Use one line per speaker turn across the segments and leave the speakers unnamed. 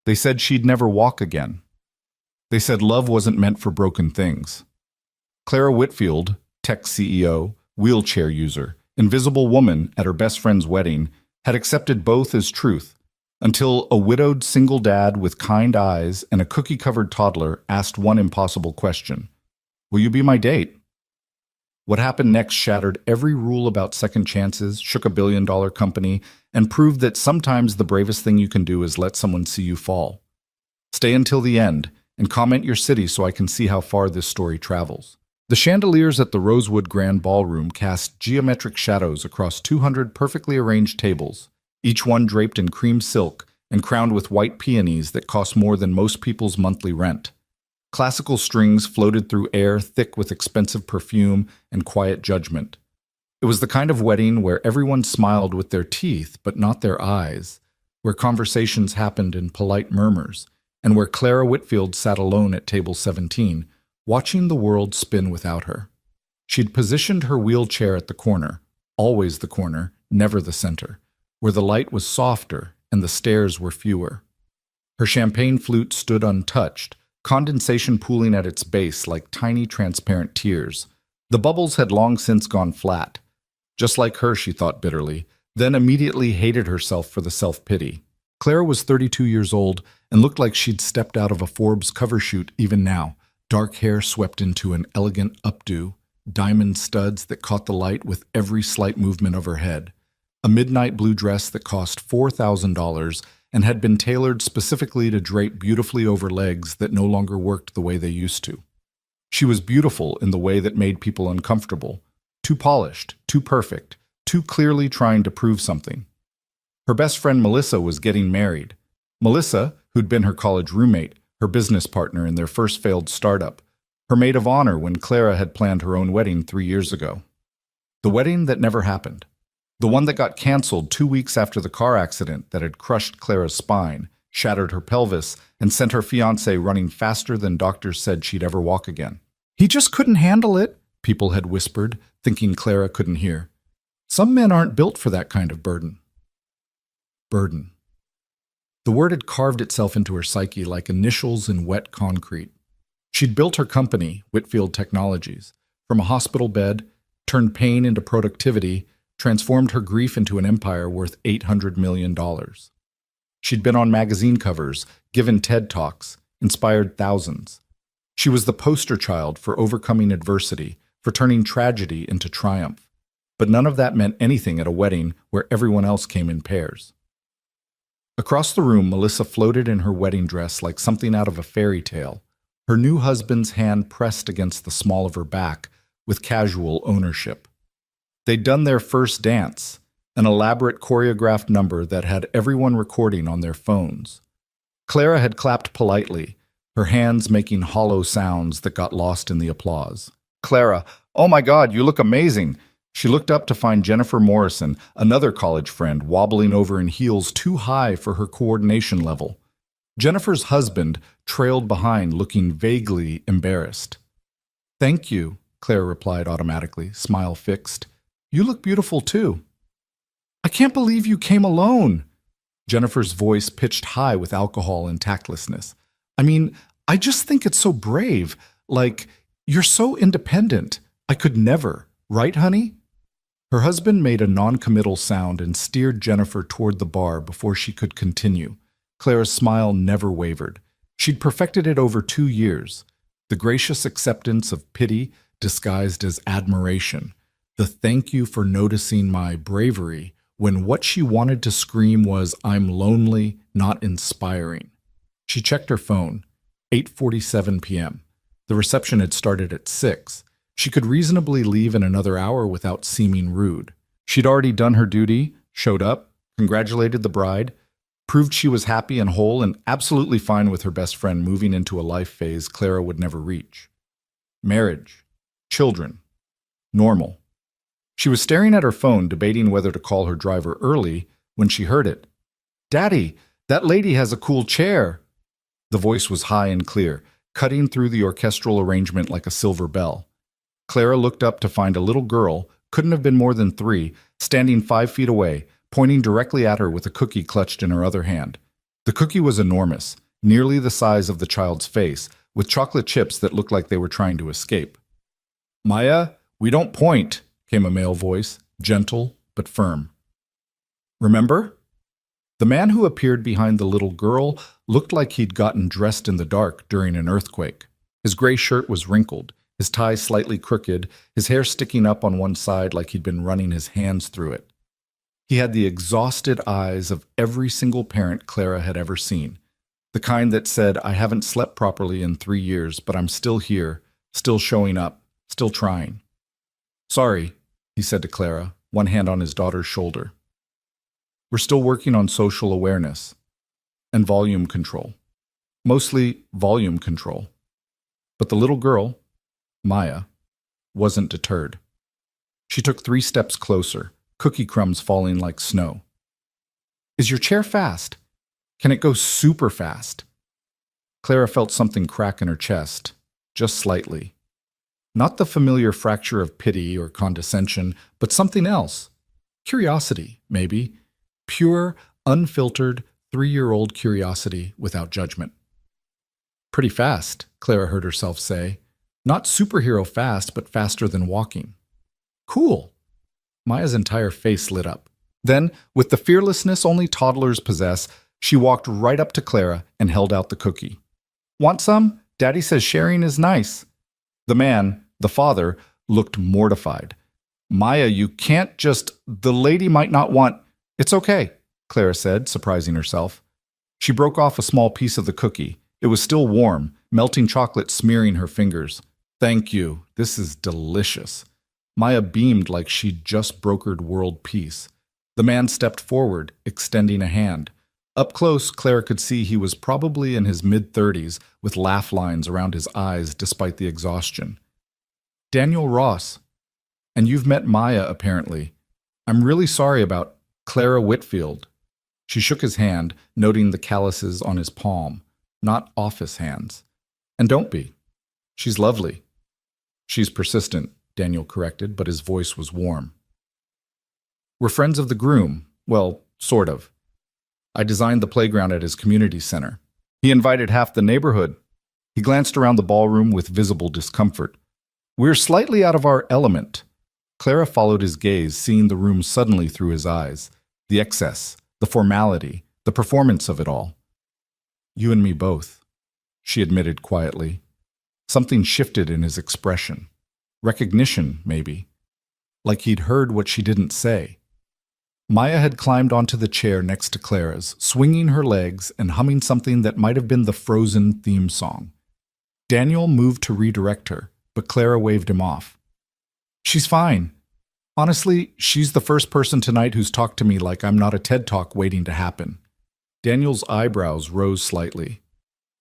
They said she'd never walk again. They said love wasn't meant for broken things. Clara Whitfield, tech CEO, wheelchair user, invisible woman at her best friend's wedding, had accepted both as truth until a widowed single dad with kind eyes and a cookie-covered toddler asked one impossible question. Will you be my date? What happened next shattered every rule about second chances, shook a billion-dollar company, and proved that sometimes the bravest thing you can do is let someone see you fall. Stay until the end, and comment your city so I can see how far this story travels. The chandeliers at the Rosewood Grand Ballroom cast geometric shadows across 200 perfectly arranged tables, each one draped in cream silk and crowned with white peonies that cost more than most people's monthly rent. Classical strings floated through air thick with expensive perfume and quiet judgment. It was the kind of wedding where everyone smiled with their teeth but not their eyes, where conversations happened in polite murmurs, and where Clara Whitfield sat alone at table 17, watching the world spin without her. She'd positioned her wheelchair at the corner, always the corner, never the center, where the light was softer and the stairs were fewer. Her champagne flute stood untouched, condensation pooling at its base like tiny transparent tears. The bubbles had long since gone flat. Just like her, she thought bitterly, then immediately hated herself for the self-pity. Clara was 32 years old and looked like she'd stepped out of a Forbes cover shoot even now, dark hair swept into an elegant updo, diamond studs that caught the light with every slight movement of her head, a midnight blue dress that cost $4,000 and had been tailored specifically to drape beautifully over legs that no longer worked the way they used to. She was beautiful in the way that made people uncomfortable, too polished, too perfect, too clearly trying to prove something. Her best friend Melissa was getting married. Melissa, who'd been her college roommate, her business partner in their first failed startup, her maid of honor when Clara had planned her own wedding 3 years ago. The wedding that never happened. The one that got canceled 2 weeks after the car accident that had crushed Clara's spine, shattered her pelvis, and sent her fiancé running faster than doctors said she'd ever walk again. He just couldn't handle it, people had whispered, thinking Clara couldn't hear. Some men aren't built for that kind of burden. Burden. The word had carved itself into her psyche like initials in wet concrete. She'd built her company, Whitfield Technologies, from a hospital bed, turned pain into productivity, transformed her grief into an empire worth $800 million. She'd been on magazine covers, given TED Talks, inspired thousands. She was the poster child for overcoming adversity, for turning tragedy into triumph. But none of that meant anything at a wedding where everyone else came in pairs. Across the room, Melissa floated in her wedding dress like something out of a fairy tale, her new husband's hand pressed against the small of her back with casual ownership. They'd done their first dance, an elaborate choreographed number that had everyone recording on their phones. Clara had clapped politely, her hands making hollow sounds that got lost in the applause. Clara, oh my God, you look amazing! She looked up to find Jennifer Morrison, another college friend, wobbling over in heels too high for her coordination level. Jennifer's husband trailed behind, looking vaguely embarrassed. Thank you, Clara replied automatically, smile fixed. You look beautiful too. I can't believe you came alone. Jennifer's voice pitched high with alcohol and tactlessness. I mean, I just think it's so brave. Like, you're so independent. I could never. Right, honey? Her husband made a non-committal sound and steered Jennifer toward the bar before she could continue. Clara's smile never wavered. She'd perfected it over 2 years. The gracious acceptance of pity disguised as admiration. The thank you for noticing my bravery when what she wanted to scream was, I'm lonely, not inspiring. She checked her phone. 8:47 p.m. The reception had started at 6. She could reasonably leave in another hour without seeming rude. She'd already done her duty, showed up, congratulated the bride, proved she was happy and whole and absolutely fine with her best friend moving into a life phase Clara would never reach. Marriage. Children. Normal. She was staring at her phone, debating whether to call her driver early, when she heard it. Daddy, that lady has a cool chair. The voice was high and clear, cutting through the orchestral arrangement like a silver bell. Clara looked up to find a little girl, couldn't have been more than 3, standing 5 feet away, pointing directly at her with a cookie clutched in her other hand. The cookie was enormous, nearly the size of the child's face, with chocolate chips that looked like they were trying to escape. "Maya, we don't point," came a male voice, gentle but firm. "Remember?" The man who appeared behind the little girl looked like he'd gotten dressed in the dark during an earthquake. His gray shirt was wrinkled, his tie slightly crooked, his hair sticking up on one side like he'd been running his hands through it. He had the exhausted eyes of every single parent Clara had ever seen, the kind that said, "I haven't slept properly in 3 years, but I'm still here, still showing up, still trying." "Sorry," he said to Clara, one hand on his daughter's shoulder. "We're still working on social awareness and volume control. Mostly volume control." But the little girl, Maya, wasn't deterred. She took 3 steps closer, cookie crumbs falling like snow. "Is your chair fast? Can it go super fast?" Clara felt something crack in her chest, just slightly. Not the familiar fracture of pity or condescension, but something else. Curiosity, maybe. Pure, unfiltered, 3-year-old curiosity without judgment. "Pretty fast," Clara heard herself say. "Not superhero fast, but faster than walking." "Cool." Maya's entire face lit up. Then, with the fearlessness only toddlers possess, she walked right up to Clara and held out the cookie. "Want some? Daddy says sharing is nice." The man, the father, looked mortified. "Maya, you can't just... The lady might not want..." "It's okay," Clara said, surprising herself. She broke off a small piece of the cookie. It was still warm, melting chocolate smearing her fingers. "Thank you. This is delicious." Maya beamed like she'd just brokered world peace. The man stepped forward, extending a hand. Up close, Clara could see he was probably in his mid-30s, with laugh lines around his eyes despite the exhaustion. "Daniel Ross. And you've met Maya, apparently. I'm really sorry about Clara Whitfield." She shook his hand, noting the calluses on his palm. Not office hands. "And don't be. She's lovely." "She's persistent," Daniel corrected, but his voice was warm. "We're friends of the groom. Well, sort of. I designed the playground at his community center. He invited half the neighborhood." He glanced around the ballroom with visible discomfort. "We're slightly out of our element." Clara followed his gaze, seeing the room suddenly through his eyes. The excess, the formality, the performance of it all. "You and me both," she admitted quietly. Something shifted in his expression. Recognition, maybe. Like he'd heard what she didn't say. Maya had climbed onto the chair next to Clara's, swinging her legs and humming something that might have been the Frozen theme song. Daniel moved to redirect her, but Clara waved him off. "She's fine. Honestly, she's the first person tonight who's talked to me like I'm not a TED Talk waiting to happen." Daniel's eyebrows rose slightly.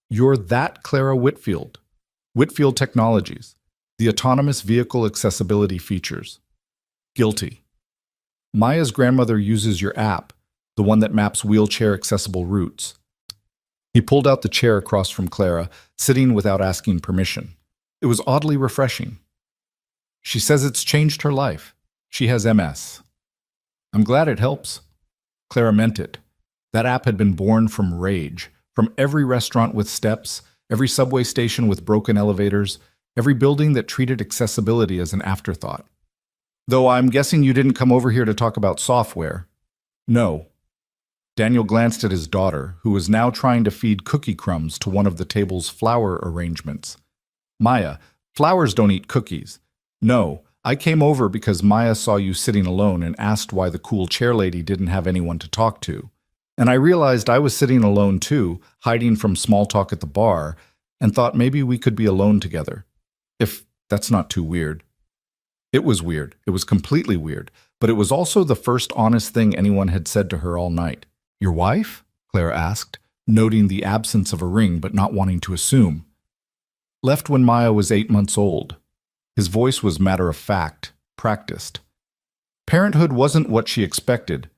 "You're that Clara Whitfield. Whitfield Technologies. The autonomous vehicle accessibility features." "Guilty. Maya's grandmother uses your app, the one that maps wheelchair-accessible routes." He pulled out the chair across from Clara, sitting without asking permission. It was oddly refreshing. "She says it's changed her life. She has MS." "I'm glad it helps." Clara meant it. That app had been born from rage, from every restaurant with steps, every subway station with broken elevators, every building that treated accessibility as an afterthought. "Though I'm guessing you didn't come over here to talk about software." "No." Daniel glanced at his daughter, who was now trying to feed cookie crumbs to one of the table's flower arrangements. "Maya, flowers don't eat cookies." "No, I came over because Maya saw you sitting alone and asked why the cool chair lady didn't have anyone to talk to. And I realized I was sitting alone too, hiding from small talk at the bar, and thought maybe we could be alone together. If that's not too weird." It was weird. It was completely weird. But it was also the first honest thing anyone had said to her all night. "Your wife?" Clara asked, noting the absence of a ring but not wanting to assume. "Left when Maya was 8 months old." His voice was matter-of-fact, practiced. Parenthood wasn't what she expected.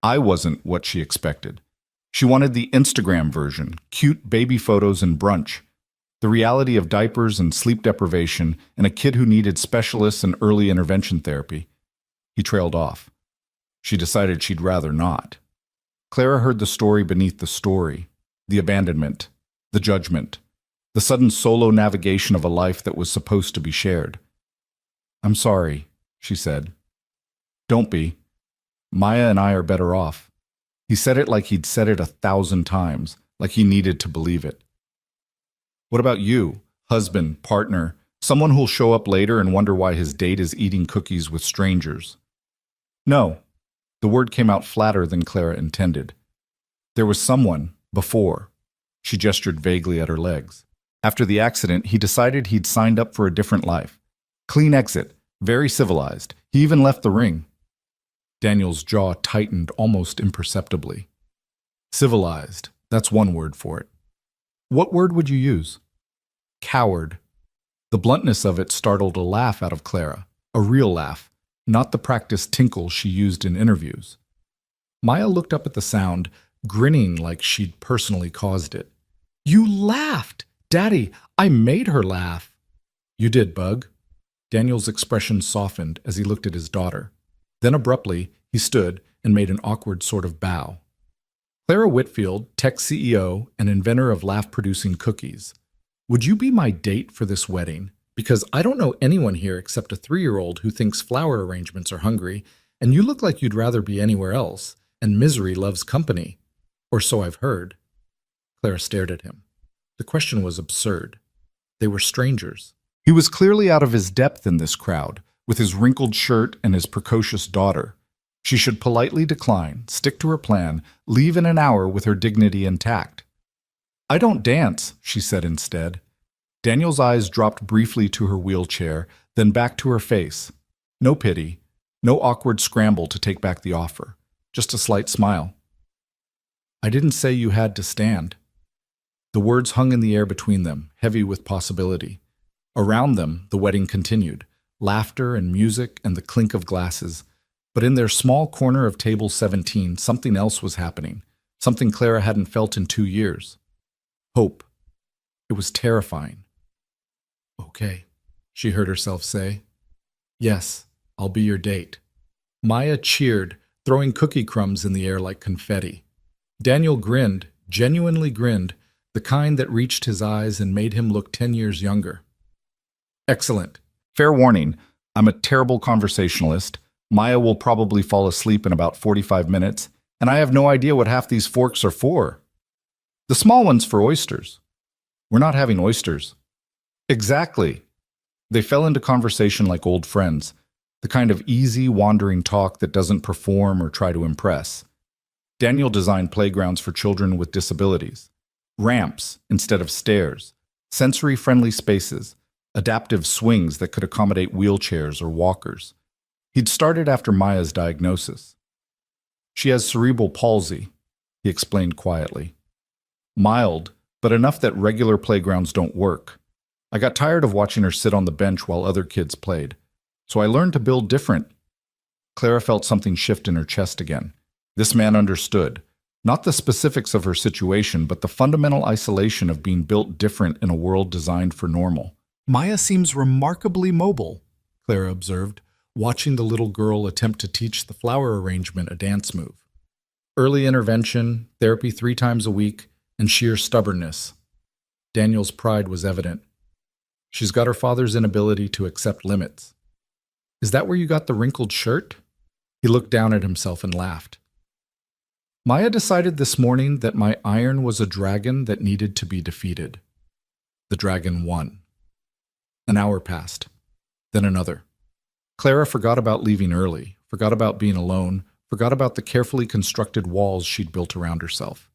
I wasn't what she expected. She wanted the Instagram version, cute baby photos and brunch. The reality of diapers and sleep deprivation and a kid who needed specialists and early intervention therapy. He trailed off. She decided she'd rather not. Clara heard the story beneath the story, the abandonment, the judgment, the sudden solo navigation of a life that was supposed to be shared. "I'm sorry," she said. "Don't be. Maya and I are better off." He said it like he'd said it 1,000 times, like he needed to believe it. "What about you? Husband, partner, someone who'll show up later and wonder why his date is eating cookies with strangers?" "No." The word came out flatter than Clara intended. "There was someone, before." She gestured vaguely at her legs. After the accident, he decided he'd signed up for a different life. Clean exit, very civilized. He even left the ring. Daniel's jaw tightened almost imperceptibly. Civilized, that's one word for it. What word would you use? Coward. The bluntness of it startled a laugh out of Clara, a real laugh, not the practiced tinkle she used in interviews. Maya looked up at the sound, grinning like she'd personally caused it. "You laughed! Daddy, I made her laugh." "You did, Bug." Daniel's expression softened as he looked at his daughter. Then abruptly, he stood and made an awkward sort of bow. "Clara Whitfield, tech CEO and inventor of laugh-producing cookies. Would you be my date for this wedding? Because I don't know anyone here except a 3-year-old who thinks flower arrangements are hungry, and you look like you'd rather be anywhere else, and misery loves company. Or so I've heard." Clara stared at him. The question was absurd. They were strangers. He was clearly out of his depth in this crowd, with his wrinkled shirt and his precocious daughter. She should politely decline, stick to her plan, leave in an hour with her dignity intact. "I don't dance," she said instead. Daniel's eyes dropped briefly to her wheelchair, then back to her face. No pity, no awkward scramble to take back the offer, just a slight smile. "I didn't say you had to stand." The words hung in the air between them, heavy with possibility. Around them, the wedding continued, laughter and music and the clink of glasses. But in their small corner of table 17, something else was happening, something Clara hadn't felt in 2 years. Hope. It was terrifying. "Okay," she heard herself say. "Yes, I'll be your date." Maya cheered, throwing cookie crumbs in the air like confetti. Daniel grinned, genuinely grinned, the kind that reached his eyes and made him look 10 years younger. "Excellent. Fair warning, I'm a terrible conversationalist. Maya will probably fall asleep in about 45 minutes, and I have no idea what half these forks are for." "The small one's for oysters." "We're not having oysters." "Exactly." They fell into conversation like old friends, the kind of easy, wandering talk that doesn't perform or try to impress. Daniel designed playgrounds for children with disabilities. Ramps instead of stairs, sensory-friendly spaces, adaptive swings that could accommodate wheelchairs or walkers. He'd started after Maya's diagnosis. "She has cerebral palsy," he explained quietly. "Mild, but enough that regular playgrounds don't work. I got tired of watching her sit on the bench while other kids played, so I learned to build different." Clara felt something shift in her chest again. This man understood. Not the specifics of her situation, but the fundamental isolation of being built different in a world designed for normal. "Maya seems remarkably mobile," Clara observed, watching the little girl attempt to teach the flower arrangement a dance move. Early intervention, therapy 3 times a week, and sheer stubbornness. Daniel's pride was evident. She's got her father's inability to accept limits. "Is that where you got the wrinkled shirt?" He looked down at himself and laughed. "Maya decided this morning that my iron was a dragon that needed to be defeated. The dragon won." An hour passed, then another. Clara forgot about leaving early, forgot about being alone, forgot about the carefully constructed walls she'd built around herself.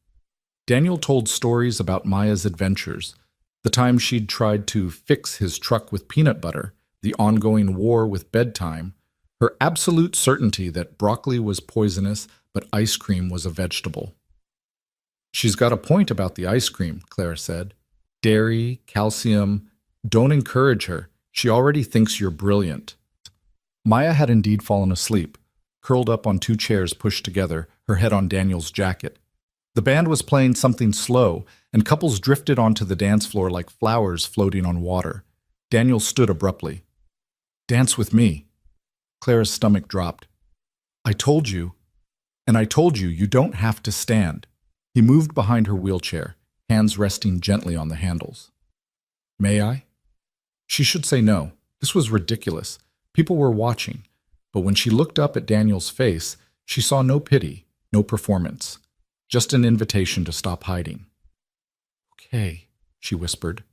Daniel told stories about Maya's adventures, the time she'd tried to fix his truck with peanut butter, the ongoing war with bedtime, her absolute certainty that broccoli was poisonous but ice cream was a vegetable. "She's got a point about the ice cream," Clara said. "Dairy, calcium, don't encourage her. She already thinks you're brilliant." Maya had indeed fallen asleep, curled up on 2 chairs pushed together, her head on Daniel's jacket. The band was playing something slow, and couples drifted onto the dance floor like flowers floating on water. Daniel stood abruptly. "Dance with me." Clara's stomach dropped. I told you you don't have to stand." He moved behind her wheelchair, hands resting gently on the handles. May I? She should say no. This was ridiculous. People were watching. But when she looked up at Daniel's face, she saw no pity, no performance, just an invitation to stop hiding. Okay, she whispered.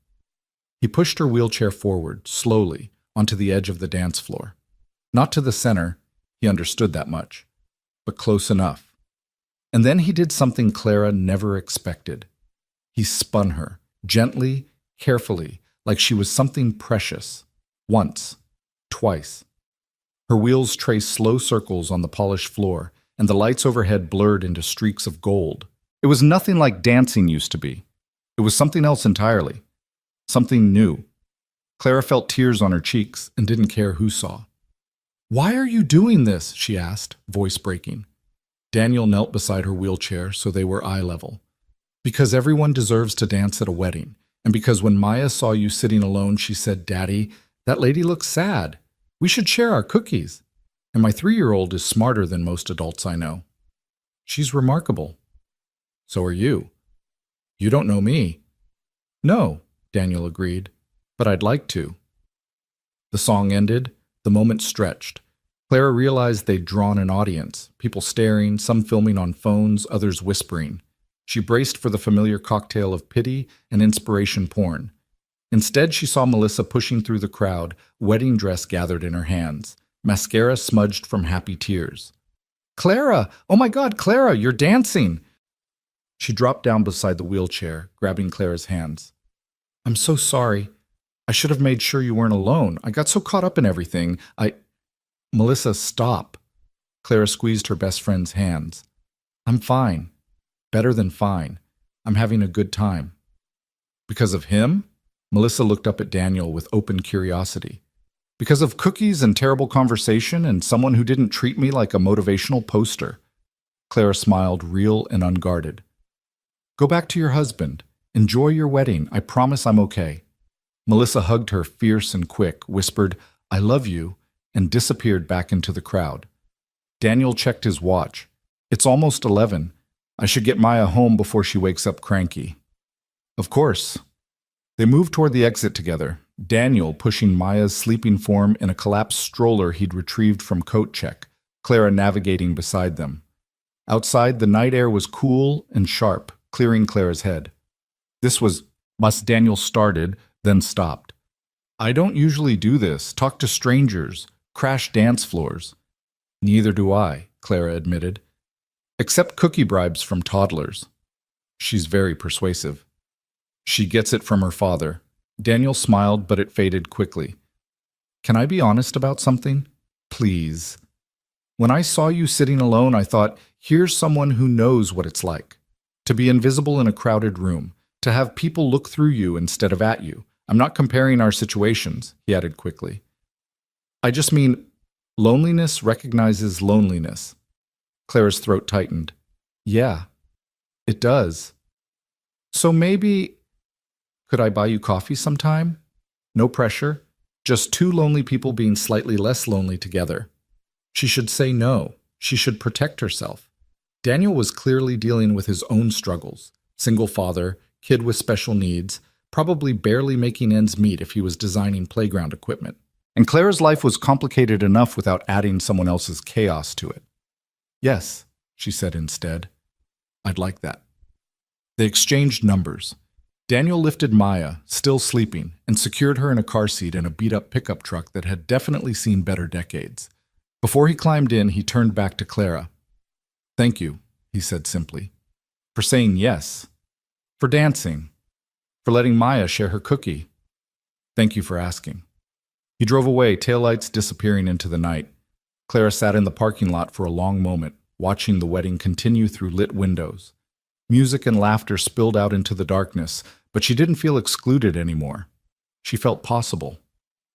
He pushed her wheelchair forward, slowly, onto the edge of the dance floor. Not to the center, he understood that much, but close enough. And then he did something Clara never expected. He spun her, gently, carefully, like she was something precious. Once, twice. Her wheels traced slow circles on the polished floor, and the lights overhead blurred into streaks of gold. It was nothing like dancing used to be. It was something else entirely. Something new. Clara felt tears on her cheeks and didn't care who saw. "Why are you doing this?" she asked, voice breaking. Daniel knelt beside her wheelchair so they were eye level. "Because everyone deserves to dance at a wedding, and because when Maya saw you sitting alone, she said, 'Daddy, that lady looks sad. We should share our cookies.' And my 3-year-old is smarter than most adults I know. She's remarkable. So are you. You don't know me." "No," Daniel agreed, "but I'd like to." The song ended, the moment stretched. Clara realized they'd drawn an audience, people staring, some filming on phones, others whispering. She braced for the familiar cocktail of pity and inspiration porn. Instead, she saw Melissa pushing through the crowd, wedding dress gathered in her hands, mascara smudged from happy tears. "Clara! Oh my God, Clara, you're dancing!" She dropped down beside the wheelchair, grabbing Clara's hands. "I'm so sorry. I should have made sure you weren't alone. I got so caught up in everything. Melissa, stop." Clara squeezed her best friend's hands. "I'm fine. Better than fine. I'm having a good time." "Because of him?" Melissa looked up at Daniel with open curiosity. "Because of cookies and terrible conversation and someone who didn't treat me like a motivational poster." Clara smiled, real and unguarded. "Go back to your husband. Enjoy your wedding. I promise I'm okay." Melissa hugged her fierce and quick, whispered, "I love you," and disappeared back into the crowd. Daniel checked his watch. "It's almost 11. I should get Maya home before she wakes up cranky." "Of course." They moved toward the exit together, Daniel pushing Maya's sleeping form in a collapsed stroller he'd retrieved from coat check, Clara navigating beside them. Outside, the night air was cool and sharp, clearing Clara's head. "This was," Daniel started, then stopped. "I don't usually do this, talk to strangers, crash dance floors." "Neither do I," Clara admitted. "Except cookie bribes from toddlers." She's very persuasive. She gets it from her father. Daniel smiled, but it faded quickly. "Can I be honest about something? Please." "When I saw you sitting alone, I thought, here's someone who knows what it's like. To be invisible in a crowded room, to have people look through you instead of at you. I'm not comparing our situations," he added quickly. "I just mean, loneliness recognizes loneliness." Clara's throat tightened. "Yeah, it does. So maybe, could I buy you coffee sometime? No pressure, just two lonely people being slightly less lonely together." She should say no. She should protect herself. Daniel was clearly dealing with his own struggles. Single father, kid with special needs, probably barely making ends meet if he was designing playground equipment. And Clara's life was complicated enough without adding someone else's chaos to it. "Yes," she said instead. "I'd like that." They exchanged numbers. Daniel lifted Maya, still sleeping, and secured her in a car seat in a beat-up pickup truck that had definitely seen better decades. Before he climbed in, he turned back to Clara. "Thank you," he said simply, "for saying yes, for dancing, for letting Maya share her cookie. Thank you for asking." He drove away, taillights disappearing into the night. Clara sat in the parking lot for a long moment, watching the wedding continue through lit windows. Music and laughter spilled out into the darkness, but she didn't feel excluded anymore. She felt possible.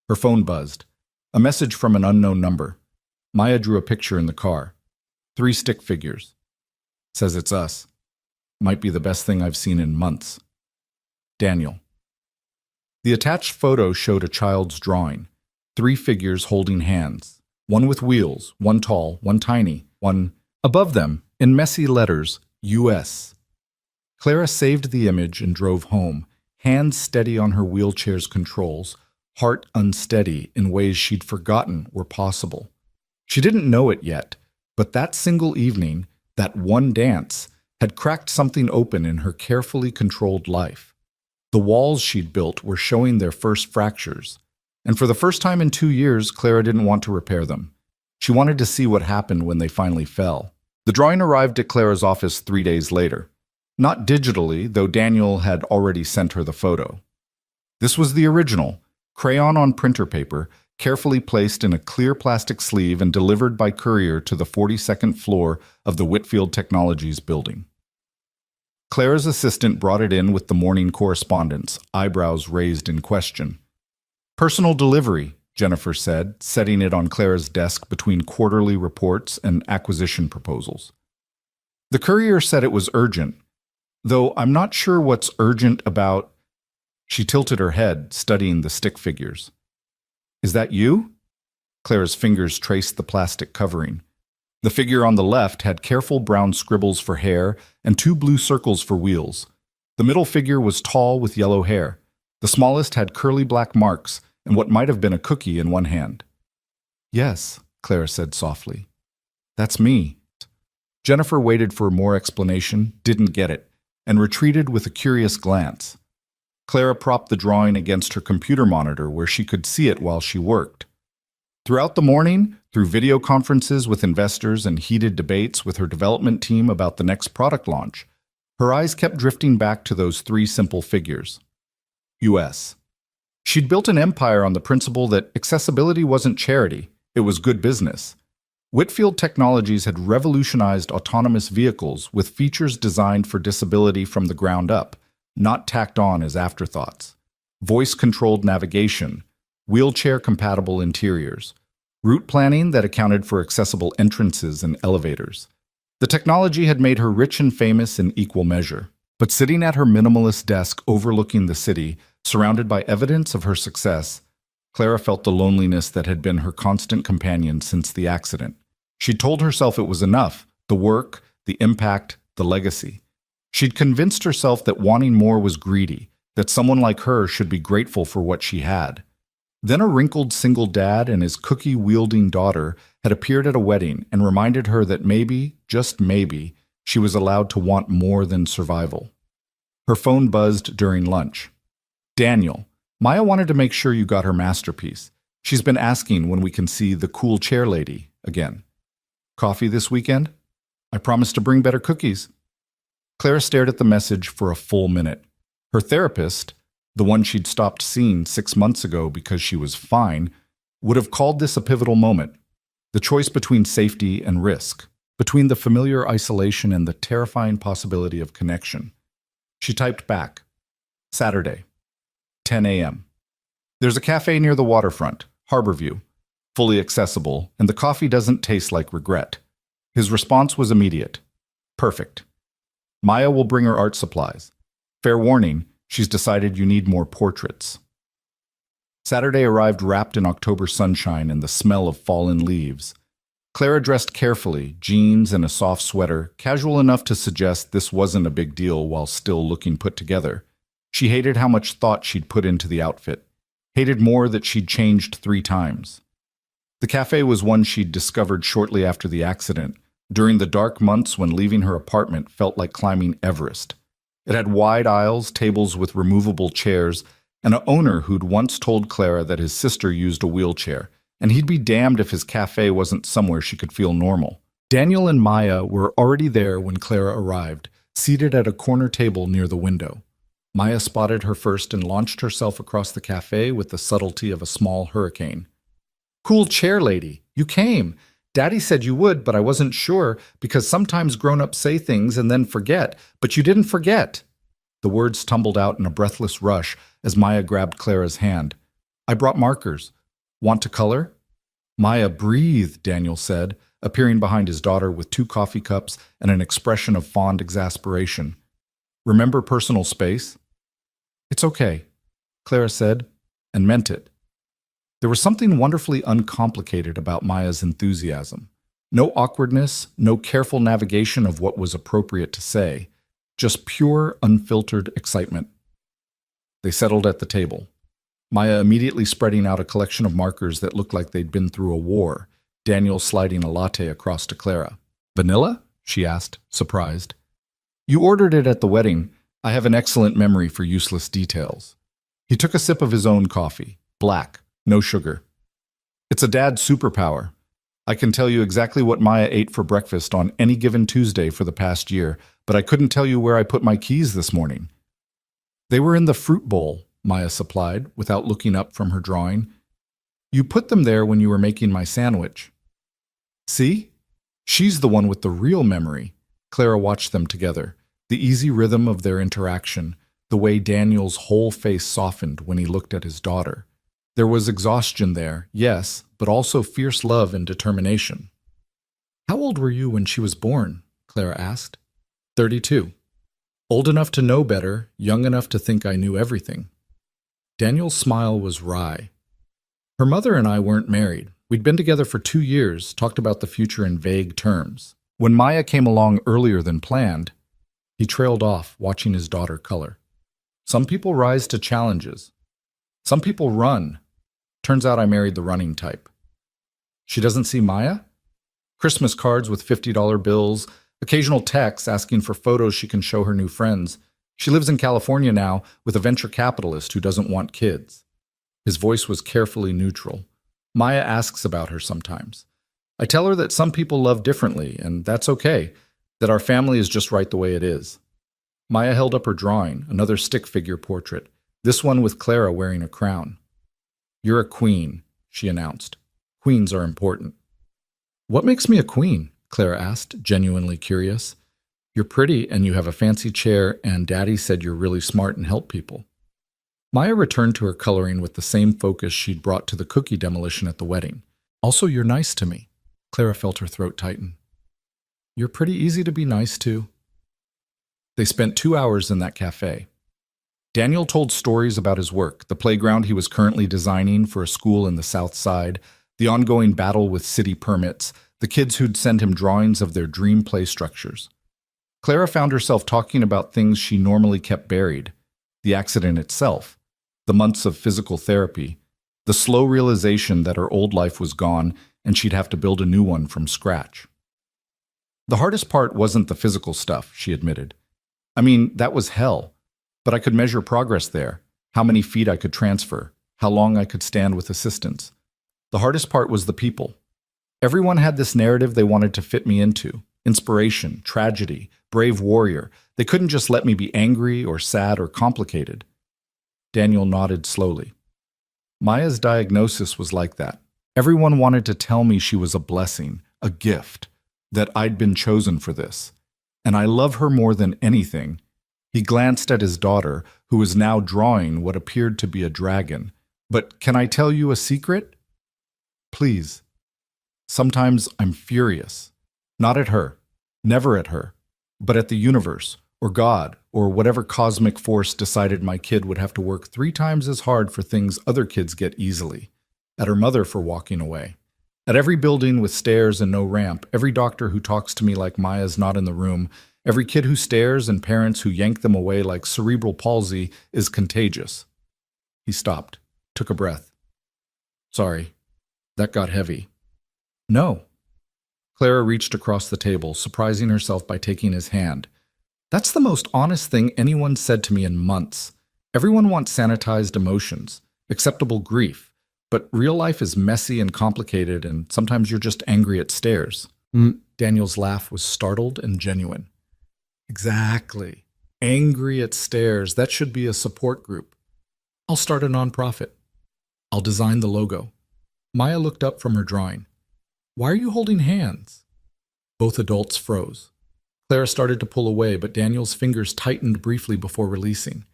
Her phone buzzed. A message from an unknown number. Maya drew a picture in the car. 3 stick figures. "Says it's us. Might be the best thing I've seen in months. Daniel." The attached photo showed a child's drawing. 3 figures holding hands. One with wheels, one tall, one tiny, one above them, in messy letters, U.S. Clara saved the image and drove home, hands steady on her wheelchair's controls, heart unsteady in ways she'd forgotten were possible. She didn't know it yet, but that single evening, that one dance, had cracked something open in her carefully controlled life. The walls she'd built were showing their first fractures, and for the first time in 2 years, Clara didn't want to repair them. She wanted to see what happened when they finally fell. The drawing arrived at Clara's office 3 days later. Not digitally, though Daniel had already sent her the photo. This was the original, crayon on printer paper, carefully placed in a clear plastic sleeve and delivered by courier to the 42nd floor of the Whitfield Technologies building. Clara's assistant brought it in with the morning correspondence, eyebrows raised in question. "Personal delivery," Jennifer said, setting it on Clara's desk between quarterly reports and acquisition proposals. The courier said it was urgent, though I'm not sure what's urgent about. She tilted her head, studying the stick figures. "Is that you?" Clara's fingers traced the plastic covering. The figure on the left had careful brown scribbles for hair and 2 blue circles for wheels. The middle figure was tall with yellow hair. The smallest had curly black marks and what might have been a cookie in one hand. "Yes," Clara said softly. "That's me." Jennifer waited for more explanation, didn't get it, and retreated with a curious glance. Clara propped the drawing against her computer monitor where she could see it while she worked. Throughout the morning, through video conferences with investors and heated debates with her development team about the next product launch, her eyes kept drifting back to those 3 simple figures. US. She'd built an empire on the principle that accessibility wasn't charity, it was good business. Whitfield Technologies had revolutionized autonomous vehicles with features designed for disability from the ground up, not tacked on as afterthoughts. Voice-controlled navigation, wheelchair-compatible interiors, route planning that accounted for accessible entrances and elevators. The technology had made her rich and famous in equal measure. But sitting at her minimalist desk overlooking the city, surrounded by evidence of her success, Clara felt the loneliness that had been her constant companion since the accident. She'd told herself it was enough, the work, the impact, the legacy. She'd convinced herself that wanting more was greedy, that someone like her should be grateful for what she had. Then a wrinkled single dad and his cookie-wielding daughter had appeared at a wedding and reminded her that maybe, just maybe, she was allowed to want more than survival. Her phone buzzed during lunch. "Daniel, Maya wanted to make sure you got her masterpiece. She's been asking when we can see the cool chair lady again. Coffee this weekend? I promised to bring better cookies." Clara stared at the message for a full minute. Her therapist, the one she'd stopped seeing 6 months ago because she was fine, would have called this a pivotal moment. The choice between safety and risk, between the familiar isolation and the terrifying possibility of connection. She typed back, "Saturday, 10 a.m. There's a cafe near the waterfront, Harborview, fully accessible, and the coffee doesn't taste like regret." His response was immediate. "Perfect. Maya will bring her art supplies. Fair warning, she's decided you need more portraits." Saturday arrived wrapped in October sunshine and the smell of fallen leaves. Clara dressed carefully, jeans and a soft sweater, casual enough to suggest this wasn't a big deal while still looking put together. She hated how much thought she'd put into the outfit, hated more that she'd changed 3 times. The cafe was one she'd discovered shortly after the accident, during the dark months when leaving her apartment felt like climbing Everest. It had wide aisles, tables with removable chairs, and an owner who'd once told Clara that his sister used a wheelchair, and he'd be damned if his cafe wasn't somewhere she could feel normal. Daniel and Maya were already there when Clara arrived, seated at a corner table near the window. Maya spotted her first and launched herself across the cafe with the subtlety of a small hurricane. "Cool chair lady, you came. Daddy said you would, but I wasn't sure because sometimes grown-ups say things and then forget, but you didn't forget." The words tumbled out in a breathless rush as Maya grabbed Clara's hand. "I brought markers. Want to color?" "Maya, breathe," Daniel said, appearing behind his daughter with 2 coffee cups and an expression of fond exasperation. "Remember personal space?" "It's okay," Clara said, and meant it. There was something wonderfully uncomplicated about Maya's enthusiasm. No awkwardness, no careful navigation of what was appropriate to say. just pure, unfiltered excitement. They settled at the table, Maya immediately spreading out a collection of markers that looked like they'd been through a war, Daniel sliding a latte across to Clara. "Vanilla?" she asked, surprised. "You ordered it at the wedding. I have an excellent memory for useless details." He took a sip of his own coffee, black, no sugar. "It's a dad superpower. I can tell you exactly what Maya ate for breakfast on any given Tuesday for the past year, but I couldn't tell you where I put my keys this morning." "They were in the fruit bowl," Maya supplied, without looking up from her drawing. "You put them there when you were making my sandwich." "See? She's the one with the real memory." Clara watched them together, the easy rhythm of their interaction, the way Daniel's whole face softened when he looked at his daughter. There was exhaustion there, yes, but also fierce love and determination. "How old were you when she was born?" Clara asked. 32. "Old enough to know better, young enough to think I knew everything." Daniel's smile was wry. "Her mother and I weren't married. We'd been together for 2 years, talked about the future in vague terms. When Maya came along earlier than planned," he trailed off, watching his daughter color. "Some people rise to challenges. Some people run. Turns out I married the running type." "She doesn't see Maya?" "Christmas cards with $50 bills, occasional texts asking for photos she can show her new friends. She lives in California now with a venture capitalist who doesn't want kids." His voice was carefully neutral. "Maya asks about her sometimes. I tell her that some people love differently, and that's okay, that our family is just right the way it is." Maya held up her drawing, another stick figure portrait, this one with Clara wearing a crown. "You're a queen," she announced. "Queens are important." "What makes me a queen?" Clara asked, genuinely curious. "You're pretty and you have a fancy chair, and Daddy said you're really smart and help people." Maya returned to her coloring with the same focus she'd brought to the cookie demolition at the wedding. "Also, you're nice to me." Clara felt her throat tighten. "You're pretty easy to be nice to." They spent 2 hours in that cafe. Daniel told stories about his work, the playground he was currently designing for a school in the South Side, the ongoing battle with city permits, the kids who'd send him drawings of their dream play structures. Clara found herself talking about things she normally kept buried: the accident itself, the months of physical therapy, the slow realization that her old life was gone and she'd have to build a new one from scratch. "The hardest part wasn't the physical stuff," she admitted. "I mean, that was hell. But I could measure progress there, how many feet I could transfer, how long I could stand with assistance. The hardest part was the people. Everyone had this narrative they wanted to fit me into: inspiration, tragedy, brave warrior. They couldn't just let me be angry or sad or complicated." Daniel nodded slowly. "Maya's diagnosis was like that. Everyone wanted to tell me she was a blessing, a gift, that I'd been chosen for this. And I love her more than anything." He glanced at his daughter, who was now drawing what appeared to be a dragon. "But can I tell you a secret?" "Please." "Sometimes I'm furious. Not at her, never at her, but at the universe, or God, or whatever cosmic force decided my kid would have to work 3 times as hard for things other kids get easily. At her mother for walking away. At every building with stairs and no ramp, every doctor who talks to me like Maya's not in the room, every kid who stares and parents who yank them away like cerebral palsy is contagious." He stopped, took a breath. "Sorry, that got heavy." "No." Clara reached across the table, surprising herself by taking his hand. "That's the most honest thing anyone said to me in months. Everyone wants sanitized emotions, acceptable grief, but real life is messy and complicated, and sometimes you're just angry at stairs." Daniel's laugh was startled and genuine. "Exactly. Angry at stairs. That should be a support group. I'll start a nonprofit. I'll design the logo." Maya looked up from her drawing. "Why are you holding hands?" Both adults froze. Clara started to pull away, but Daniel's fingers tightened briefly before releasing.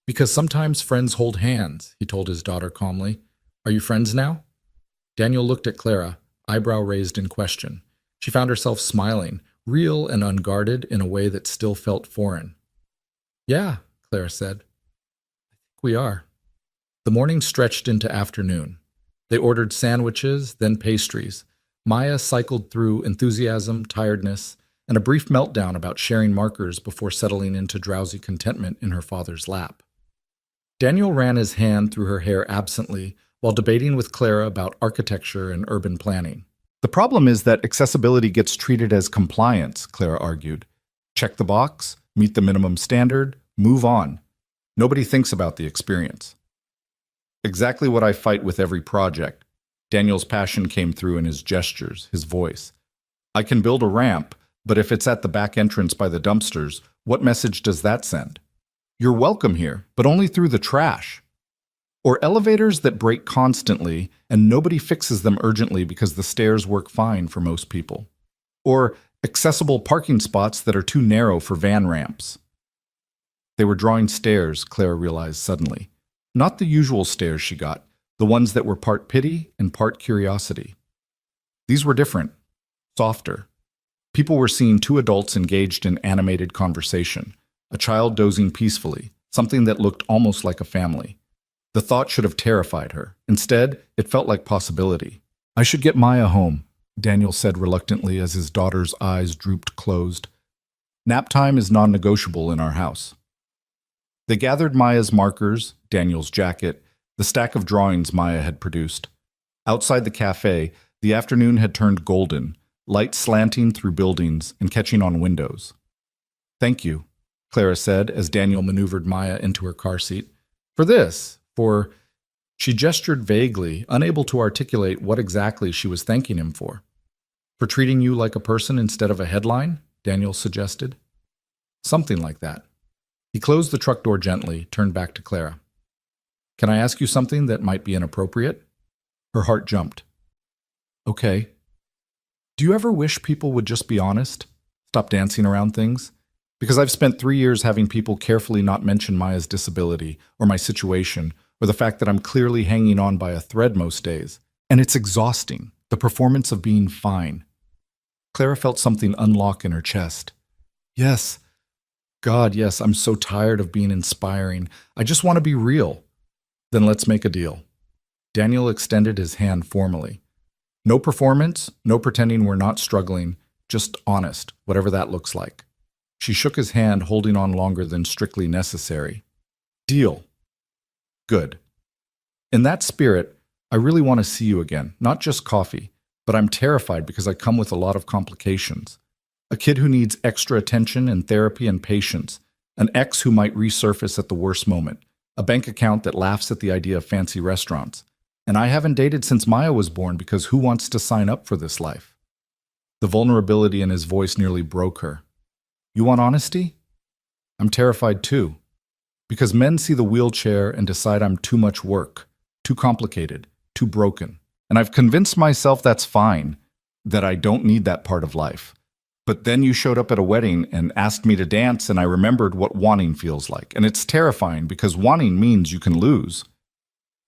"Because sometimes friends hold hands," he told his daughter calmly. "Are you friends now?" Daniel looked at Clara, eyebrow raised in question. She found herself smiling, real and unguarded in a way that still felt foreign. "Yeah," Clara said. "I think we are." The morning stretched into afternoon. They ordered sandwiches, then pastries. Maya cycled through enthusiasm, tiredness, and a brief meltdown about sharing markers before settling into drowsy contentment in her father's lap. Daniel ran his hand through her hair absently while debating with Clara about architecture and urban planning. The problem is that accessibility gets treated as compliance, Clara argued. Check the box, meet the minimum standard, move on. Nobody thinks about the experience. Exactly what I fight with every project. Daniel's passion came through in his gestures, his voice. I can build a ramp, but if it's at the back entrance by the dumpsters, what message does that send? You're welcome here, but only through the trash. Or elevators that break constantly and nobody fixes them urgently because the stairs work fine for most people. Or accessible parking spots that are too narrow for van ramps. They were drawing stares, Clara realized suddenly. Not the usual stares she got, the ones that were part pity and part curiosity. These were different, softer. People were seeing two adults engaged in animated conversation, a child dozing peacefully, something that looked almost like a family. The thought should have terrified her. Instead, it felt like possibility. I should get Maya home, Daniel said reluctantly as his daughter's eyes drooped closed. Nap time is non-negotiable in our house. They gathered Maya's markers, Daniel's jacket, the stack of drawings Maya had produced. Outside the cafe, the afternoon had turned golden, light slanting through buildings and catching on windows. Thank you, Clara said as Daniel maneuvered Maya into her car seat. For this, for... She gestured vaguely, unable to articulate what exactly she was thanking him for. For treating you like a person instead of a headline, Daniel suggested. Something like that. He closed the truck door gently, turned back to Clara. Can I ask you something that might be inappropriate? Her heart jumped. Okay. Do you ever wish people would just be honest? Stop dancing around things? Because I've spent 3 years having people carefully not mention Maya's disability, or my situation, or the fact that I'm clearly hanging on by a thread most days. And it's exhausting, the performance of being fine. Clara felt something unlock in her chest. Yes. God, yes, I'm so tired of being inspiring. I just want to be real. Then let's make a deal. Daniel extended his hand formally. No performance, no pretending we're not struggling, just honest, whatever that looks like. She shook his hand, holding on longer than strictly necessary. Deal. Good. In that spirit, I really want to see you again, not just coffee, but I'm terrified because I come with a lot of complications. A kid who needs extra attention and therapy and patience, an ex who might resurface at the worst moment, a bank account that laughs at the idea of fancy restaurants. And I haven't dated since Maya was born because who wants to sign up for this life? The vulnerability in his voice nearly broke her. You want honesty? I'm terrified too. Because men see the wheelchair and decide I'm too much work, too complicated, too broken. And I've convinced myself that's fine, that I don't need that part of life. But then you showed up at a wedding and asked me to dance, and I remembered what wanting feels like. And it's terrifying because wanting means you can lose.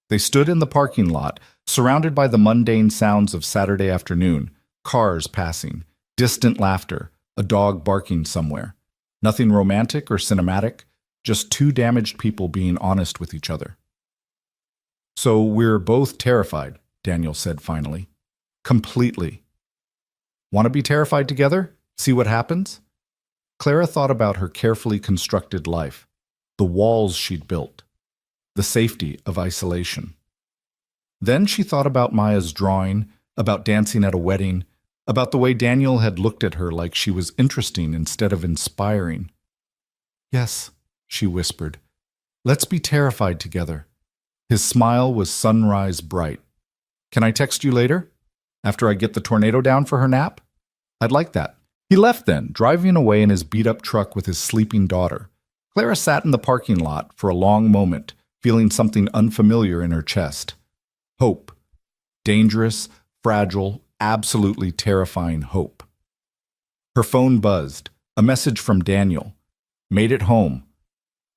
They stood in the parking lot, surrounded by the mundane sounds of Saturday afternoon, cars passing, distant laughter, a dog barking somewhere. Nothing romantic or cinematic, just two damaged people being honest with each other. So we're both terrified, Daniel said finally. Completely. Want to be terrified together? See what happens? Clara thought about her carefully constructed life, the walls she'd built, the safety of isolation. Then she thought about Maya's drawing, about dancing at a wedding, about the way Daniel had looked at her like she was interesting instead of inspiring. Yes, she whispered. Let's be terrified together. His smile was sunrise bright. Can I text you later? After I get the tornado down for her nap? I'd like that. He left then, driving away in his beat-up truck with his sleeping daughter. Clara sat in the parking lot for a long moment, feeling something unfamiliar in her chest. Hope. Dangerous, fragile, absolutely terrifying hope. Her phone buzzed. A message from Daniel. Made it home.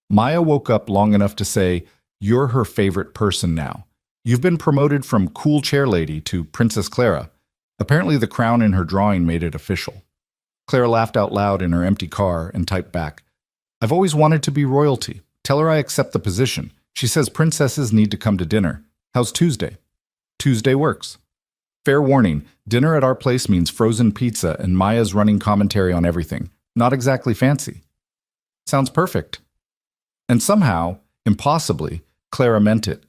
Maya woke up long enough to say, "You're her favorite person now. You've been promoted from cool chair lady to Princess Clara." Apparently the crown in her drawing made it official. Clara laughed out loud in her empty car and typed back, "I've always wanted to be royalty. Tell her I accept the position. She says princesses need to come to dinner. How's Tuesday?" Tuesday works. Fair warning, dinner at our place means frozen pizza and Maya's running commentary on everything. Not exactly fancy. Sounds perfect. And somehow, impossibly, Clara meant it.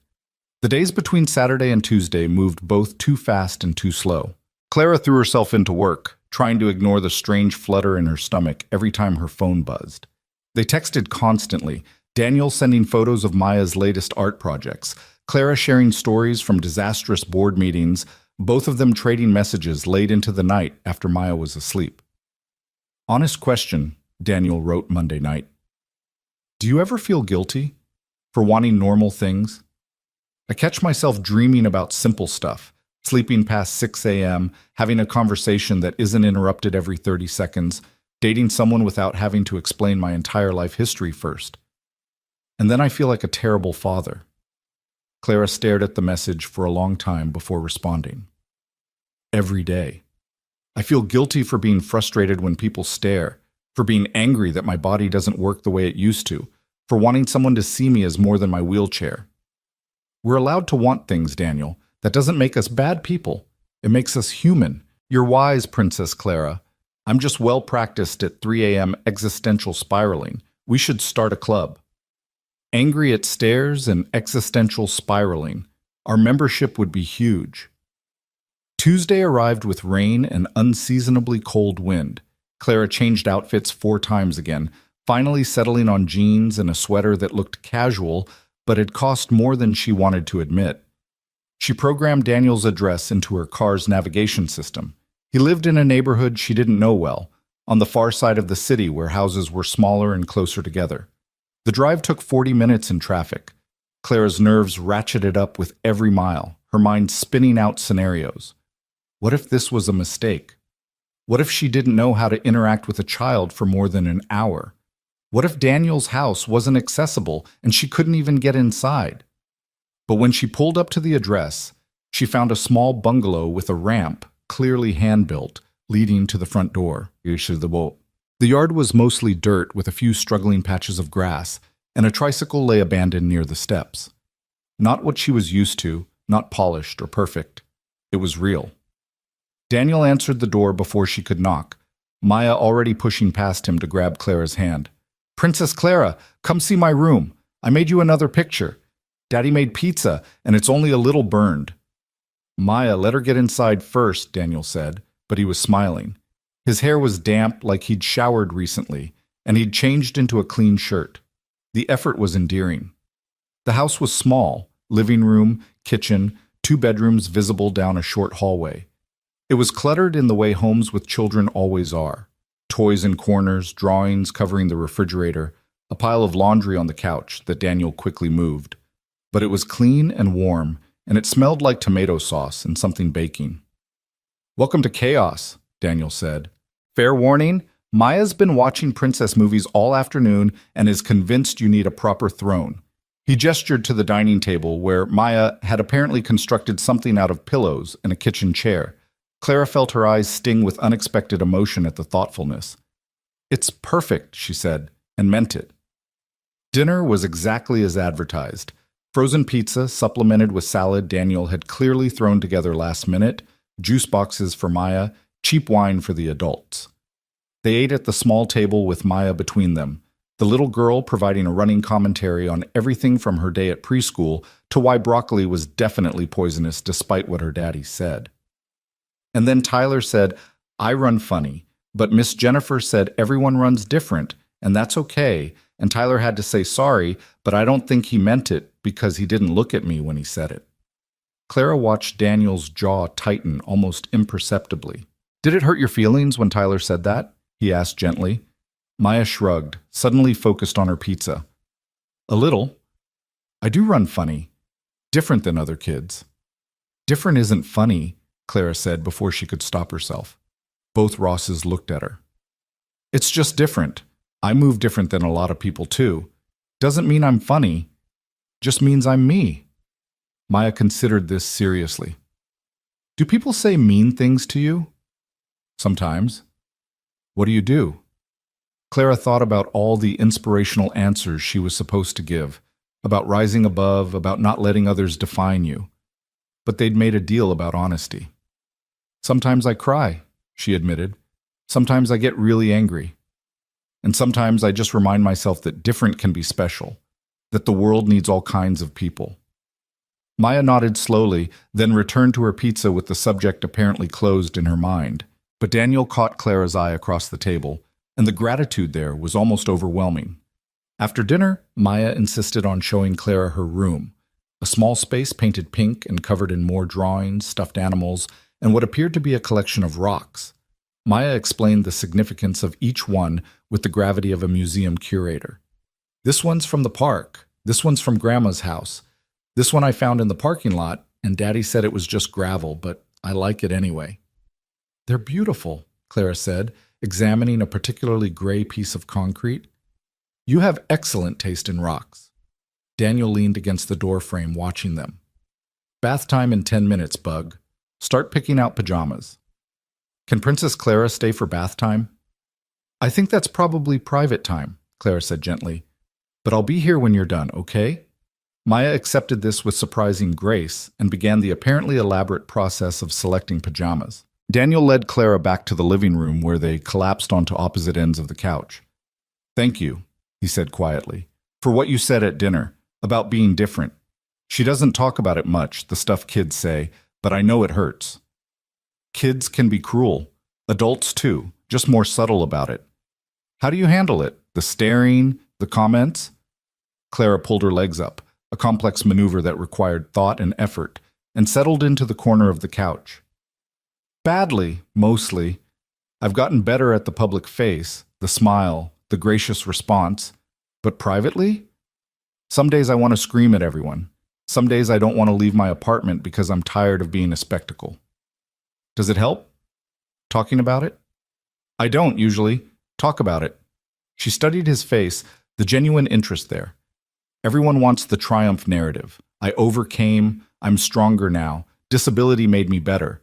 The days between Saturday and Tuesday moved both too fast and too slow. Clara threw herself into work, trying to ignore the strange flutter in her stomach every time her phone buzzed. They texted constantly, Daniel sending photos of Maya's latest art projects, Clara sharing stories from disastrous board meetings, both of them trading messages late into the night after Maya was asleep. Honest question, Daniel wrote Monday night. Do you ever feel guilty for wanting normal things? I catch myself dreaming about simple stuff, sleeping past 6 a.m., having a conversation that isn't interrupted every 30 seconds, dating someone without having to explain my entire life history first. And then I feel like a terrible father. Clara stared at the message for a long time before responding. Every day. I feel guilty for being frustrated when people stare, for being angry that my body doesn't work the way it used to, for wanting someone to see me as more than my wheelchair. We're allowed to want things, Daniel. That doesn't make us bad people. It makes us human. You're wise, Princess Clara. I'm just well practiced at 3 a.m. existential spiraling. We should start a club. Angry at stares and existential spiraling. Our membership would be huge. Tuesday arrived with rain and unseasonably cold wind. Clara changed outfits 4 times again, finally settling on jeans and a sweater that looked casual but had cost more than she wanted to admit. She programmed Daniel's address into her car's navigation system. He lived in a neighborhood she didn't know well, on the far side of the city where houses were smaller and closer together. The drive took 40 minutes in traffic. Clara's nerves ratcheted up with every mile, her mind spinning out scenarios. What if this was a mistake? What if she didn't know how to interact with a child for more than an hour? What if Daniel's house wasn't accessible and she couldn't even get inside? But when she pulled up to the address, she found a small bungalow with a ramp, clearly hand-built, leading to the front door. The yard was mostly dirt with a few struggling patches of grass, and a tricycle lay abandoned near the steps. Not what she was used to, not polished or perfect. It was real. Daniel answered the door before she could knock, Maya already pushing past him to grab Clara's hand. Princess Clara, come see my room. I made you another picture. Daddy made pizza, and it's only a little burned. Maya, let her get inside first, Daniel said, but he was smiling. His hair was damp like he'd showered recently, and he'd changed into a clean shirt. The effort was endearing. The house was small, living room, kitchen, 2 bedrooms visible down a short hallway. It was cluttered in the way homes with children always are. Toys in corners, drawings covering the refrigerator, a pile of laundry on the couch that Daniel quickly moved. But it was clean and warm, and it smelled like tomato sauce and something baking. Welcome to chaos, Daniel said. Fair warning, Maya's been watching princess movies all afternoon and is convinced you need a proper throne. He gestured to the dining table where Maya had apparently constructed something out of pillows and a kitchen chair. Clara felt her eyes sting with unexpected emotion at the thoughtfulness. It's perfect, she said, and meant it. Dinner was exactly as advertised. Frozen pizza supplemented with salad Daniel had clearly thrown together last minute, juice boxes for Maya, cheap wine for the adults. They ate at the small table with Maya between them, the little girl providing a running commentary on everything from her day at preschool to why broccoli was definitely poisonous despite what her daddy said. And then Tyler said, I run funny, but Miss Jennifer said everyone runs different, and that's okay, and Tyler had to say sorry, but I don't think he meant it because he didn't look at me when he said it. Clara watched Daniel's jaw tighten almost imperceptibly. Did it hurt your feelings when Tyler said that? He asked gently. Maya shrugged, suddenly focused on her pizza. A little. I do run funny. Different than other kids. Different isn't funny, Clara said before she could stop herself. Both Rosses looked at her. It's just different. I move different than a lot of people too. Doesn't mean I'm funny. Just means I'm me. Maya considered this seriously. Do people say mean things to you? Sometimes. What do you do? Clara thought about all the inspirational answers she was supposed to give, about rising above, about not letting others define you. But they'd made a deal about honesty. Sometimes I cry, she admitted. Sometimes I get really angry. And sometimes I just remind myself that different can be special, that the world needs all kinds of people. Maya nodded slowly, then returned to her pizza with the subject apparently closed in her mind. But Daniel caught Clara's eye across the table, and the gratitude there was almost overwhelming. After dinner, Maya insisted on showing Clara her room, a small space painted pink and covered in more drawings, stuffed animals, and what appeared to be a collection of rocks. Maya explained the significance of each one with the gravity of a museum curator. This one's from the park. This one's from Grandma's house. This one I found in the parking lot, and Daddy said it was just gravel, but I like it anyway. They're beautiful, Clara said, examining a particularly gray piece of concrete. You have excellent taste in rocks. Daniel leaned against the door frame, watching them. Bath time in 10 minutes, Bug. Start picking out pajamas. Can Princess Clara stay for bath time? I think that's probably private time, Clara said gently. But I'll be here when you're done, okay? Maya accepted this with surprising grace and began the apparently elaborate process of selecting pajamas. Daniel led Clara back to the living room where they collapsed onto opposite ends of the couch. Thank you, he said quietly, for what you said at dinner about being different. She doesn't talk about it much, the stuff kids say, but I know it hurts. Kids can be cruel. Adults too, just more subtle about it. How do you handle it? The staring, the comments? Clara pulled her legs up, a complex maneuver that required thought and effort, and settled into the corner of the couch. Badly, mostly. I've gotten better at the public face, the smile, the gracious response. But privately? Some days I want to scream at everyone. Some days I don't want to leave my apartment because I'm tired of being a spectacle. Does it help? Talking about it? I don't, usually. Talk about it. She studied his face, the genuine interest there. Everyone wants the triumph narrative. I overcame, I'm stronger now, disability made me better.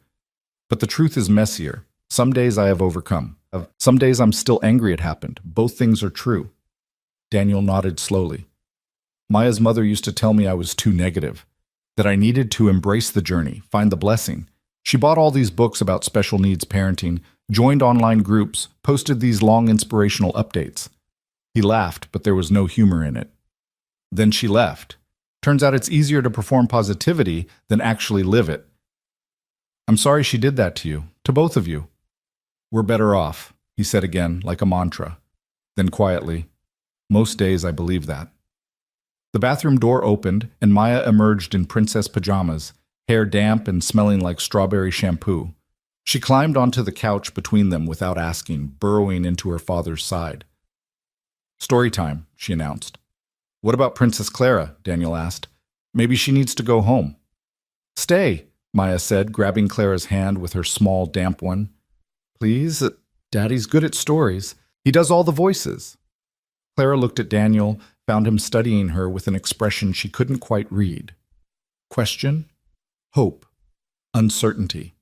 But the truth is messier. Some days I have overcome. Some days I'm still angry it happened. Both things are true. Daniel nodded slowly. Maya's mother used to tell me I was too negative, that I needed to embrace the journey, find the blessing. She bought all these books about special needs parenting, joined online groups, posted these long inspirational updates. He laughed, but there was no humor in it. Then she left. Turns out it's easier to perform positivity than actually live it. I'm sorry she did that to you, to both of you. We're better off, he said again, like a mantra. Then quietly, most days I believe that. The bathroom door opened, and Maya emerged in princess pajamas, hair damp and smelling like strawberry shampoo. She climbed onto the couch between them without asking, burrowing into her father's side. Story time, she announced. What about Princess Clara? Daniel asked. Maybe she needs to go home. Stay, Maya said, grabbing Clara's hand with her small, damp one. Please, Daddy's good at stories. He does all the voices. Clara looked at Daniel, found him studying her with an expression she couldn't quite read. Question? Hope. Uncertainty.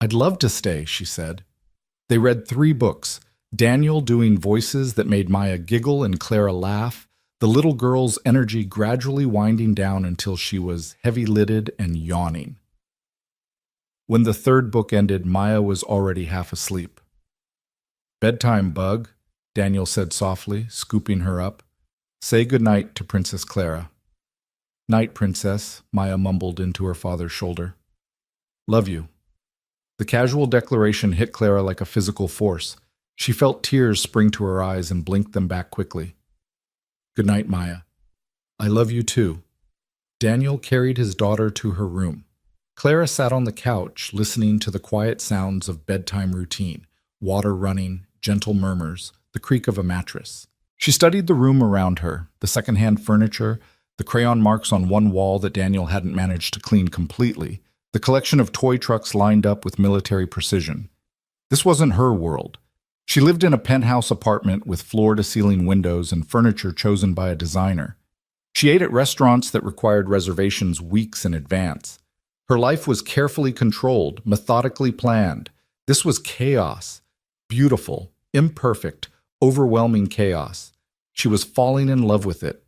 I'd love to stay, she said. They read 3 books, Daniel doing voices that made Maya giggle and Clara laugh, the little girl's energy gradually winding down until she was heavy-lidded and yawning. When the 3rd book ended, Maya was already half asleep. Bedtime, Bug, Daniel said softly, scooping her up. Say goodnight to Princess Clara. Night, Princess, Maya mumbled into her father's shoulder. Love you. The casual declaration hit Clara like a physical force. She felt tears spring to her eyes and blinked them back quickly. Good night, Maya. I love you too. Daniel carried his daughter to her room. Clara sat on the couch, listening to the quiet sounds of bedtime routine, water running, gentle murmurs, the creak of a mattress. She studied the room around her, the secondhand furniture, the crayon marks on one wall that Daniel hadn't managed to clean completely, the collection of toy trucks lined up with military precision. This wasn't her world. She lived in a penthouse apartment with floor-to-ceiling windows and furniture chosen by a designer. She ate at restaurants that required reservations weeks in advance. Her life was carefully controlled, methodically planned. This was chaos. Beautiful, imperfect, overwhelming chaos. She was falling in love with it.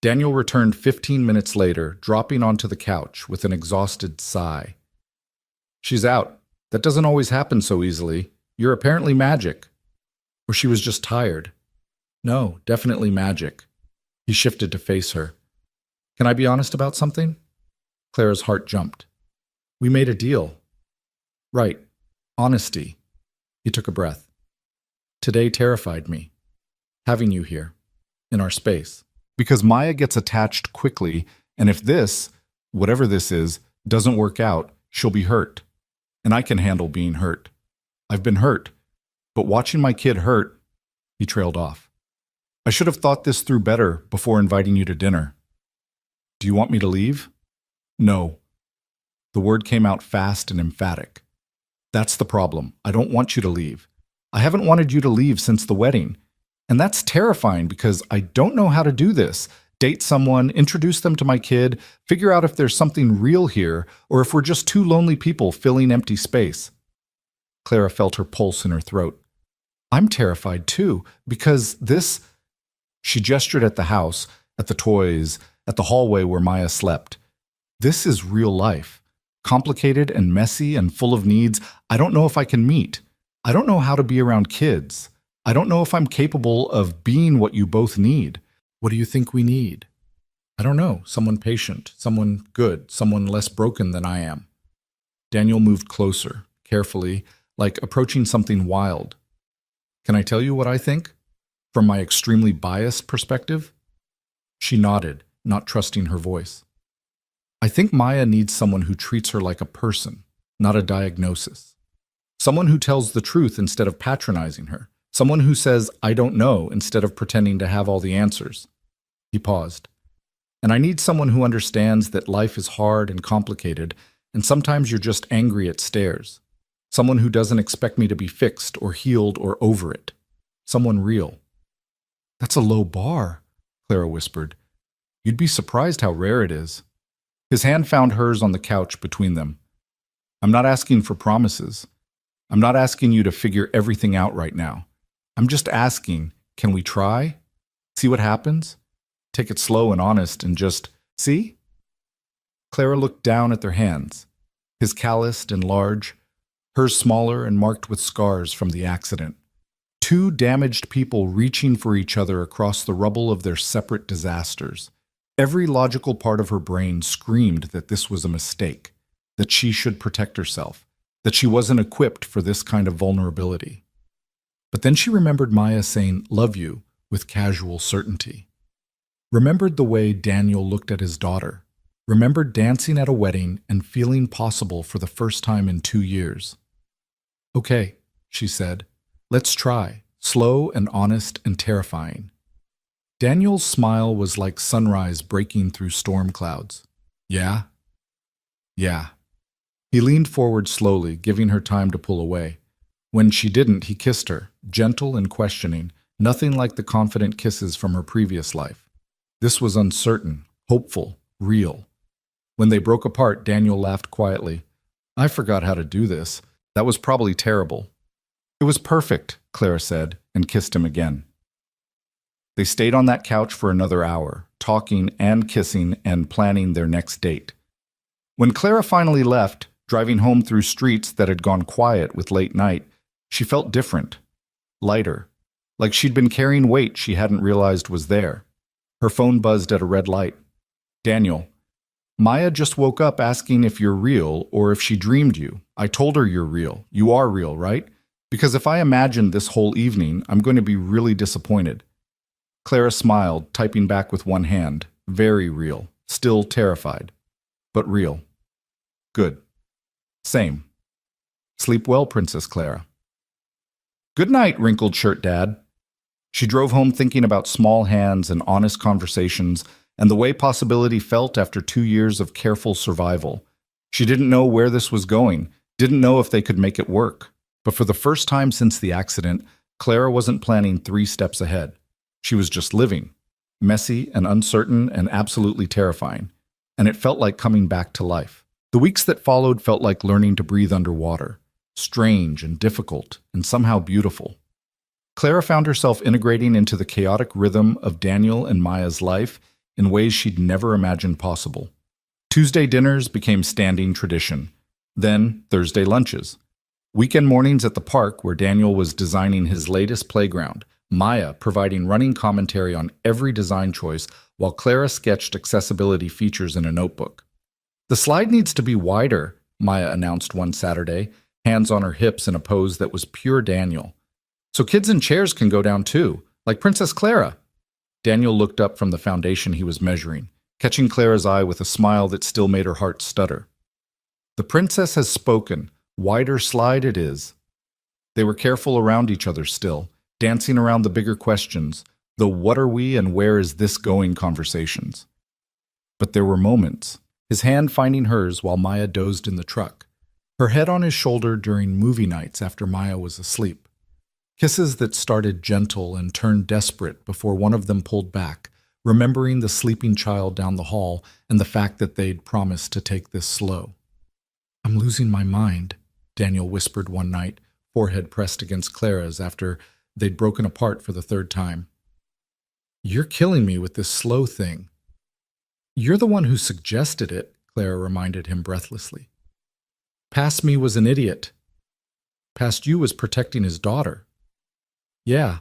Daniel returned 15 minutes later, dropping onto the couch with an exhausted sigh. She's out, That doesn't always happen so easily. You're apparently magic. Or she was just tired. No, definitely magic. He shifted to face her. Can I be honest about something? Clara's heart jumped. We made a deal. Right. Honesty. He took a breath. Today terrified me. Having you here. In our space. Because Maya gets attached quickly, and if this, whatever this is, doesn't work out, she'll be hurt. And I can handle being hurt. I've been hurt. But watching my kid hurt, he trailed off. I should have thought this through better before inviting you to dinner. Do you want me to leave? No. The word came out fast and emphatic. That's the problem. I don't want you to leave. I haven't wanted you to leave since the wedding. And that's terrifying because I don't know how to do this. Date someone, introduce them to my kid, figure out if there's something real here or if we're just two lonely people filling empty space. Clara felt her pulse in her throat. I'm terrified too, because this... She gestured at the house, at the toys, at the hallway where Maya slept. This is real life. Complicated and messy and full of needs I don't know if I can meet. I don't know how to be around kids. I don't know if I'm capable of being what you both need. What do you think we need? I don't know. Someone patient, someone good, someone less broken than I am. Daniel moved closer, carefully, like approaching something wild. Can I tell you what I think? From my extremely biased perspective? She nodded, not trusting her voice. I think Maya needs someone who treats her like a person, not a diagnosis. Someone who tells the truth instead of patronizing her. Someone who says, I don't know, instead of pretending to have all the answers. He paused. And I need someone who understands that life is hard and complicated, and sometimes you're just angry at stairs. Someone who doesn't expect me to be fixed or healed or over it. Someone real. That's a low bar, Clara whispered. You'd be surprised how rare it is. His hand found hers on the couch between them. I'm not asking for promises. I'm not asking you to figure everything out right now. I'm just asking, can we try? See what happens? Take it slow and honest and just, see? Clara looked down at their hands, his calloused and large, hers smaller and marked with scars from the accident. Two damaged people reaching for each other across the rubble of their separate disasters. Every logical part of her brain screamed that this was a mistake, that she should protect herself, that she wasn't equipped for this kind of vulnerability. But then she remembered Maya saying, love you, with casual certainty. Remembered the way Daniel looked at his daughter. Remembered dancing at a wedding and feeling possible for the first time in 2 years. Okay, she said, let's try, slow and honest and terrifying. Daniel's smile was like sunrise breaking through storm clouds. Yeah? Yeah. He leaned forward slowly, giving her time to pull away. When she didn't, he kissed her, gentle and questioning, nothing like the confident kisses from her previous life. This was uncertain, hopeful, real. When they broke apart, Daniel laughed quietly. I forgot how to do this. That was probably terrible. It was perfect, Clara said, and kissed him again. They stayed on that couch for another hour, talking and kissing and planning their next date. When Clara finally left, driving home through streets that had gone quiet with late night, she felt different, lighter, like she'd been carrying weight she hadn't realized was there. Her phone buzzed at a red light. Daniel, Maya just woke up asking if you're real or if she dreamed you. I told her you're real. You are real, right? Because if I imagined this whole evening, I'm going to be really disappointed. Clara smiled, typing back with one hand. Very real. Still terrified. But real. Good. Same. Sleep well, Princess Clara. Good night, wrinkled shirt dad. She drove home thinking about small hands and honest conversations and the way possibility felt after 2 years of careful survival. She didn't know where this was going, didn't know if they could make it work. But for the first time since the accident, Clara wasn't planning 3 steps ahead. She was just living, messy and uncertain and absolutely terrifying, and it felt like coming back to life. The weeks that followed felt like learning to breathe underwater, strange and difficult and somehow beautiful. Clara found herself integrating into the chaotic rhythm of Daniel and Maya's life in ways she'd never imagined possible. Tuesday dinners became standing tradition, then Thursday lunches, Weekend mornings at the park where Daniel was designing his latest playground, Maya providing running commentary on every design choice while Clara sketched accessibility features in a notebook. "The slide needs to be wider," Maya announced one Saturday, hands on her hips in a pose that was pure Daniel. "So kids in chairs can go down too, like Princess Clara." Daniel looked up from the foundation he was measuring, catching Clara's eye with a smile that still made her heart stutter. "The princess has spoken. Wider slide it is." They were careful around each other still, dancing around the bigger questions, the "what are we and where is this going" conversations. But there were moments, his hand finding hers while Maya dozed in the truck, her head on his shoulder during movie nights after Maya was asleep. Kisses that started gentle and turned desperate before one of them pulled back, remembering the sleeping child down the hall and the fact that they'd promised to take this slow. "I'm losing my mind," Daniel whispered one night, forehead pressed against Clara's after they'd broken apart for the third time. "You're killing me with this slow thing." "You're the one who suggested it," Clara reminded him breathlessly. "Past me was an idiot. Past you was protecting his daughter." "Yeah."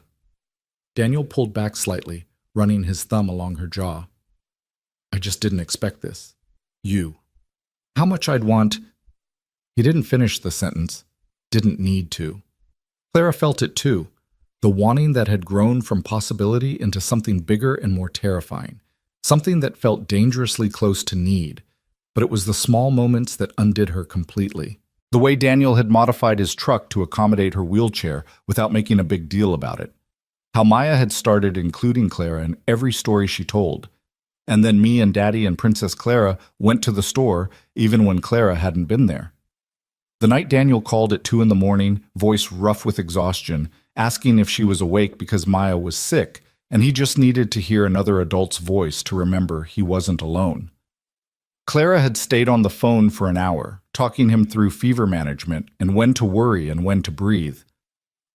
Daniel pulled back slightly, running his thumb along her jaw. "I just didn't expect this. You. How much I'd want—" He didn't finish the sentence. Didn't need to. Clara felt it too, the wanting that had grown from possibility into something bigger and more terrifying, something that felt dangerously close to need, but it was the small moments that undid her completely. The way Daniel had modified his truck to accommodate her wheelchair without making a big deal about it. How Maya had started including Clara in every story she told. And then me and Daddy and Princess Clara went to the store even when Clara hadn't been there. The night Daniel called at 2 a.m, voice rough with exhaustion, asking if she was awake because Maya was sick, and he just needed to hear another adult's voice to remember he wasn't alone. Clara had stayed on the phone for an hour, talking him through fever management and when to worry and when to breathe.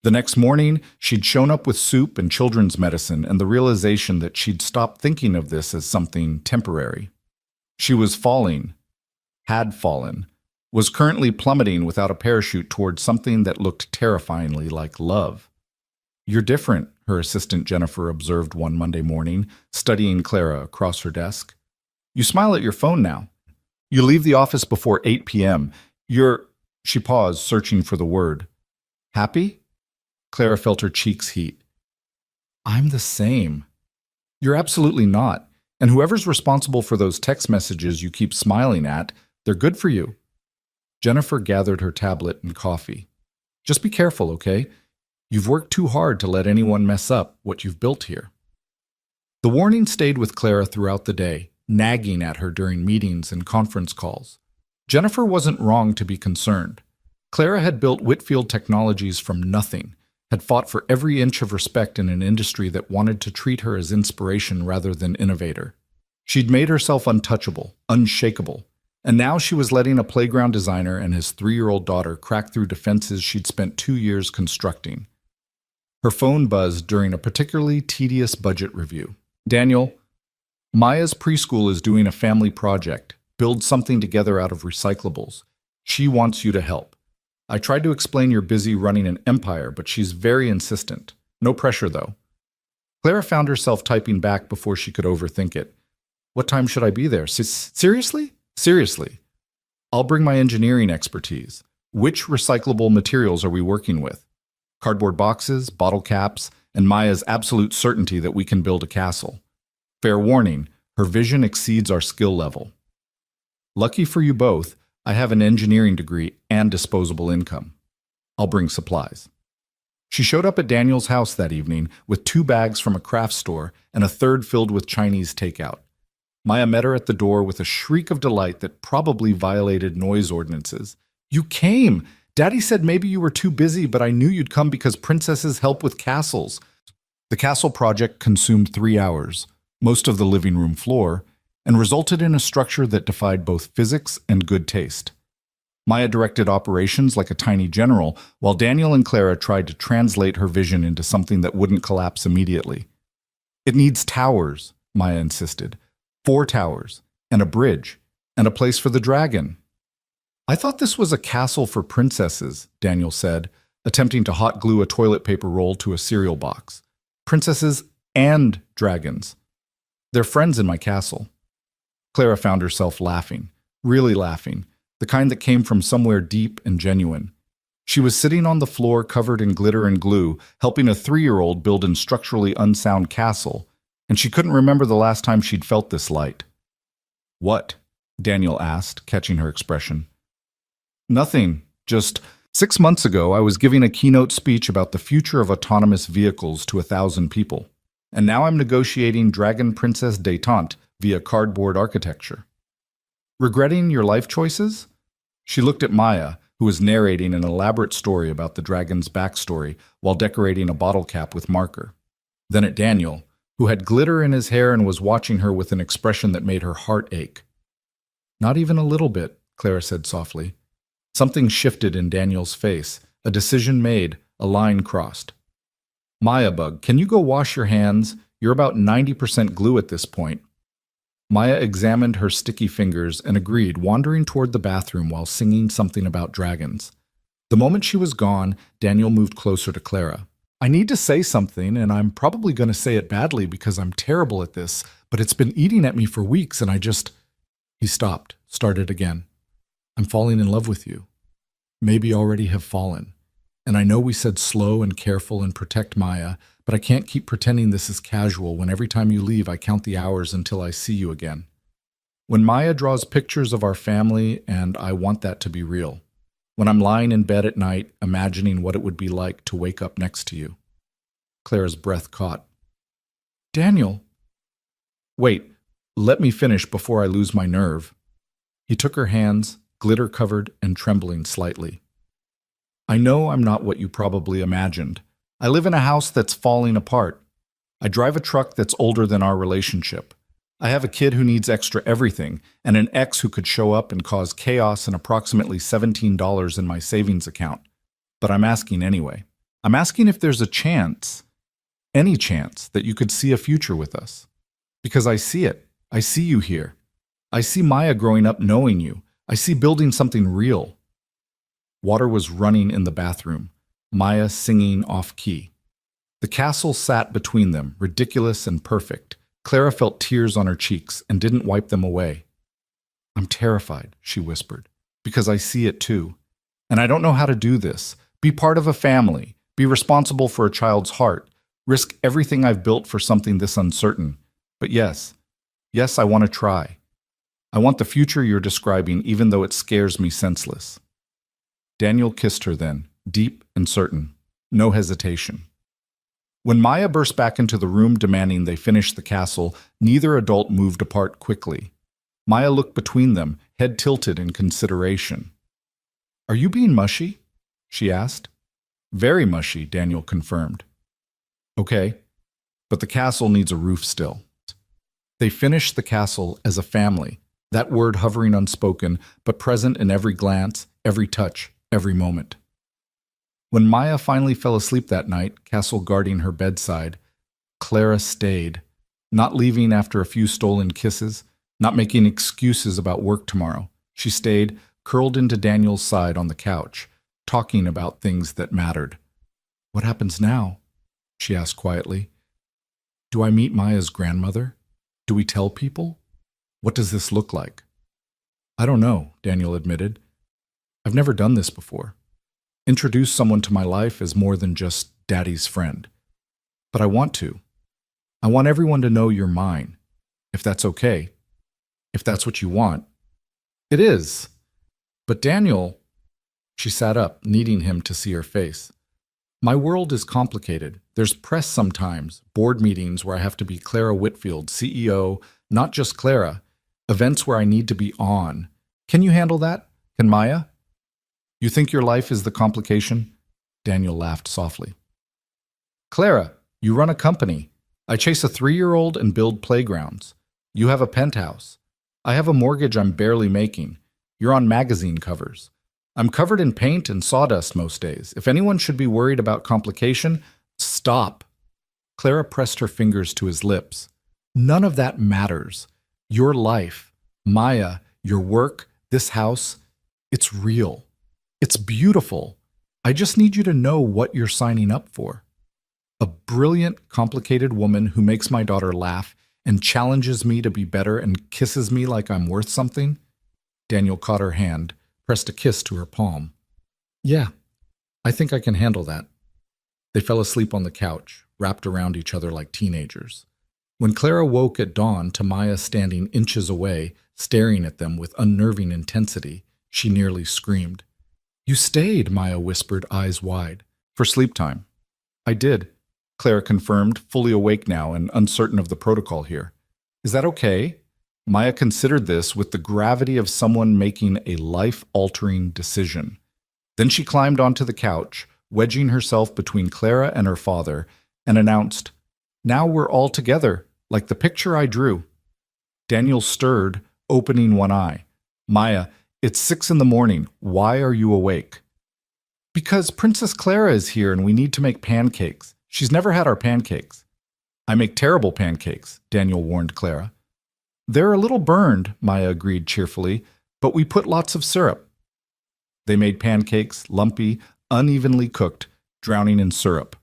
The next morning, she'd shown up with soup and children's medicine and the realization that she'd stopped thinking of this as something temporary. She was falling, had fallen, was currently plummeting without a parachute towards something that looked terrifyingly like love. "You're different," her assistant Jennifer observed one Monday morning, studying Clara across her desk. "You smile at your phone now. You leave the office before 8 p.m. You're—" She paused, searching for the word. "Happy?" Clara felt her cheeks heat. "I'm the same." "You're absolutely not. And whoever's responsible for those text messages you keep smiling at, they're good for you." Jennifer gathered her tablet and coffee. "Just be careful, okay? You've worked too hard to let anyone mess up what you've built here." The warning stayed with Clara throughout the day, nagging at her during meetings and conference calls. Jennifer wasn't wrong to be concerned. Clara had built Whitfield Technologies from nothing, had fought for every inch of respect in an industry that wanted to treat her as inspiration rather than innovator. She'd made herself untouchable, unshakable, and now she was letting a playground designer and his 3-year-old daughter crack through defenses she'd spent 2 years constructing. Her phone buzzed during a particularly tedious budget review. "Daniel, Maya's preschool is doing a family project, build something together out of recyclables. She wants you to help. I tried to explain you're busy running an empire, but she's very insistent. No pressure, though." Clara found herself typing back before she could overthink it. "What time should I be there? Seriously? Seriously. I'll bring my engineering expertise. Which recyclable materials are we working with? Cardboard boxes, bottle caps, and Maya's absolute certainty that we can build a castle. Fair warning, her vision exceeds our skill level. Lucky for you both, I have an engineering degree and disposable income. I'll bring supplies." She showed up at Daniel's house that evening with 2 bags from a craft store and a third filled with Chinese takeout. Maya met her at the door with a shriek of delight that probably violated noise ordinances. "You came! Daddy said maybe you were too busy, but I knew you'd come because princesses help with castles." The castle project consumed 3 hours, most of the living room floor, and resulted in a structure that defied both physics and good taste. Maya directed operations like a tiny general, while Daniel and Clara tried to translate her vision into something that wouldn't collapse immediately. "It needs towers," Maya insisted. 4 towers, and a bridge, and a place for the dragon." I thought this was a castle for princesses, Daniel said, attempting to hot glue a toilet paper roll to a cereal box. Princesses and dragons. They're friends in my castle. Clara found herself laughing, really laughing, the kind that came from somewhere deep and genuine. She was sitting on the floor covered in glitter and glue, helping a 3-year-old build a structurally unsound castle, and she couldn't remember the last time she'd felt this light. What? Daniel asked, catching her expression. Nothing. Just 6 months ago, I was giving a keynote speech about the future of autonomous vehicles to 1,000 people. And now I'm negotiating Dragon Princess Détente via cardboard architecture. Regretting your life choices? She looked at Maya, who was narrating an elaborate story about the dragon's backstory while decorating a bottle cap with marker. Then at Daniel, who had glitter in his hair and was watching her with an expression that made her heart ache. Not even a little bit, Clara said softly. Something shifted in Daniel's face, a decision made, a line crossed. Maya Bug, can you go wash your hands? You're about 90% glue at this point. Maya examined her sticky fingers and agreed, wandering toward the bathroom while singing something about dragons. The moment she was gone, Daniel moved closer to Clara. I need to say something, and I'm probably going to say it badly because I'm terrible at this, but it's been eating at me for weeks, and I just... He stopped, started again. I'm falling in love with you. Maybe already have fallen. And I know we said slow and careful and protect Maya, but I can't keep pretending this is casual when every time you leave I count the hours until I see you again. When Maya draws pictures of our family, and I want that to be real. When I'm lying in bed at night, imagining what it would be like to wake up next to you. Clara's breath caught. Daniel. Wait, let me finish before I lose my nerve. He took her hands, glitter-covered and trembling slightly. I know I'm not what you probably imagined. I live in a house that's falling apart. I drive a truck that's older than our relationship. I have a kid who needs extra everything, and an ex who could show up and cause chaos and approximately $17 in my savings account. But I'm asking anyway. I'm asking if there's a chance, any chance, that you could see a future with us. Because I see it. I see you here. I see Maya growing up knowing you. I see building something real. Water was running in the bathroom, Maya singing off-key. The castle sat between them, ridiculous and perfect. Clara felt tears on her cheeks and didn't wipe them away. I'm terrified, she whispered, because I see it too. And I don't know how to do this. Be part of a family, be responsible for a child's heart, risk everything I've built for something this uncertain. But yes, I want to try. I want the future you're describing, even though it scares me senseless. Daniel kissed her then, deep and certain, no hesitation. When Maya burst back into the room demanding they finish the castle, neither adult moved apart quickly. Maya looked between them, head tilted in consideration. Are you being mushy? She asked. Very mushy, Daniel confirmed. Okay, but the castle needs a roof still. They finished the castle as a family, that word hovering unspoken, but present in every glance, every touch, every moment. When Maya finally fell asleep that night, Castle guarding her bedside, Clara stayed, not leaving after a few stolen kisses, not making excuses about work tomorrow. She stayed, curled into Daniel's side on the couch, talking about things that mattered. What happens now? She asked quietly. Do I meet Maya's grandmother? Do we tell people? What does this look like? I don't know, Daniel admitted. I've never done this before. Introduce someone to my life as more than just Daddy's friend. But I want to. I want everyone to know you're mine, if that's okay. If that's what you want. It is. But Daniel, she sat up, needing him to see her face. My world is complicated. There's press sometimes, board meetings where I have to be Clara Whitfield, CEO, not just Clara, events where I need to be on. Can you handle that? Can Maya? You think your life is the complication? Daniel laughed softly. Clara, you run a company. I chase a 3-year-old and build playgrounds. You have a penthouse. I have a mortgage I'm barely making. You're on magazine covers. I'm covered in paint and sawdust most days. If anyone should be worried about complication, stop. Clara pressed her fingers to his lips. None of that matters. Your life, Maya, your work, this house, It's real. It's beautiful. I just need you to know what you're signing up for. A brilliant, complicated woman who makes my daughter laugh and challenges me to be better and kisses me like I'm worth something? Daniel caught her hand, pressed a kiss to her palm. Yeah, I think I can handle that. They fell asleep on the couch, wrapped around each other like teenagers. When Clara woke at dawn to Maya standing inches away, staring at them with unnerving intensity, she nearly screamed. You stayed, Maya whispered, eyes wide. For sleep time. I did, Clara confirmed, fully awake now and uncertain of the protocol here. Is that okay? Maya considered this with the gravity of someone making a life-altering decision. Then she climbed onto the couch, wedging herself between Clara and her father, and announced, Now we're all together, like the picture I drew. Daniel stirred, opening one eye. Maya, it's 6 a.m. Why are you awake? Because Princess Clara is here and we need to make pancakes. She's never had our pancakes. I make terrible pancakes, Daniel warned Clara. They're a little burned, Maya agreed cheerfully, but we put lots of syrup. They made pancakes, lumpy, unevenly cooked, drowning in syrup.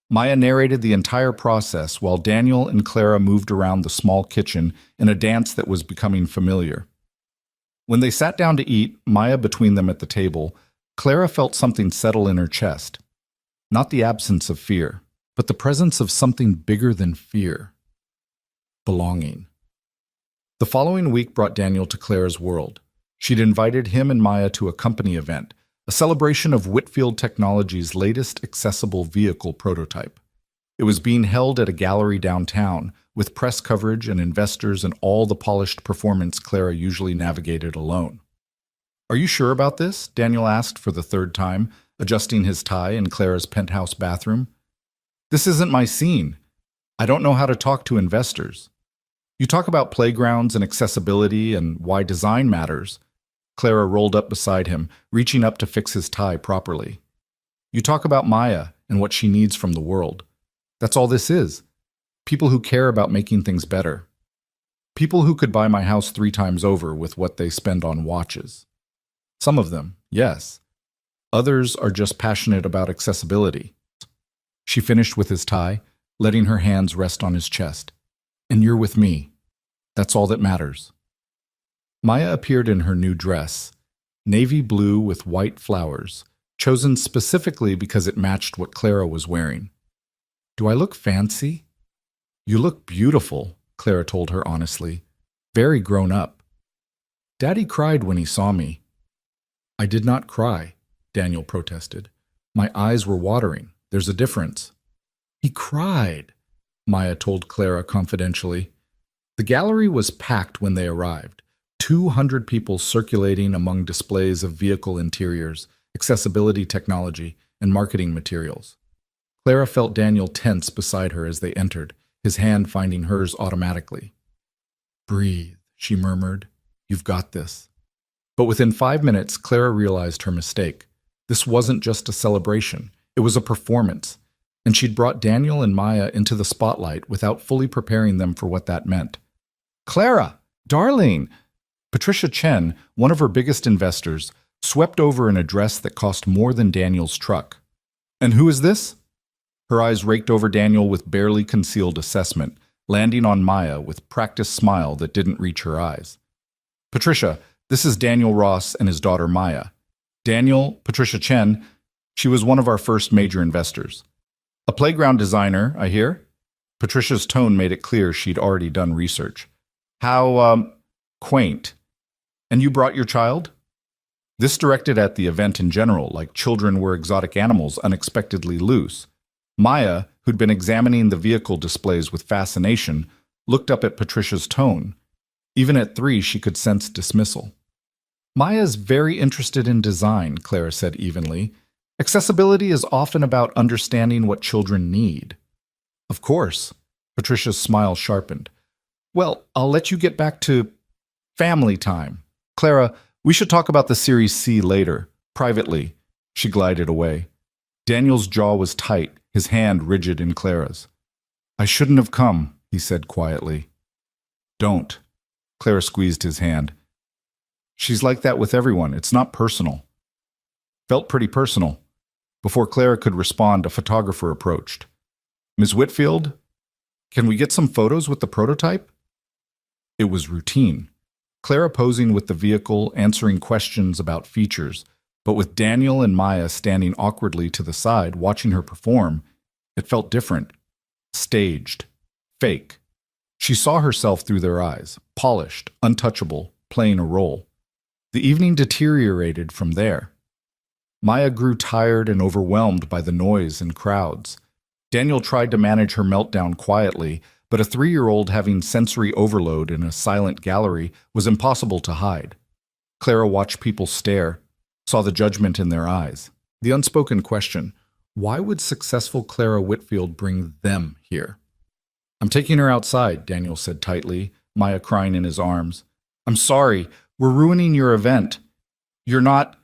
Maya narrated the entire process while Daniel and Clara moved around the small kitchen in a dance that was becoming familiar. When they sat down to eat, Maya between them at the table, Clara felt something settle in her chest. Not the absence of fear, but the presence of something bigger than fear. Belonging. The following week brought Daniel to Clara's world. She'd invited him and Maya to a company event, a celebration of Whitfield Technologies' latest accessible vehicle prototype. It was being held at a gallery downtown, with press coverage and investors and all the polished performance Clara usually navigated alone. Are you sure about this? Daniel asked for the third time, adjusting his tie in Clara's penthouse bathroom. This isn't my scene. I don't know how to talk to investors. You talk about playgrounds and accessibility and why design matters. Clara rolled up beside him, reaching up to fix his tie properly. You talk about Maya and what she needs from the world. That's all this is. People who care about making things better. People who could buy my house 3 times over with what they spend on watches. Some of them, yes. Others are just passionate about accessibility. She finished with his tie, letting her hands rest on his chest. And you're with me. That's all that matters. Maya appeared in her new dress, navy blue with white flowers, chosen specifically because it matched what Clara was wearing. Do I look fancy? You look beautiful, Clara told her honestly. Very grown up. Daddy cried when he saw me. I did not cry, Daniel protested. My eyes were watering. There's a difference. He cried, Maya told Clara confidentially. The gallery was packed when they arrived. 200 people circulating among displays of vehicle interiors, accessibility technology, and marketing materials. Clara felt Daniel tense beside her as they entered, his hand finding hers automatically. Breathe, she murmured. You've got this. But within 5 minutes, Clara realized her mistake. This wasn't just a celebration. It was a performance. And she'd brought Daniel and Maya into the spotlight without fully preparing them for what that meant. Clara, darling! Patricia Chen, one of her biggest investors, swept over in a dress that cost more than Daniel's truck. And who is this? Her eyes raked over Daniel with barely concealed assessment, landing on Maya with practiced smile that didn't reach her eyes. Patricia, this is Daniel Ross and his daughter Maya. Daniel, Patricia Chen, she was one of our first major investors. A playground designer, I hear? Patricia's tone made it clear she'd already done research. How, quaint. And you brought your child? This directed at the event in general, like children were exotic animals unexpectedly loose. Maya, who'd been examining the vehicle displays with fascination, looked up at Patricia's tone. Even at 3, she could sense dismissal. Maya's very interested in design, Clara said evenly. Accessibility is often about understanding what children need. Of course. Patricia's smile sharpened. Well, I'll let you get back to family time. Clara, we should talk about the Series C later, privately. She glided away. Daniel's jaw was tight, his hand rigid in Clara's. I shouldn't have come, he said quietly. Don't. Clara squeezed his hand. She's like that with everyone. It's not personal. Felt pretty personal. Before Clara could respond, a photographer approached. Ms. Whitfield, can we get some photos with the prototype? It was routine. Clara posing with the vehicle, answering questions about features, but with Daniel and Maya standing awkwardly to the side, watching her perform, it felt different. Staged. Fake. She saw herself through their eyes, polished, untouchable, playing a role. The evening deteriorated from there. Maya grew tired and overwhelmed by the noise and crowds. Daniel tried to manage her meltdown quietly, but a 3-year-old having sensory overload in a silent gallery was impossible to hide. Clara watched people stare, saw the judgment in their eyes. The unspoken question, why would successful Clara Whitfield bring them here? I'm taking her outside, Daniel said tightly, Maya crying in his arms. I'm sorry, we're ruining your event. You're not...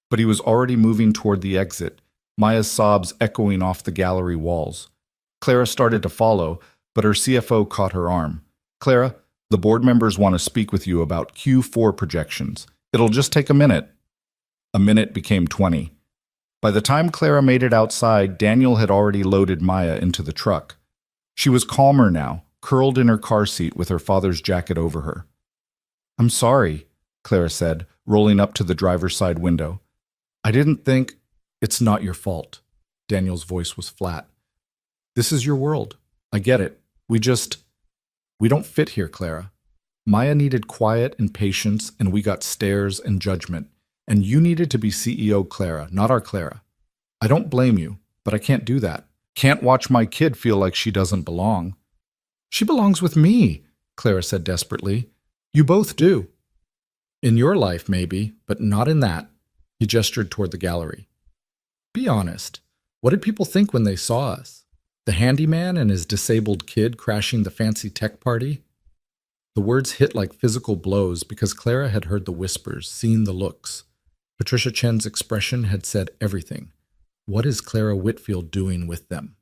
But he was already moving toward the exit, Maya's sobs echoing off the gallery walls. Clara started to follow, but her CFO caught her arm. Clara, the board members want to speak with you about Q4 projections. It'll just take a minute. A minute became 20. By the time Clara made it outside, Daniel had already loaded Maya into the truck. She was calmer now, curled in her car seat with her father's jacket over her. I'm sorry, Clara said, rolling up to the driver's side window. I didn't think... It's not your fault. Daniel's voice was flat. This is your world. I get it. We don't fit here, Clara. Maya needed quiet and patience, and we got stares and judgment. And you needed to be CEO Clara, not our Clara. I don't blame you, but I can't do that. Can't watch my kid feel like she doesn't belong. She belongs with me, Clara said desperately. You both do. In your life, maybe, but not in that. He gestured toward the gallery. Be honest. What did people think when they saw us? The handyman and his disabled kid crashing the fancy tech party? The words hit like physical blows because Clara had heard the whispers, seen the looks. Patricia Chen's expression had said everything. What is Clara Whitfield doing with them?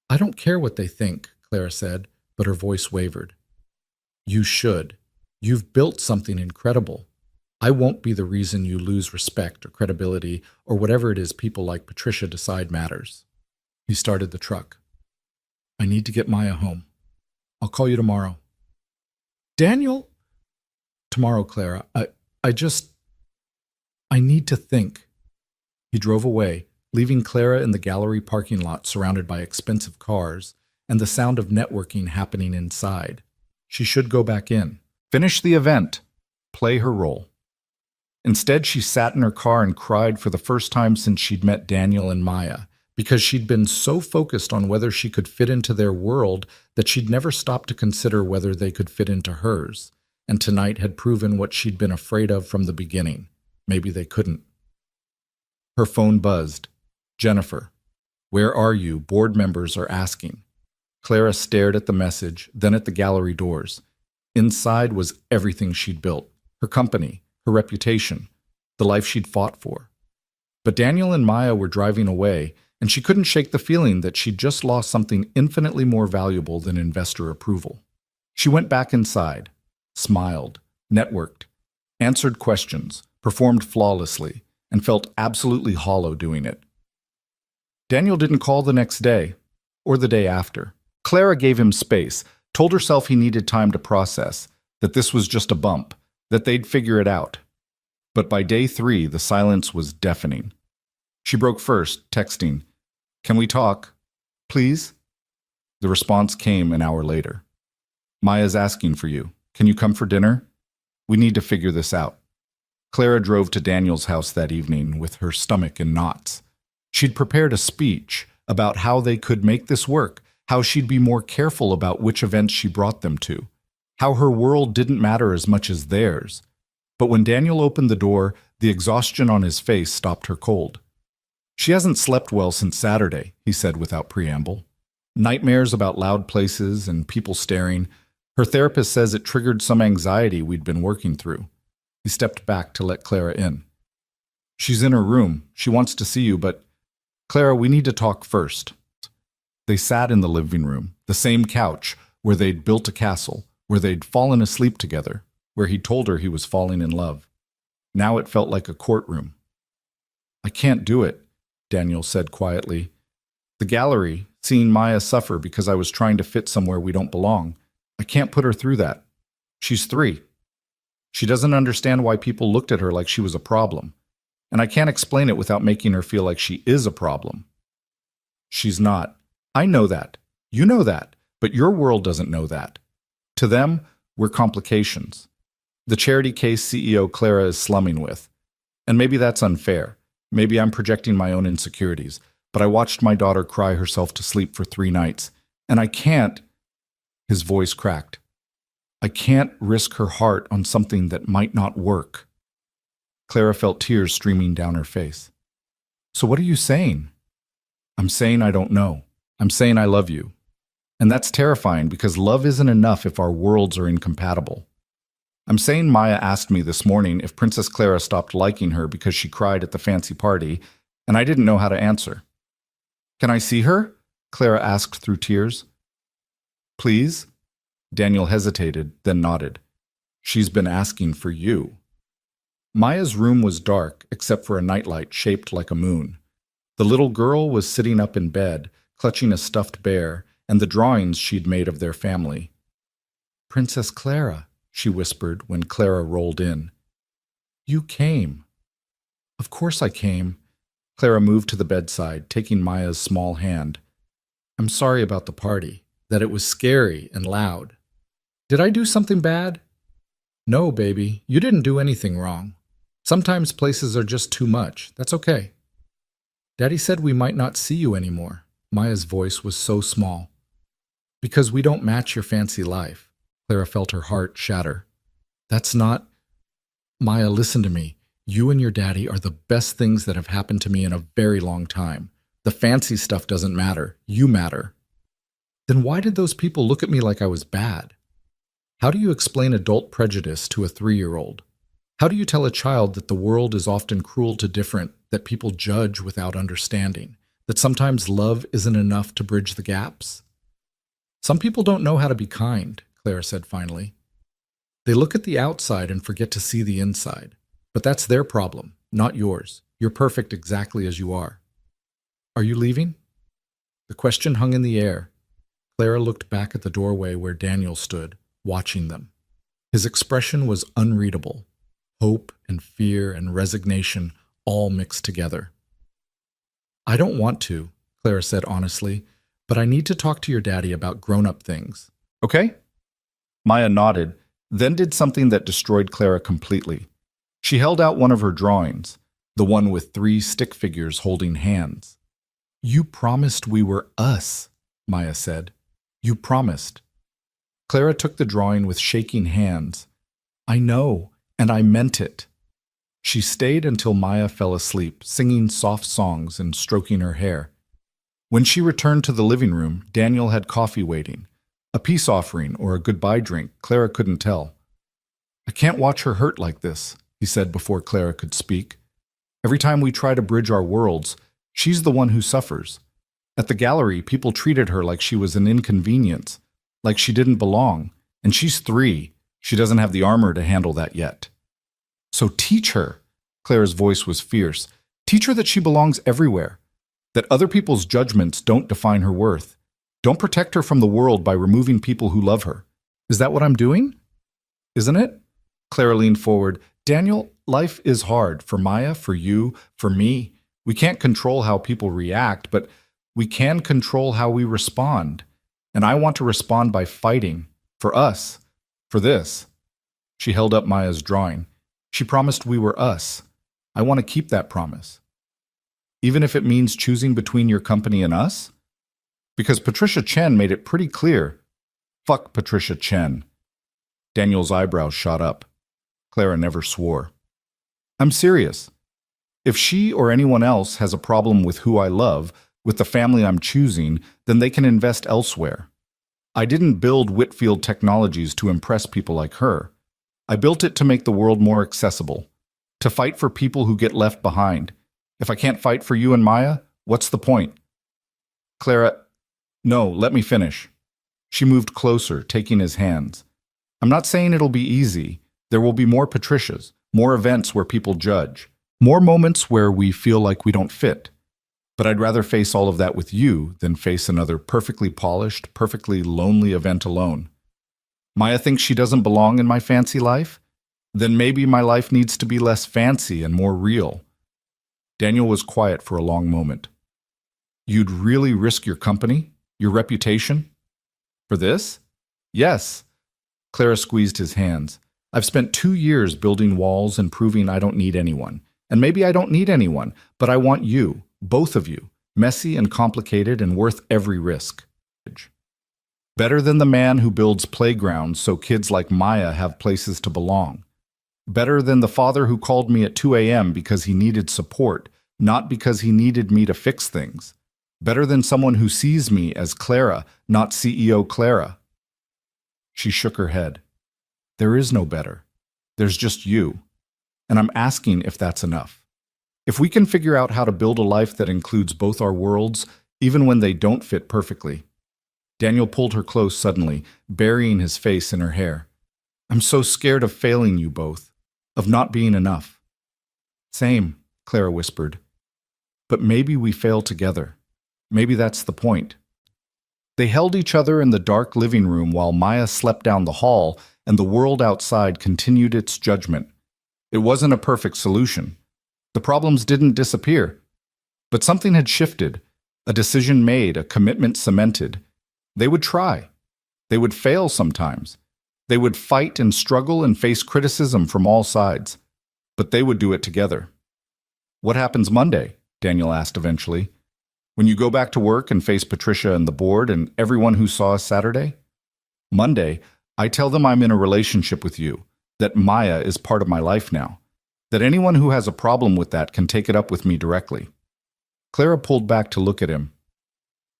I don't care what they think, Clara said, but her voice wavered. You should. You've built something incredible. I won't be the reason you lose respect or credibility or whatever it is people like Patricia decide matters. He started the truck. I need to get Maya home. I'll call you tomorrow. Daniel? Tomorrow, Clara. I need to think. He drove away, leaving Clara in the gallery parking lot surrounded by expensive cars and the sound of networking happening inside. She should go back in. Finish the event. Play her role. Instead, she sat in her car and cried for the first time since she'd met Daniel and Maya, because she'd been so focused on whether she could fit into their world that she'd never stopped to consider whether they could fit into hers, and tonight had proven what she'd been afraid of from the beginning. Maybe they couldn't. Her phone buzzed. Jennifer. Where are you? Board members are asking. Clara stared at the message, then at the gallery doors. Inside was everything she'd built. Her company. Her reputation, the life she'd fought for. But Daniel and Maya were driving away, and she couldn't shake the feeling that she'd just lost something infinitely more valuable than investor approval. She went back inside, smiled, networked, answered questions, performed flawlessly, and felt absolutely hollow doing it. Daniel didn't call the next day, or the day after. Clara gave him space, told herself he needed time to process, that this was just a bump, that they'd figure it out. But by day 3, the silence was deafening. She broke first, texting, Can we talk? Please? The response came an hour later. Maya's asking for you. Can you come for dinner? We need to figure this out. Clara drove to Daniel's house that evening with her stomach in knots. She'd prepared a speech about how they could make this work, how she'd be more careful about which events she brought them to, how her world didn't matter as much as theirs. But when Daniel opened the door, the exhaustion on his face stopped her cold. She hasn't slept well since Saturday, he said without preamble. Nightmares about loud places and people staring. Her therapist says it triggered some anxiety we'd been working through. He stepped back to let Clara in. She's in her room. She wants to see you, but... Clara, we need to talk first. They sat in the living room, the same couch, where they'd built a castle, where they'd fallen asleep together, where he told her he was falling in love. Now it felt like a courtroom. I can't do it, Daniel said quietly. The gallery, seeing Maya suffer because I was trying to fit somewhere we don't belong. I can't put her through that. She's 3. She doesn't understand why people looked at her like she was a problem. And I can't explain it without making her feel like she is a problem. She's not. I know that. You know that. But your world doesn't know that. To them, we're complications. The charity case CEO Clara is slumming with. And maybe that's unfair. Maybe I'm projecting my own insecurities. But I watched my daughter cry herself to sleep for 3 nights. And I can't. His voice cracked. I can't risk her heart on something that might not work. Clara felt tears streaming down her face. So what are you saying? I'm saying I don't know. I'm saying I love you. And that's terrifying because love isn't enough if our worlds are incompatible. I'm saying Maya asked me this morning if Princess Clara stopped liking her because she cried at the fancy party, and I didn't know how to answer. Can I see her? Clara asked through tears. Please? Daniel hesitated, then nodded. She's been asking for you. Maya's room was dark, except for a nightlight shaped like a moon. The little girl was sitting up in bed, clutching a stuffed bear and the drawings she'd made of their family. Princess Clara, she whispered when Clara rolled in. You came. Of course I came. Clara moved to the bedside, taking Maya's small hand. I'm sorry about the party, that it was scary and loud. Did I do something bad? No, baby, you didn't do anything wrong. Sometimes places are just too much. That's okay. Daddy said we might not see you anymore. Maya's voice was so small. Because we don't match your fancy life. Clara felt her heart shatter. That's not... Maya, listen to me. You and your daddy are the best things that have happened to me in a very long time. The fancy stuff doesn't matter. You matter. Then why did those people look at me like I was bad? How do you explain adult prejudice to a 3-year-old? How do you tell a child that the world is often cruel to different, that people judge without understanding, that sometimes love isn't enough to bridge the gaps? Some people don't know how to be kind, Clara said finally. They look at the outside and forget to see the inside. But that's their problem, not yours. You're perfect exactly as you are. Are you leaving? The question hung in the air. Clara looked back at the doorway where Daniel stood, watching them. His expression was unreadable. Hope and fear and resignation all mixed together. I don't want to, Clara said honestly, but I need to talk to your daddy about grown-up things. Okay? Maya nodded, then did something that destroyed Clara completely. She held out one of her drawings, the one with 3 stick figures holding hands. You promised we were us, Maya said. You promised. Clara took the drawing with shaking hands. I know, and I meant it. She stayed until Maya fell asleep, singing soft songs and stroking her hair. When she returned to the living room, Daniel had coffee waiting. A peace offering or a goodbye drink, Clara couldn't tell. I can't watch her hurt like this, he said before Clara could speak. Every time we try to bridge our worlds, she's the one who suffers. At the gallery, people treated her like she was an inconvenience, like she didn't belong, and she's 3. She doesn't have the armor to handle that yet. So teach her, Clara's voice was fierce. Teach her that she belongs everywhere, that other people's judgments don't define her worth. Don't protect her from the world by removing people who love her. Is that what I'm doing? Isn't it? Clara leaned forward. Daniel, life is hard for Maya, for you, for me. We can't control how people react, but we can control how we respond. And I want to respond by fighting. For us. For this. She held up Maya's drawing. She promised we were us. I want to keep that promise. Even if it means choosing between your company and us? Because Patricia Chen made it pretty clear. Fuck Patricia Chen. Daniel's eyebrows shot up. Clara never swore. I'm serious. If she or anyone else has a problem with who I love, with the family I'm choosing, then they can invest elsewhere. I didn't build Whitfield Technologies to impress people like her. I built it to make the world more accessible, to fight for people who get left behind. If I can't fight for you and Maya, what's the point? Clara, no, let me finish. She moved closer, taking his hands. I'm not saying it'll be easy. There will be more Patricias, more events where people judge, more moments where we feel like we don't fit. But I'd rather face all of that with you than face another perfectly polished, perfectly lonely event alone. Maya thinks she doesn't belong in my fancy life? Then maybe my life needs to be less fancy and more real. Daniel was quiet for a long moment. You'd really risk your company? Your reputation? For this? Yes. Clara squeezed his hands. I've spent 2 years building walls and proving I don't need anyone. And maybe I don't need anyone, but I want you, both of you, messy and complicated and worth every risk. Better than the man who builds playgrounds so kids like Maya have places to belong. Better than the father who called me at 2 a.m. because he needed support, not because he needed me to fix things. Better than someone who sees me as Clara, not CEO Clara. She shook her head. There is no better. There's just you. And I'm asking if that's enough. If we can figure out how to build a life that includes both our worlds, even when they don't fit perfectly. Daniel pulled her close suddenly, burying his face in her hair. I'm so scared of failing you both, of not being enough. Same, Clara whispered. But maybe we fail together. Maybe that's the point. They held each other in the dark living room while Maya slept down the hall and the world outside continued its judgment. It wasn't a perfect solution. The problems didn't disappear. But something had shifted, a decision made, a commitment cemented. They would try. They would fail sometimes. They would fight and struggle and face criticism from all sides. But they would do it together. What happens Monday? Daniel asked eventually. When you go back to work and face Patricia and the board and everyone who saw us Saturday? Monday, I tell them I'm in a relationship with you, that Maya is part of my life now, that anyone who has a problem with that can take it up with me directly. Clara pulled back to look at him.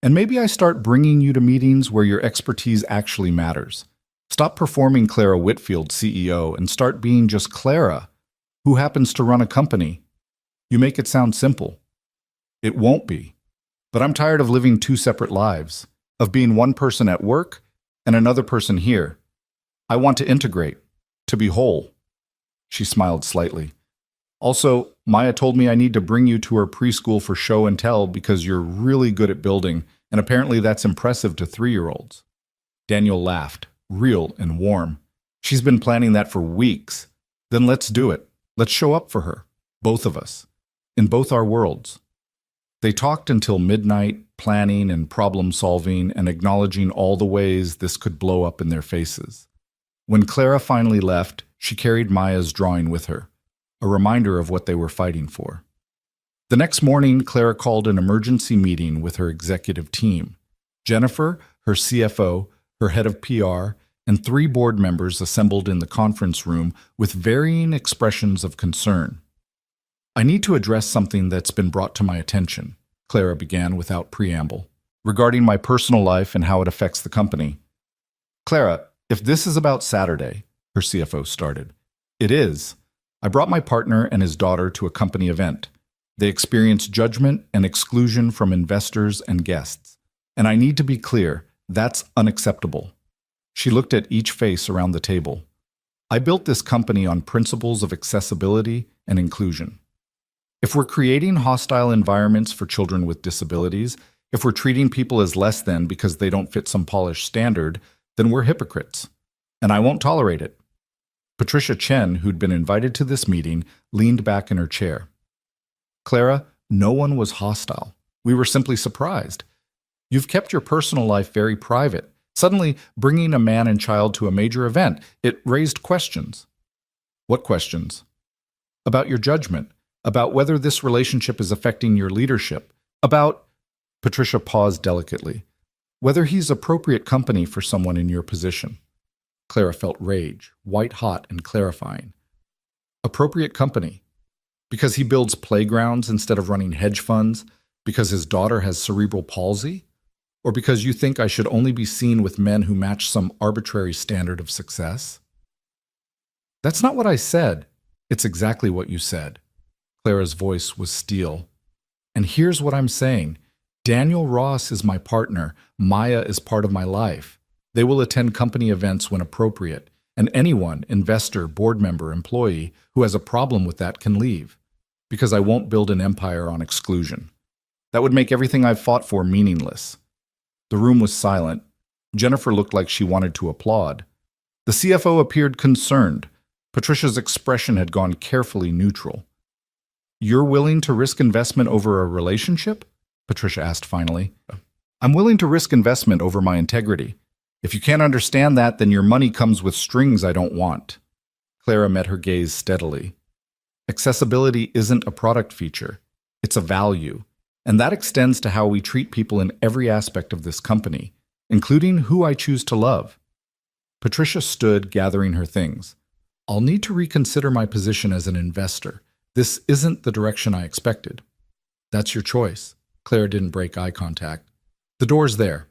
And maybe I start bringing you to meetings where your expertise actually matters. Stop performing Clara Whitfield, CEO, and start being just Clara, who happens to run a company. You make it sound simple. It won't be. But I'm tired of living 2 separate lives, of being one person at work and another person here. I want to integrate, to be whole. She smiled slightly. Also, Maya told me I need to bring you to her preschool for show and tell because you're really good at building, and apparently that's impressive to 3-year-olds. Daniel laughed, real and warm. She's been planning that for weeks. Then let's do it. Let's show up for her, both of us, in both our worlds. They talked until midnight, planning and problem solving and acknowledging all the ways this could blow up in their faces. When Clara finally left, she carried Maya's drawing with her, a reminder of what they were fighting for. The next morning, Clara called an emergency meeting with her executive team. Jennifer, her CFO, her head of PR, and 3 board members assembled in the conference room with varying expressions of concern. I need to address something that's been brought to my attention, Clara began without preamble, regarding my personal life and how it affects the company. Clara, if this is about Saturday, her CFO started. It is. I brought my partner and his daughter to a company event. They experienced judgment and exclusion from investors and guests. And I need to be clear, that's unacceptable. She looked at each face around the table. I built this company on principles of accessibility and inclusion. If we're creating hostile environments for children with disabilities, if we're treating people as less than because they don't fit some polished standard, then we're hypocrites. And I won't tolerate it. Patricia Chen, who'd been invited to this meeting, leaned back in her chair. Clara, no one was hostile. We were simply surprised. You've kept your personal life very private. Suddenly, bringing a man and child to a major event, it raised questions. What questions? About your judgment. About whether this relationship is affecting your leadership, about, Patricia paused delicately, whether he's appropriate company for someone in your position. Clara felt rage, white-hot and clarifying. Appropriate company. Because he builds playgrounds instead of running hedge funds? Because his daughter has cerebral palsy? Or because you think I should only be seen with men who match some arbitrary standard of success? That's not what I said. It's exactly what you said. Clara's voice was steel. And here's what I'm saying. Daniel Ross is my partner. Maya is part of my life. They will attend company events when appropriate. and anyone, investor, board member, employee, who has a problem with that can leave, because I won't build an empire on exclusion. That would make everything I've fought for meaningless. The room was silent. Jennifer looked like she wanted to applaud. The CFO appeared concerned. Patricia's expression had gone carefully neutral. "You're willing to risk investment over a relationship?" Patricia asked finally. "I'm willing to risk investment over my integrity. If you can't understand that, then your money comes with strings I don't want." Clara met her gaze steadily. Accessibility isn't a product feature. It's a value. And that extends to how we treat people in every aspect of this company, including who I choose to love. Patricia stood, gathering her things. "I'll need to reconsider my position as an investor. This isn't the direction I expected." "That's your choice." Clara didn't break eye contact. "The door's there."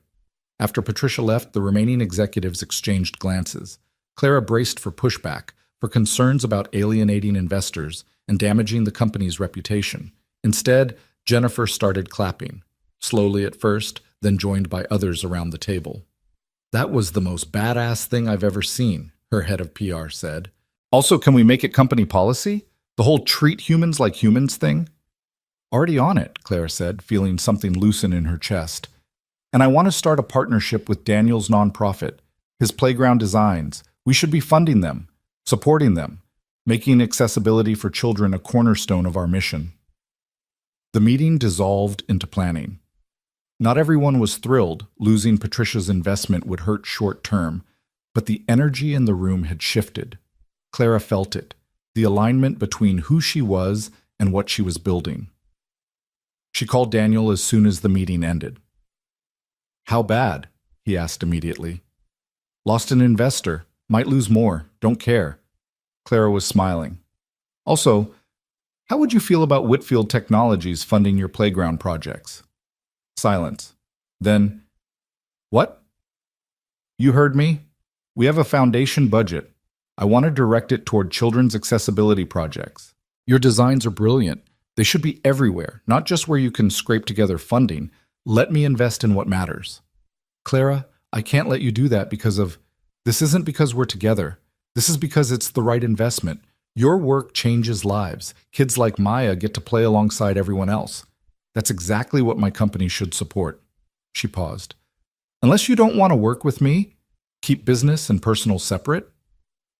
After Patricia left, the remaining executives exchanged glances. Clara braced for pushback, for concerns about alienating investors and damaging the company's reputation. Instead, Jennifer started clapping, slowly at first, then joined by others around the table. "That was the most badass thing I've ever seen," her head of PR said. "Also, can we make it company policy? The whole treat humans like humans thing?" "Already on it," Clara said, feeling something loosen in her chest. "And I want to start a partnership with Daniel's nonprofit, his Playground Designs. We should be funding them, supporting them, making accessibility for children a cornerstone of our mission." The meeting dissolved into planning. Not everyone was thrilled. Losing Patricia's investment would hurt short term, but the energy in the room had shifted. Clara felt it, the alignment between who she was and what she was building. She called Daniel as soon as the meeting ended. "How bad?" he asked immediately. "Lost an investor. Might lose more. Don't care." Clara was smiling. "Also, how would you feel about Whitfield Technologies funding your playground projects?" Silence. Then, "What?" "You heard me. We have a foundation budget. I want to direct it toward children's accessibility projects. Your designs are brilliant. They should be everywhere, not just where you can scrape together funding. Let me invest in what matters." "Clara, I can't let you do that this isn't because we're together. This is because it's the right investment. Your work changes lives. Kids like Maya get to play alongside everyone else. That's exactly what my company should support." She paused. "Unless you don't want to work with me, keep business and personal separate?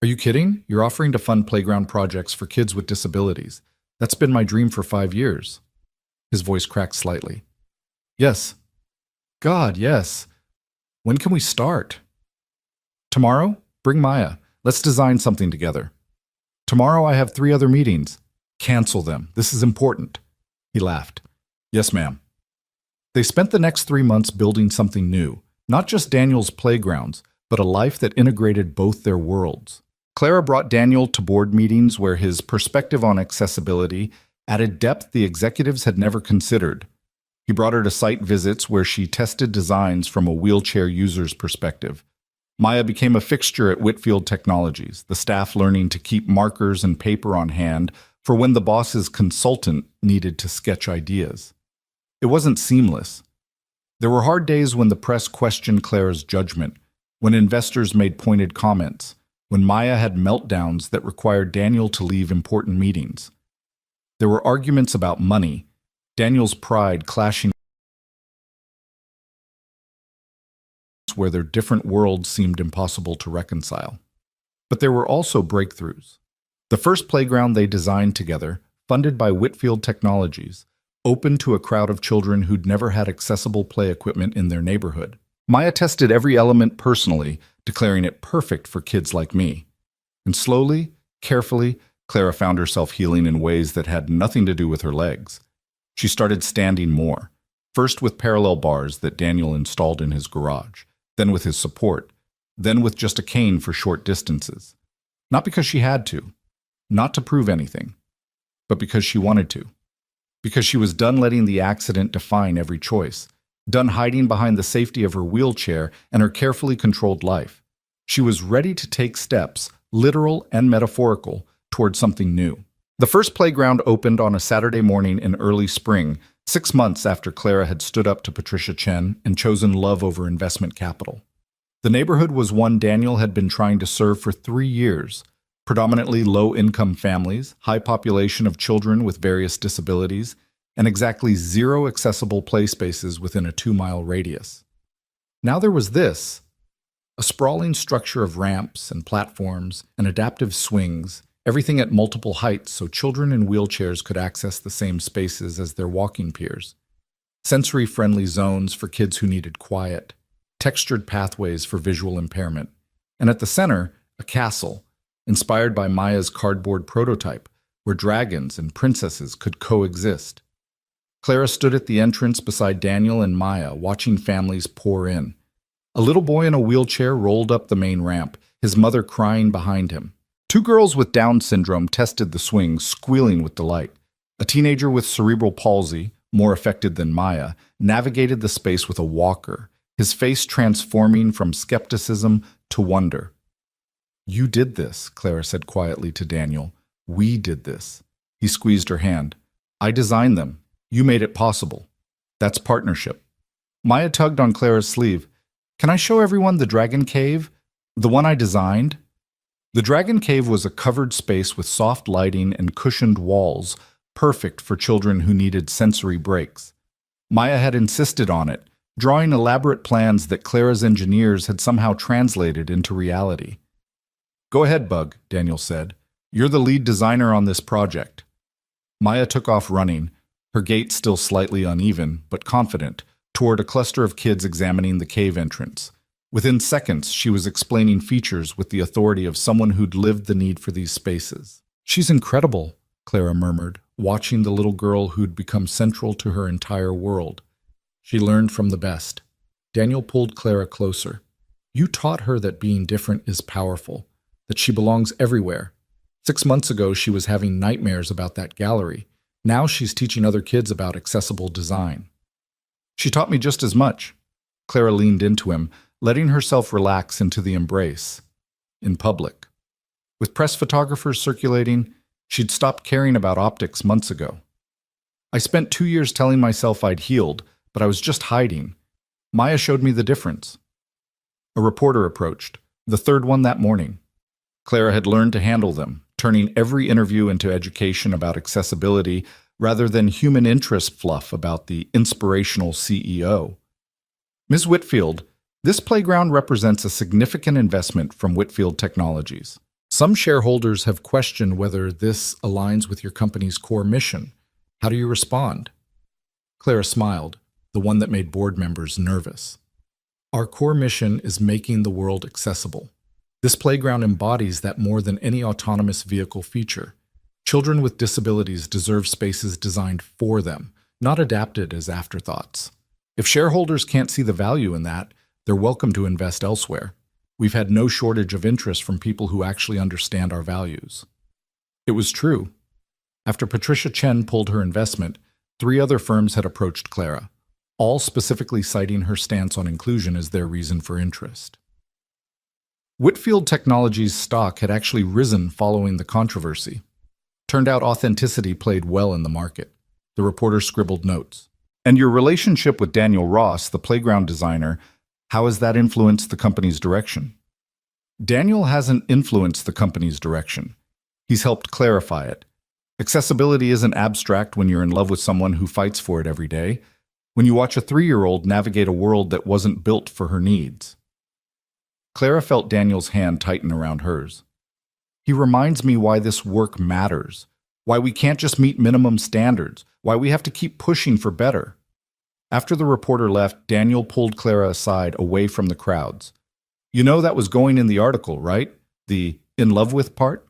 Are you kidding? You're offering to fund playground projects for kids with disabilities. That's been my dream for 5 years." His voice cracked slightly. "Yes. God, yes. When can we start?" "Tomorrow? Bring Maya. Let's design something together." "Tomorrow I have 3 other meetings." "Cancel them. This is important." He laughed. "Yes, ma'am." They spent the next 3 months building something new, not just Daniel's playgrounds, but a life that integrated both their worlds. Clara brought Daniel to board meetings where his perspective on accessibility added depth the executives had never considered. He brought her to site visits where she tested designs from a wheelchair user's perspective. Maya became a fixture at Whitfield Technologies, the staff learning to keep markers and paper on hand for when the boss's consultant needed to sketch ideas. It wasn't seamless. There were hard days when the press questioned Clara's judgment, when investors made pointed comments, when Maya had meltdowns that required Daniel to leave important meetings. There were arguments about money, Daniel's pride clashing where their different worlds seemed impossible to reconcile. But there were also breakthroughs. The first playground they designed together, funded by Whitfield Technologies, opened to a crowd of children who'd never had accessible play equipment in their neighborhood. Maya tested every element personally, declaring it perfect for kids like me. And slowly, carefully, Clara found herself healing in ways that had nothing to do with her legs. She started standing more, first with parallel bars that Daniel installed in his garage, then with his support, then with just a cane for short distances. Not because she had to, not to prove anything, but because she wanted to. Because she was done letting the accident define every choice, done hiding behind the safety of her wheelchair and her carefully controlled life. She was ready to take steps, literal and metaphorical, toward something new. The first playground opened on a Saturday morning in early spring, 6 months after Clara had stood up to Patricia Chen and chosen love over investment capital. The neighborhood was one Daniel had been trying to serve for 3 years. Predominantly low-income families, high population of children with various disabilities, and exactly 0 accessible play spaces within a 2-mile radius. Now there was this, a sprawling structure of ramps and platforms and adaptive swings, everything at multiple heights so children in wheelchairs could access the same spaces as their walking peers. Sensory-friendly zones for kids who needed quiet, textured pathways for visual impairment, and at the center, a castle, inspired by Maya's cardboard prototype, where dragons and princesses could coexist. Clara stood at the entrance beside Daniel and Maya, watching families pour in. A little boy in a wheelchair rolled up the main ramp, his mother crying behind him. 2 girls with Down syndrome tested the swings, squealing with delight. A teenager with cerebral palsy, more affected than Maya, navigated the space with a walker, his face transforming from skepticism to wonder. "You did this," Clara said quietly to Daniel. "We did this." He squeezed her hand. "I designed them. You made it possible. That's partnership." Maya tugged on Clara's sleeve. "Can I show everyone the Dragon Cave? The one I designed?" The Dragon Cave was a covered space with soft lighting and cushioned walls, perfect for children who needed sensory breaks. Maya had insisted on it, drawing elaborate plans that Clara's engineers had somehow translated into reality. "Go ahead, Bug," Daniel said. "You're the lead designer on this project." Maya took off running, her gait still slightly uneven, but confident, toward a cluster of kids examining the cave entrance. Within seconds, she was explaining features with the authority of someone who'd lived the need for these spaces. "She's incredible," Clara murmured, watching the little girl who'd become central to her entire world. She learned from the best. Daniel pulled Clara closer. "You taught her that being different is powerful, that she belongs everywhere. 6 months ago, she was having nightmares about that gallery. Now she's teaching other kids about accessible design." "She taught me just as much." Clara leaned into him, letting herself relax into the embrace. In public. With press photographers circulating, she'd stopped caring about optics months ago. "I spent 2 years telling myself I'd healed, but I was just hiding. Maya showed me the difference." A reporter approached, the 3rd one that morning. Clara had learned to handle them, turning every interview into education about accessibility rather than human interest fluff about the inspirational CEO. "Ms. Whitfield, this playground represents a significant investment from Whitfield Technologies. Some shareholders have questioned whether this aligns with your company's core mission. How do you respond?" Clara smiled, the one that made board members nervous. "Our core mission is making the world accessible. This playground embodies that more than any autonomous vehicle feature. Children with disabilities deserve spaces designed for them, not adapted as afterthoughts. If shareholders can't see the value in that, they're welcome to invest elsewhere. We've had no shortage of interest from people who actually understand our values." It was true. After Patricia Chen pulled her investment, 3 other firms had approached Clara, all specifically citing her stance on inclusion as their reason for interest. Whitfield Technologies' stock had actually risen following the controversy. Turned out authenticity played well in the market. The reporter scribbled notes. "And your relationship with Daniel Ross, the playground designer, how has that influenced the company's direction?" "Daniel hasn't influenced the company's direction. He's helped clarify it. Accessibility isn't abstract when you're in love with someone who fights for it every day, when you watch a 3-year-old navigate a world that wasn't built for her needs." Clara felt Daniel's hand tighten around hers. "He reminds me why this work matters, why we can't just meet minimum standards, why we have to keep pushing for better." After the reporter left, Daniel pulled Clara aside away from the crowds. "You know that was going in the article, right? The in love with part?"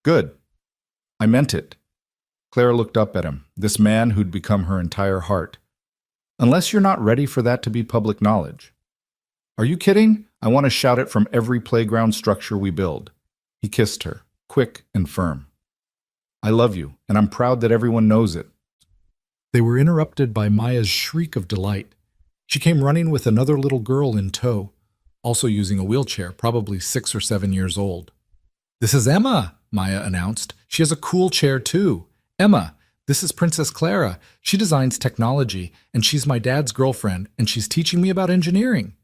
"Good. I meant it." Clara looked up at him, this man who'd become her entire heart. "Unless you're not ready for that to be public knowledge." "Are you kidding? I want to shout it from every playground structure we build." He kissed her, quick and firm. "I love you, and I'm proud that everyone knows it." They were interrupted by Maya's shriek of delight. She came running with another little girl in tow, also using a wheelchair, probably 6 or 7 years old. "This is Emma," Maya announced. "She has a cool chair too. Emma, this is Princess Clara. She designs technology, and she's my dad's girlfriend, and she's teaching me about engineering."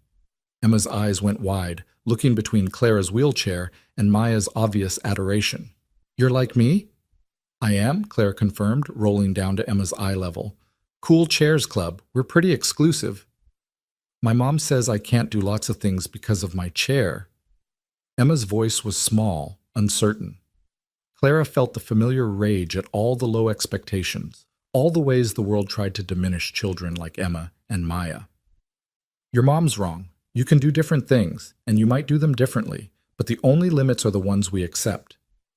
Emma's eyes went wide, looking between Clara's wheelchair and Maya's obvious adoration. "You're like me?" "I am," Clara confirmed, rolling down to Emma's eye level. "Cool Chairs Club. We're pretty exclusive." "My mom says I can't do lots of things because of my chair." Emma's voice was small, uncertain. Clara felt the familiar rage at all the low expectations, all the ways the world tried to diminish children like Emma and Maya. "Your mom's wrong. You can do different things, and you might do them differently, but the only limits are the ones we accept.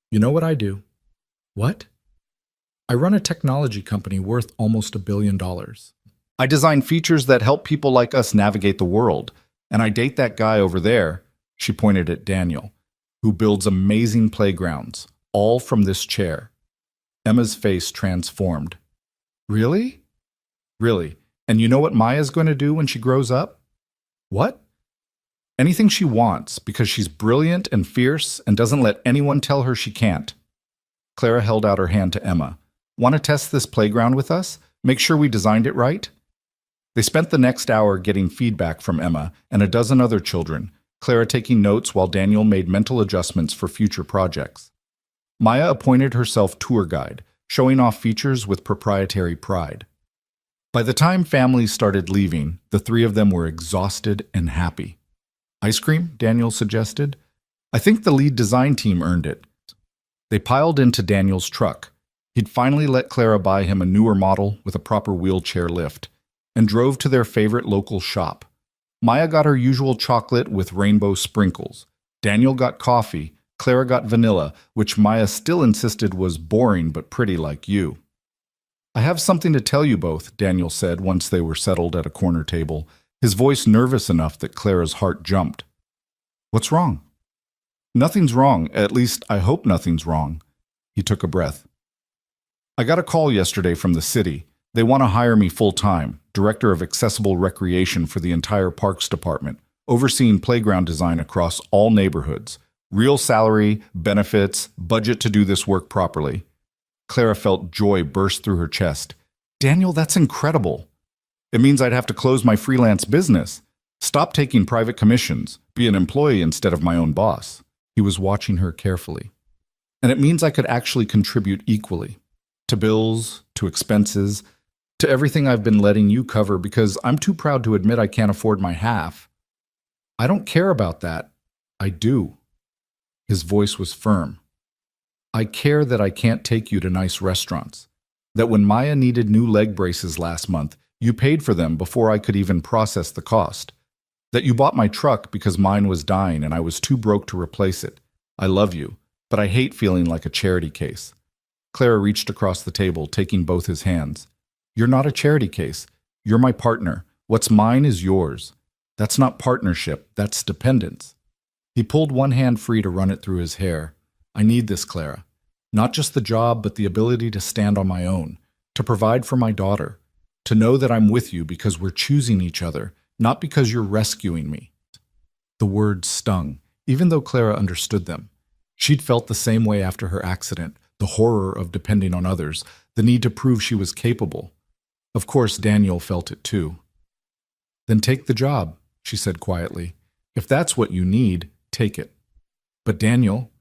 You know what I do?" "What?" "I run a technology company worth almost $1 billion.
I design features that help people like us navigate the world, and I date that guy over there," she pointed at Daniel, "who builds amazing playgrounds, all from this chair." Emma's face transformed. "Really?" "Really. And you know what Maya's going to do when she grows up?" "What?" "Anything she wants, because she's brilliant and fierce and doesn't let anyone tell her she can't." Clara held out her hand to Emma. "Want to test this playground with us? Make sure we designed it right?" They spent the next hour getting feedback from Emma and a dozen other children, Clara taking notes while Daniel made mental adjustments for future projects. Maya appointed herself tour guide, showing off features with proprietary pride. By the time families started leaving, the three of them were exhausted and happy. "Ice cream?" Daniel suggested. "I think the lead design team earned it." They piled into Daniel's truck. He'd finally let Clara buy him a newer model with a proper wheelchair lift, and drove to their favorite local shop. Maya got her usual chocolate with rainbow sprinkles. Daniel got coffee. Clara got vanilla, which Maya still insisted was boring but pretty like you. "I have something to tell you both," Daniel said once they were settled at a corner table, his voice nervous enough that Clara's heart jumped. "What's wrong?" "Nothing's wrong, at least I hope nothing's wrong." He took a breath. "I got a call yesterday from the city. They want to hire me full-time, Director of Accessible Recreation for the entire Parks Department, overseeing playground design across all neighborhoods. Real salary, benefits, budget to do this work properly." Clara felt joy burst through her chest. "Daniel, that's incredible. It means I'd have to close my freelance business, stop taking private commissions, be an employee instead of my own boss." He was watching her carefully. "And it means I could actually contribute equally. To bills, to expenses, to everything I've been letting you cover because I'm too proud to admit I can't afford my half." "I don't care about that. I do." His voice was firm. "I care that I can't take you to nice restaurants. That when Maya needed new leg braces last month, you paid for them before I could even process the cost. That you bought my truck because mine was dying and I was too broke to replace it. I love you, but I hate feeling like a charity case." Clara reached across the table, taking both his hands. "You're not a charity case. You're my partner. What's mine is yours. That's not partnership, that's dependence." He pulled one hand free to run it through his hair. "I need this, Clara. Not just the job, but the ability to stand on my own, to provide for my daughter, to know that I'm with you because we're choosing each other, not because you're rescuing me." The words stung, even though Clara understood them. She'd felt the same way after her accident, the horror of depending on others, the need to prove she was capable. Of course, Daniel felt it too. "Then take the job," she said quietly. "If that's what you need, take it." "But Daniel,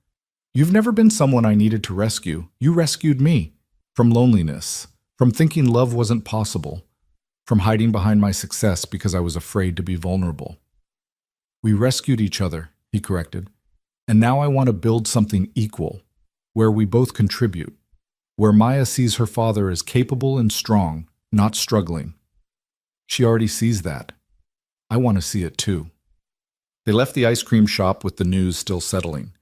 you've never been someone I needed to rescue. You rescued me. From loneliness, from thinking love wasn't possible, from hiding behind my success because I was afraid to be vulnerable." "We rescued each other," he corrected. "And now I want to build something equal, where we both contribute, where Maya sees her father as capable and strong, not struggling. She already sees that. I want to see it too." They left the ice cream shop with the news still settling.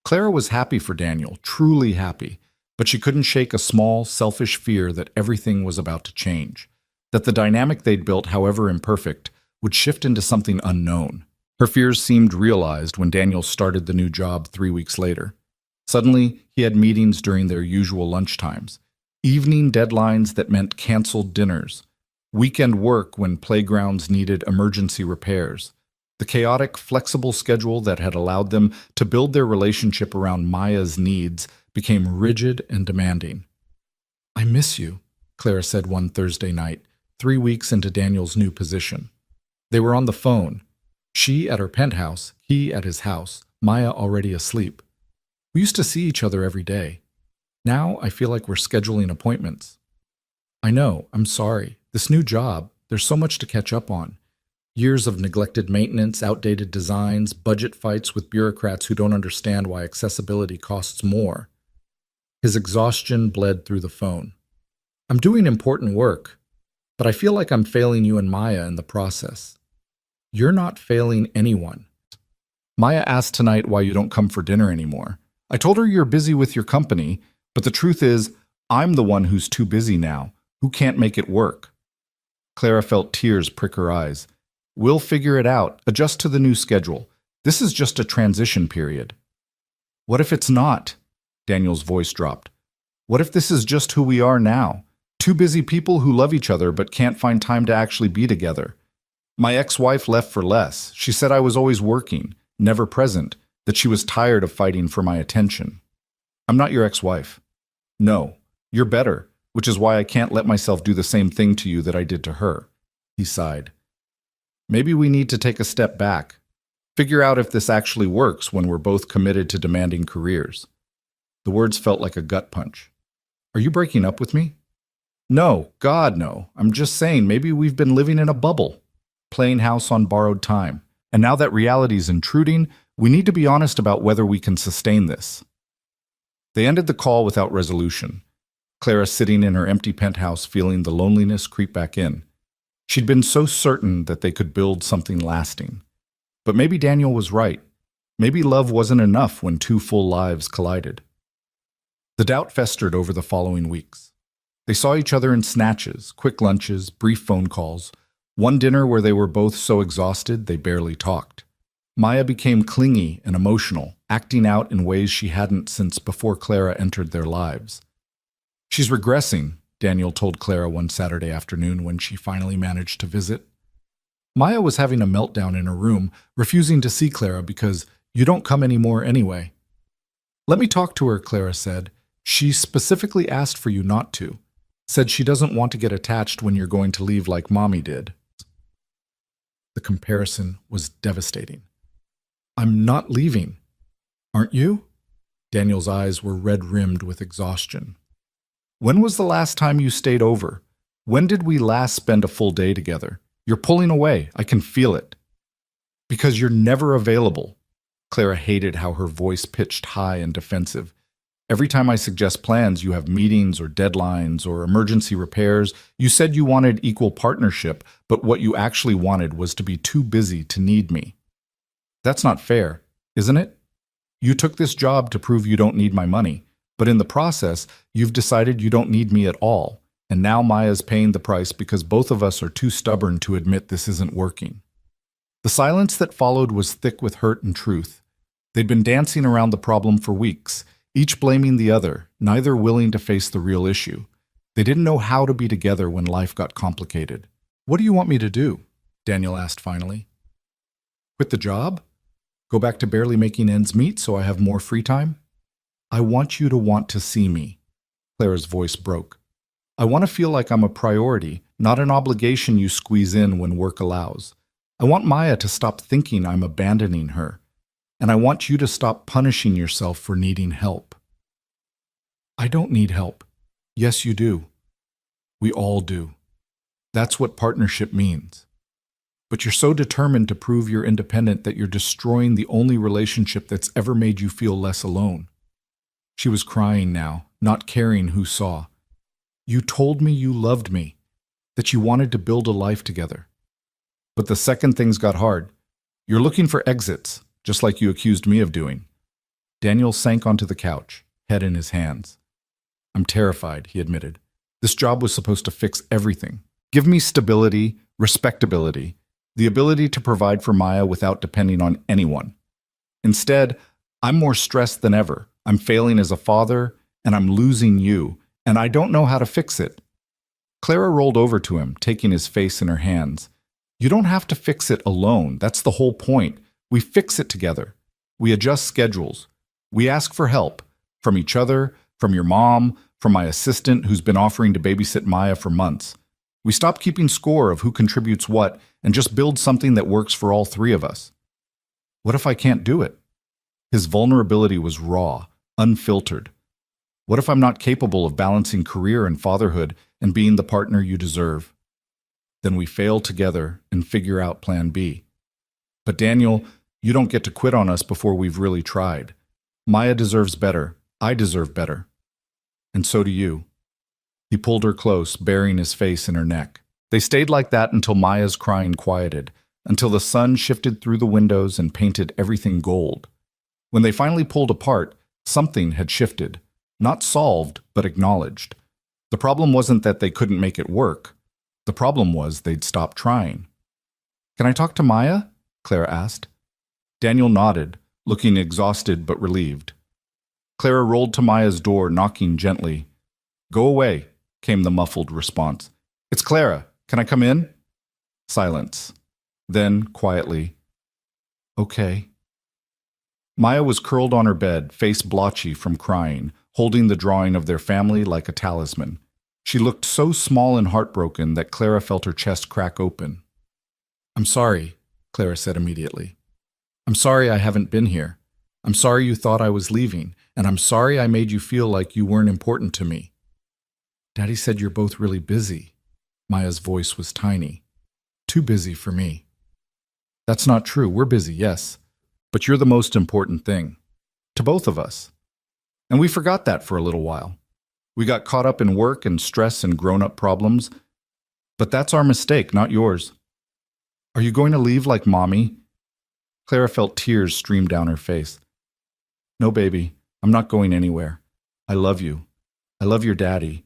Clara was happy for Daniel, truly happy, but she couldn't shake a small, selfish fear that everything was about to change, that the dynamic they'd built, however imperfect, would shift into something unknown. Her fears seemed realized when Daniel started the new job 3 weeks later. Suddenly, he had meetings during their usual lunchtimes, evening deadlines that meant canceled dinners, weekend work when playgrounds needed emergency repairs. The chaotic, flexible schedule that had allowed them to build their relationship around Maya's needs became rigid and demanding. "I miss you," Clara said one Thursday night, 3 weeks into Daniel's new position. They were on the phone.
She at her penthouse, he at his house, Maya already asleep. We used to see each other every day. Now I feel like we're scheduling appointments. I know, I'm sorry. This new job, there's so much to catch up on. Years of neglected maintenance, outdated designs, budget fights with bureaucrats who don't understand why accessibility costs more. His exhaustion bled through the phone. I'm doing important work, but I feel like I'm failing you and Maya in the process. You're not failing anyone. Maya asked tonight why you don't come for dinner anymore. I told her you're busy with your company, but the truth is, I'm the one who's too busy now, who can't make it work. Clara felt tears prick her eyes. We'll figure it out, adjust to the new schedule. This is just a transition period. What if it's not? Daniel's voice dropped. What if this is just who we are now? Two busy people who love each other but can't find time to actually be together. My ex-wife left for less. She said I was always working, never present, that she was tired of fighting for my attention. I'm not your ex-wife. No, you're better, which is why I can't let myself do the same thing to you that I did to her. He sighed. Maybe we need to take a step back. Figure out if this actually works when we're both committed to demanding careers. The words felt like a gut punch. Are you breaking up with me? No, God, no. I'm just saying maybe we've been living in a bubble, playing house on borrowed time. And now that reality's intruding, we need to be honest about whether we can sustain this. They ended the call without resolution. Clara sitting in her empty penthouse feeling the loneliness creep back in. She'd been so certain that they could build something lasting. But maybe Daniel was right. Maybe love wasn't enough when two full lives collided. The doubt festered over the following weeks. They saw each other in snatches, quick lunches, brief phone calls, one dinner where they were both so exhausted they barely talked. Maya became clingy and emotional, acting out in ways she hadn't since before Clara entered their lives. She's regressing, Daniel told Clara one Saturday afternoon when she finally managed to visit. Maya was having a meltdown in her room, refusing to see Clara because you don't come anymore anyway. Let me talk to her, Clara said. She specifically asked for you not to. Said she doesn't want to get attached when you're going to leave like Mommy did. The comparison was devastating. I'm not leaving. Aren't you? Daniel's eyes were red-rimmed with exhaustion. When was the last time you stayed over? When did we last spend a full day together? You're pulling away. I can feel it. Because you're never available. Clara hated how her voice pitched high and defensive. Every time I suggest plans, you have meetings or deadlines or emergency repairs. You said you wanted equal partnership, but what you actually wanted was to be too busy to need me. That's not fair, isn't it? You took this job to prove you don't need my money, but in the process, you've decided you don't need me at all, and now Maya's paying the price because both of us are too stubborn to admit this isn't working. The silence that followed was thick with hurt and truth. They'd been dancing around the problem for weeks, each blaming the other, neither willing to face the real issue. They didn't know how to be together when life got complicated. What do you want me to do? Daniel asked finally. Quit the job? Go back to barely making ends meet so I have more free time? I want you to want to see me. Clara's voice broke. I want to feel like I'm a priority, not an obligation you squeeze in when work allows. I want Maya to stop thinking I'm abandoning her. And I want you to stop punishing yourself for needing help. I don't need help. Yes, you do. We all do. That's what partnership means. But you're so determined to prove you're independent that you're destroying the only relationship that's ever made you feel less alone. She was crying now, not caring who saw. You told me you loved me, that you wanted to build a life together. But the second things got hard, you're looking for exits, just like you accused me of doing. Daniel sank onto the couch, head in his hands. I'm terrified, he admitted. This job was supposed to fix everything. Give me stability, respectability, the ability to provide for Maya without depending on anyone. Instead, I'm more stressed than ever. I'm failing as a father, and I'm losing you, and I don't know how to fix it. Clara rolled over to him, taking his face in her hands. You don't have to fix it alone. That's the whole point. We fix it together. We adjust schedules. We ask for help from each other, from your mom, from my assistant who's been offering to babysit Maya for months.
We stop keeping score of who contributes what and just build something that works for all three of us. What if I can't do it? His vulnerability was raw, unfiltered. What if I'm not capable of balancing career and fatherhood and being the partner you deserve? Then we fail together and figure out plan B. But Daniel, you don't get to quit on us before we've really tried. Maya deserves better. I deserve better. And so do you. He pulled her close, burying his face in her neck. They stayed like that until Maya's crying quieted, until the sun shifted through the windows and painted everything gold. When they finally pulled apart, something had shifted. Not solved, but acknowledged. The problem wasn't that they couldn't make it work. The problem was they'd stopped trying. "Can I talk to Maya?" Clara asked. Daniel nodded, looking exhausted but relieved. Clara rolled to Maya's door, knocking gently. "Go away," came the muffled response. "It's Clara. Can I come in?" Silence. Then, quietly, "Okay." Maya was curled on her bed, face blotchy from crying, holding the drawing of their family like a talisman. She looked so small and heartbroken that Clara felt her chest crack open. "I'm sorry," Clara said immediately. "I'm sorry I haven't been here. I'm sorry you thought I was leaving, and I'm sorry I made you feel like you weren't important to me." "Daddy said you're both really busy." Maya's voice was tiny. "Too busy for me." "That's not true. We're busy, yes. But you're the most important thing. To both of us. And we forgot that for a little while. We got caught up in work and stress and grown-up problems. But that's our mistake, not yours. Are you going to leave like Mommy?" Clara felt tears stream down her face. "No, baby. I'm not going anywhere. I love you. I love your daddy.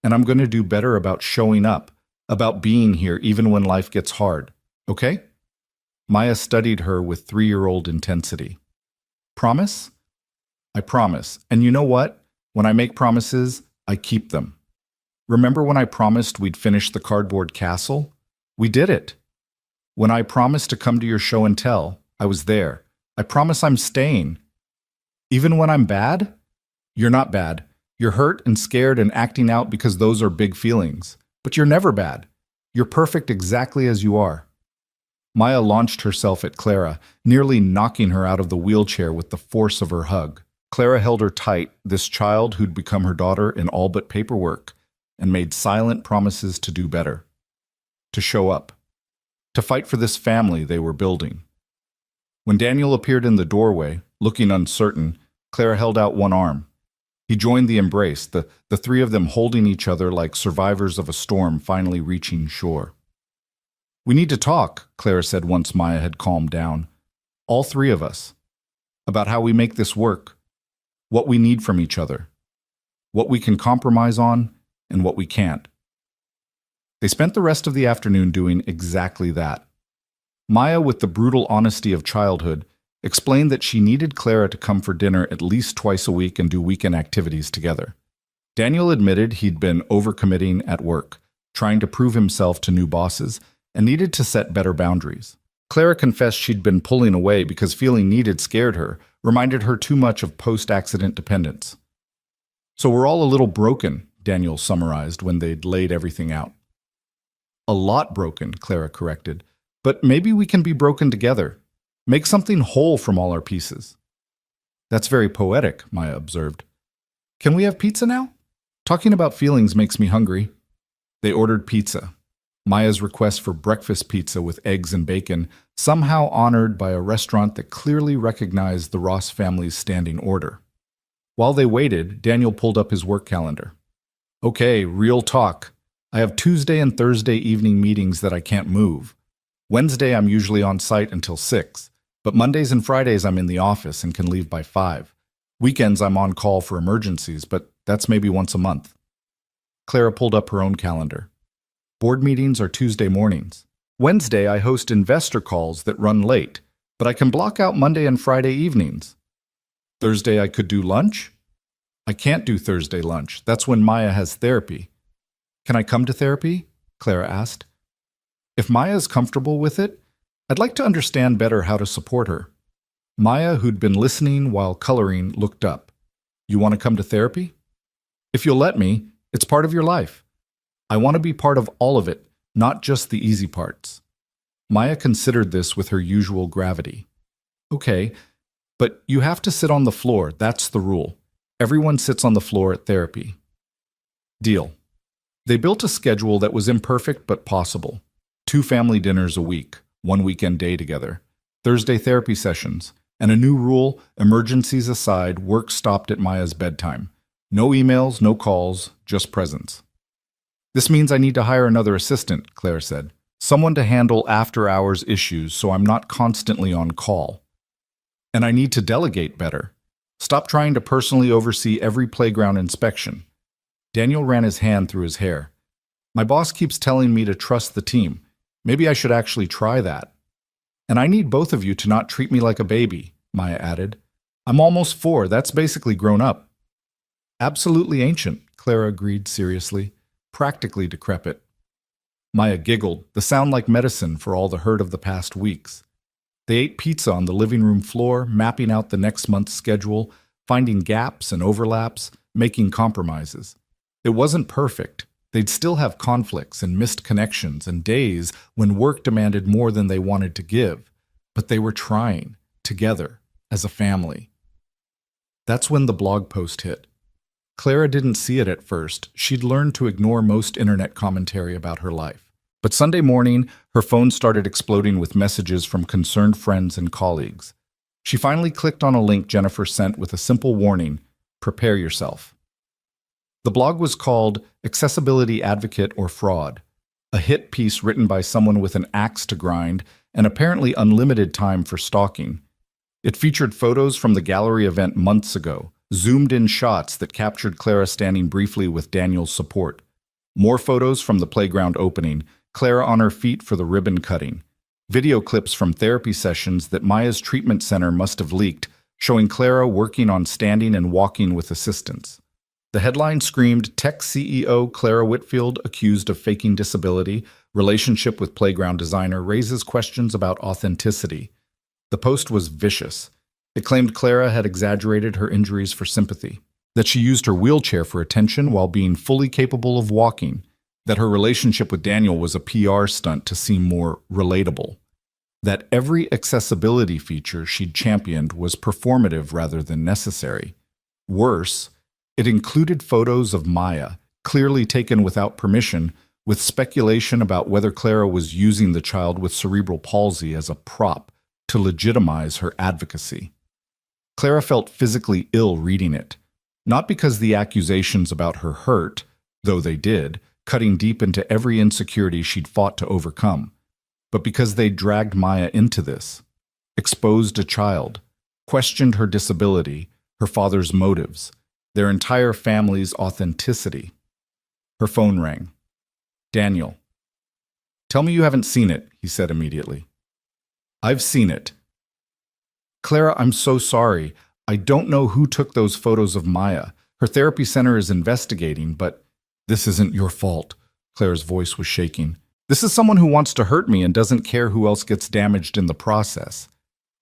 And I'm going to do better about showing up, about being here even when life gets hard. Okay?" Maya studied her with 3-year-old intensity. "Promise?" "I promise. And you know what? When I make promises, I keep them. Remember when I promised we'd finish the cardboard castle? We did it. When I promised to come to your show and tell, I was there. I promise I'm staying. Even when I'm bad? You're not bad. You're hurt and scared and acting out because those are big feelings. But you're never bad. You're perfect exactly as you are." Maya launched herself at Clara, nearly knocking her out of the wheelchair with the force of her hug. Clara held her tight, this child who'd become her daughter in all but paperwork, and made silent promises to do better. To show up. To fight for this family they were building. When Daniel appeared in the doorway, looking uncertain, Clara held out one arm. He joined the embrace, the three of them holding each other like survivors of a storm finally reaching shore. "We need to talk," Clara said once Maya had calmed down. "All three of us. About how we make this work. What we need from each other. What we can compromise on and what we can't." They spent the rest of the afternoon doing exactly that. Maya, with the brutal honesty of childhood, explained that she needed Clara to come for dinner at least twice a week and do weekend activities together. Daniel admitted he'd been overcommitting at work, trying to prove himself to new bosses, and needed to set better boundaries. Clara confessed she'd been pulling away because feeling needed scared her, reminded her too much of post-accident dependence. "So we're all a little broken," Daniel summarized when they'd laid everything out. "A lot broken," Clara corrected. "But maybe we can be broken together. Make something whole from all our pieces." "That's very poetic," Maya observed. "Can we have pizza now? Talking about feelings makes me hungry." They ordered pizza. Maya's request for breakfast pizza with eggs and bacon, somehow honored by a restaurant that clearly recognized the Ross family's standing order. While they waited, Daniel pulled up his work calendar. "Okay, real talk. I have Tuesday and Thursday evening meetings that I can't move. Wednesday I'm usually on site until 6, but Mondays and Fridays I'm in the office and can leave by 5. Weekends I'm on call for emergencies, but that's maybe once a month." Clara pulled up her own calendar. "Board meetings are Tuesday mornings. Wednesday I host investor calls that run late, but I can block out Monday and Friday evenings. Thursday I could do lunch? I can't do Thursday lunch. That's when Maya has therapy. Can I come to therapy?" Clara asked. If Maya is comfortable with it, I'd like to understand better how to support her. Maya, who'd been listening while coloring, looked up. "You want to come to therapy?" "If you'll let me, it's part of your life. I want to be part of all of it, not just the easy parts. Maya considered this with her usual gravity. Okay, but you have to sit on the floor, that's the rule. Everyone sits on the floor at therapy. Deal. They built a schedule that was imperfect but possible. 2 family dinners a week, 1 weekend day together, Thursday therapy sessions, and a new rule, emergencies aside, work stopped at Maya's bedtime. No emails, no calls, just presence. This means I need to hire another assistant, Claire said. Someone to handle after-hours issues so I'm not constantly on call. And I need to delegate better. Stop trying to personally oversee every playground inspection. Daniel ran his hand through his hair. My boss keeps telling me to trust the team. Maybe I should actually try that. And I need both of you to not treat me like a baby, Maya added. I'm almost 4, that's basically grown up. Absolutely ancient, Clara agreed seriously. Practically decrepit. Maya giggled, the sound like medicine for all the hurt of the past weeks. They ate pizza on the living room floor, mapping out the next month's schedule, finding gaps and overlaps, making compromises. It wasn't perfect. They'd still have conflicts and missed connections and days when work demanded more than they wanted to give. But they were trying, together, as a family. That's when the blog post hit. Clara didn't see it at first. She'd learned to ignore most internet commentary about her life. But Sunday morning, her phone started exploding with messages from concerned friends and colleagues. She finally clicked on a link Jennifer sent with a simple warning, prepare yourself. The blog was called Accessibility Advocate or Fraud, a hit piece written by someone with an axe to grind and apparently unlimited time for stalking. It featured photos from the gallery event months ago, zoomed-in shots that captured Clara standing briefly with Daniel's support. More photos from the playground opening, Clara on her feet for the ribbon cutting. Video clips from therapy sessions that Maya's treatment center must have leaked, showing Clara working on standing and walking with assistance. The headline screamed, Tech CEO Clara Whitfield accused of faking disability, relationship with playground designer raises questions about authenticity. The post was vicious. It claimed Clara had exaggerated her injuries for sympathy, that she used her wheelchair for attention while being fully capable of walking, that her relationship with Daniel was a PR stunt to seem more relatable, that every accessibility feature she'd championed was performative rather than necessary. Worse, it included photos of Maya, clearly taken without permission, with speculation about whether Clara was using the child with cerebral palsy as a prop to legitimize her advocacy. Clara felt physically ill reading it, not because the accusations about her hurt, though they did, cutting deep into every insecurity she'd fought to overcome, but because they dragged Maya into this, exposed a child, questioned her disability, her father's motives, their entire family's authenticity. Her phone rang. Daniel. Tell me you haven't seen it, he said immediately. I've seen it. Clara, I'm so sorry. I don't know who took those photos of Maya. Her therapy center is investigating, but this isn't your fault. Clara's voice was shaking. This is someone who wants to hurt me and doesn't care who else gets damaged in the process.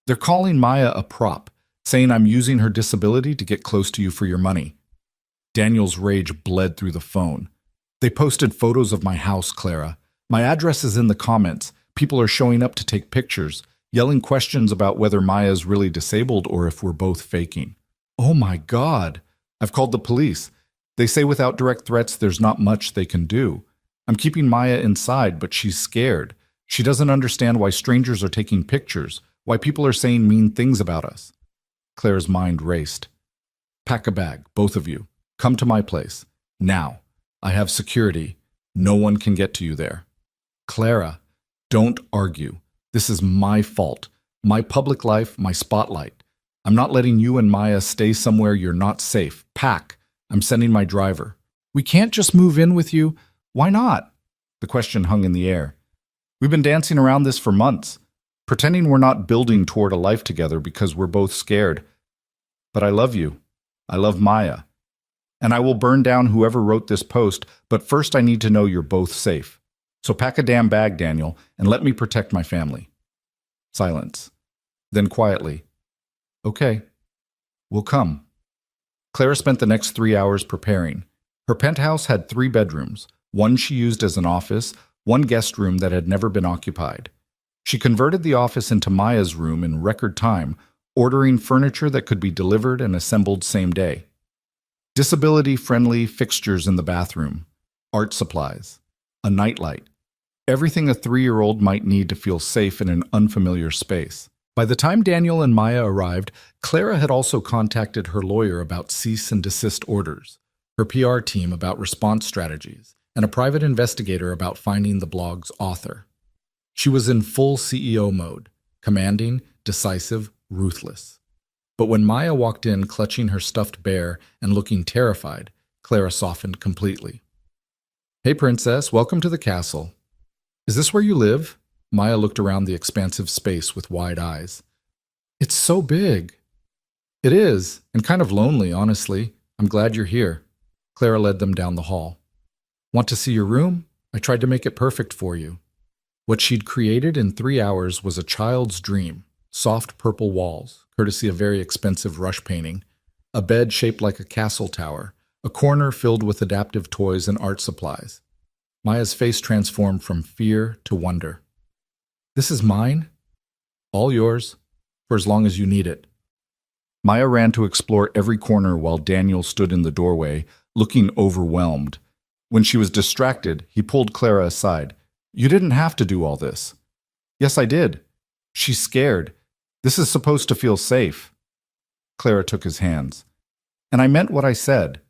They're calling Maya a prop, saying I'm using her disability to get close to you for your money. Daniel's rage bled through the phone. They posted photos of my house, Clara. My address is in the comments. People are showing up to take pictures, yelling questions about whether Maya's really disabled or if we're both faking. Oh my God. I've called the police. They say without direct threats, there's not much they can do. I'm keeping Maya inside, but she's scared. She doesn't understand why strangers are taking pictures, why people are saying mean things about us. Claire's mind raced. Pack a bag, both of you. Come to my place. Now. I have security. No one can get to you there. Clara, don't argue. This is my fault. My public life, my spotlight. I'm not letting you and Maya stay somewhere you're not safe. Pack. I'm sending my driver. We can't just move in with you. Why not? The question hung in the air. We've been dancing around this for months, pretending we're not building toward a life together because we're both scared. But I love you. I love Maya. And I will burn down whoever wrote this post, but first I need to know you're both safe. So pack a damn bag, Daniel, and let me protect my family. Silence. Then quietly. Okay. We'll come. Clara spent the next 3 hours preparing. Her penthouse had 3 bedrooms, One she used as an office, one guest room that had never been occupied. She converted the office into Maya's room in record time, ordering furniture that could be delivered and assembled same day. Disability-friendly fixtures in the bathroom, art supplies, a nightlight, everything a 3-year-old might need to feel safe in an unfamiliar space. By the time Daniel and Maya arrived, Clara had also contacted her lawyer about cease and desist orders, her PR team about response strategies, and a private investigator about finding the blog's author. She was in full CEO mode, commanding, decisive, ruthless. But when Maya walked in clutching her stuffed bear and looking terrified, Clara softened completely. "Hey, Princess, welcome to the castle. Is this where you live?" Maya looked around the expansive space with wide eyes. "It's so big." "It is, and kind of lonely, honestly. I'm glad you're here." Clara led them down the hall. "Want to see your room? I tried to make it perfect for you." What she'd created in 3 hours was a child's dream. Soft purple walls, courtesy of very expensive rush painting, a bed shaped like a castle tower, a corner filled with adaptive toys and art supplies. Maya's face transformed from fear to wonder. "This is mine? All yours, for as long as you need it." Maya ran to explore every corner while Daniel stood in the doorway, looking overwhelmed. When she was distracted, he pulled Clara aside. "You didn't have to do all this." "Yes, I did. She's scared. This is supposed to feel safe." Clara took his hands. "And I meant what I said.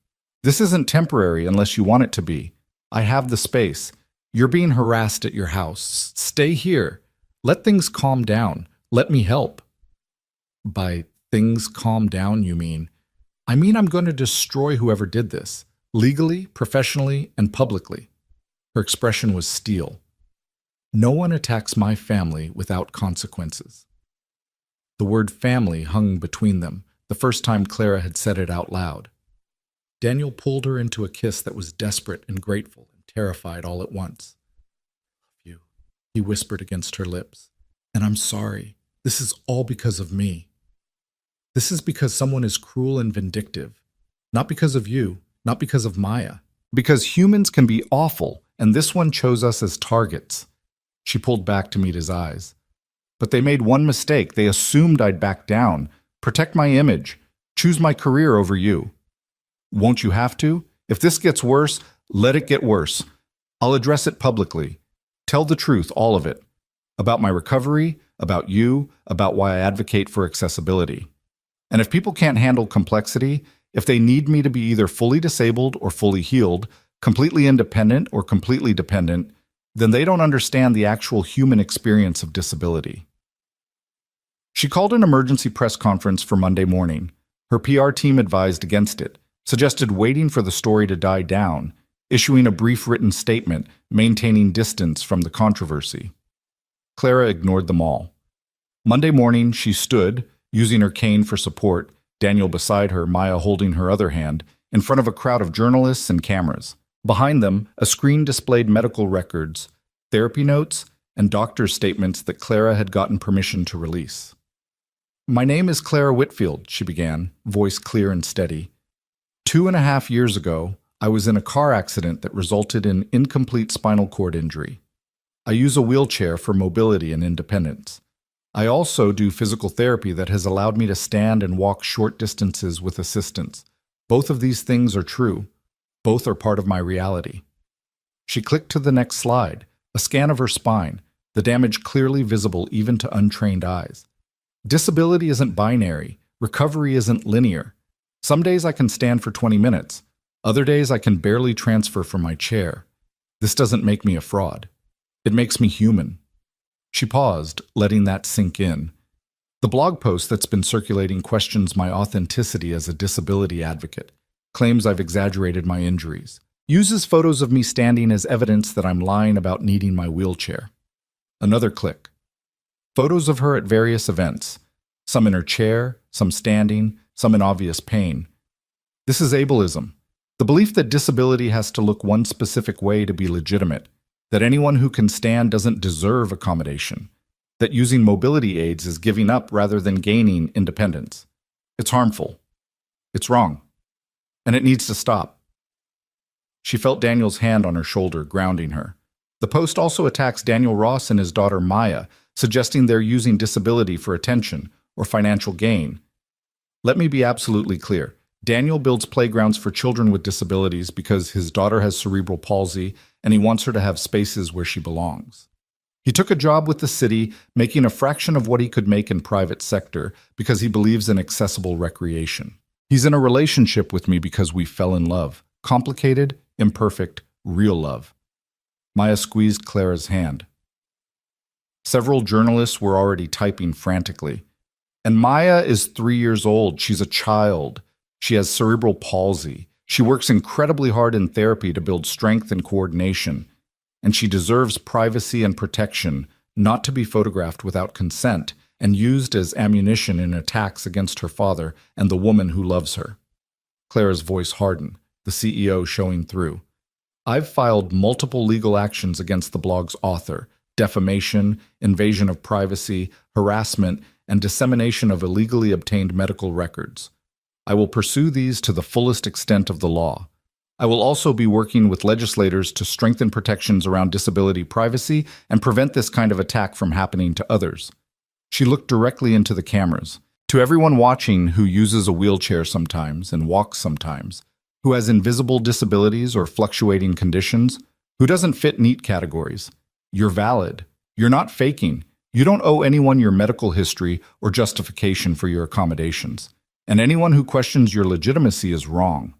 This isn't temporary unless you want it to be. I have the space. You're being harassed at your house. Stay here. Let things calm down. Let me help." "By things calm down, you mean?" "I mean I'm going to destroy whoever did this, legally, professionally, and publicly." Her expression was steel. "No one attacks my family without consequences." The word family hung between them, the first time Clara had said it out loud. Daniel pulled her into a kiss that was desperate and grateful and terrified all at once. "I love you," he whispered against her lips. "And I'm sorry. This is all because of me. This is because someone is cruel and vindictive. Not because of you, not because of Maya. Because humans can be awful, and this one chose us as targets." She pulled back to meet his eyes. "But they made one mistake. They assumed I'd back down, protect my image, choose my career over you. Won't you have to? If this gets worse, let it get worse. I'll address it publicly. Tell the truth, all of it. About my recovery, about you, about why I advocate for accessibility. And if people can't handle complexity, if they need me to be either fully disabled or fully healed, completely independent or completely dependent, then they don't understand the actual human experience of disability." She called an emergency press conference for Monday morning. Her PR team advised against it, suggested waiting for the story to die down, issuing a brief written statement, maintaining distance from the controversy. Clara ignored them all. Monday morning, she stood, using her cane for support, Daniel beside her, Maya holding her other hand, in front of a crowd of journalists and cameras. Behind them, a screen displayed medical records, therapy notes, and doctor's statements that Clara had gotten permission to release. "My name is Clara Whitfield," she began, voice clear and steady. 2.5 years ago, I was in a car accident that resulted in incomplete spinal cord injury. I use a wheelchair for mobility and independence. I also do physical therapy that has allowed me to stand and walk short distances with assistance. Both of these things are true. Both are part of my reality." She clicked to the next slide, a scan of her spine, the damage clearly visible even to untrained eyes. Disability isn't binary. Recovery isn't linear. Some days I can stand for 20 minutes. Other days I can barely transfer from my chair. This doesn't make me a fraud. It makes me human. She paused, letting that sink in. The blog post that's been circulating questions my authenticity as a disability advocate, claims I've exaggerated my injuries, uses photos of me standing as evidence that I'm lying about needing my wheelchair. Another click. Photos of her at various events, some in her chair, some standing, some in obvious pain. This is ableism, the belief that disability has to look one specific way to be legitimate, that anyone who can stand doesn't deserve accommodation, that using mobility aids is giving up rather than gaining independence. It's harmful. It's wrong. And it needs to stop. She felt Daniel's hand on her shoulder, grounding her. The post also attacks Daniel Ross and his daughter Maya, suggesting they're using disability for attention or financial gain. Let me be absolutely clear. Daniel builds playgrounds for children with disabilities because his daughter has cerebral palsy and he wants her to have spaces where she belongs. He took a job with the city, making a fraction of what he could make in private sector because he believes in accessible recreation. He's in a relationship with me because we fell in love. Complicated, imperfect, real love. Maya squeezed Clara's hand. Several journalists were already typing frantically. And Maya is 3 years old. She's a child. She has cerebral palsy. She works incredibly hard in therapy to build strength and coordination. And she deserves privacy and protection, not to be photographed without consent and used as ammunition in attacks against her father and the woman who loves her. Clara's voice hardened, the CEO showing through. I've filed multiple legal actions against the blog's author: defamation, invasion of privacy, harassment, and dissemination of illegally obtained medical records. I will pursue these to the fullest extent of the law. I will also be working with legislators to strengthen protections around disability privacy and prevent this kind of attack from happening to others. She looked directly into the cameras. To everyone watching who uses a wheelchair sometimes and walks sometimes, who has invisible disabilities or fluctuating conditions, who doesn't fit neat categories, you're valid. You're not faking. You don't owe anyone your medical history or justification for your accommodations. And anyone who questions your legitimacy is wrong.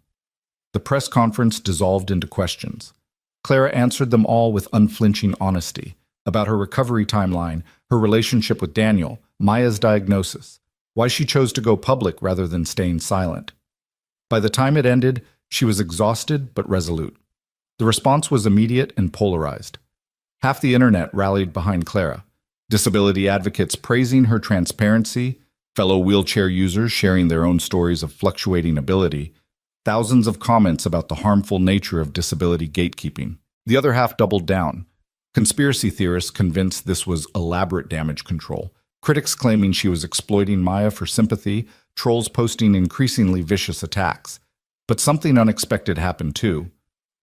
The press conference dissolved into questions. Clara answered them all with unflinching honesty about her recovery timeline, her relationship with Daniel, Maya's diagnosis, why she chose to go public rather than staying silent. By the time it ended, she was exhausted but resolute. The response was immediate and polarized. Half the internet rallied behind Clara. Disability advocates praising her transparency, fellow wheelchair users sharing their own stories of fluctuating ability, thousands of comments about the harmful nature of disability gatekeeping. The other half doubled down. Conspiracy theorists convinced this was elaborate damage control, critics claiming she was exploiting Maya for sympathy, trolls posting increasingly vicious attacks. But something unexpected happened too.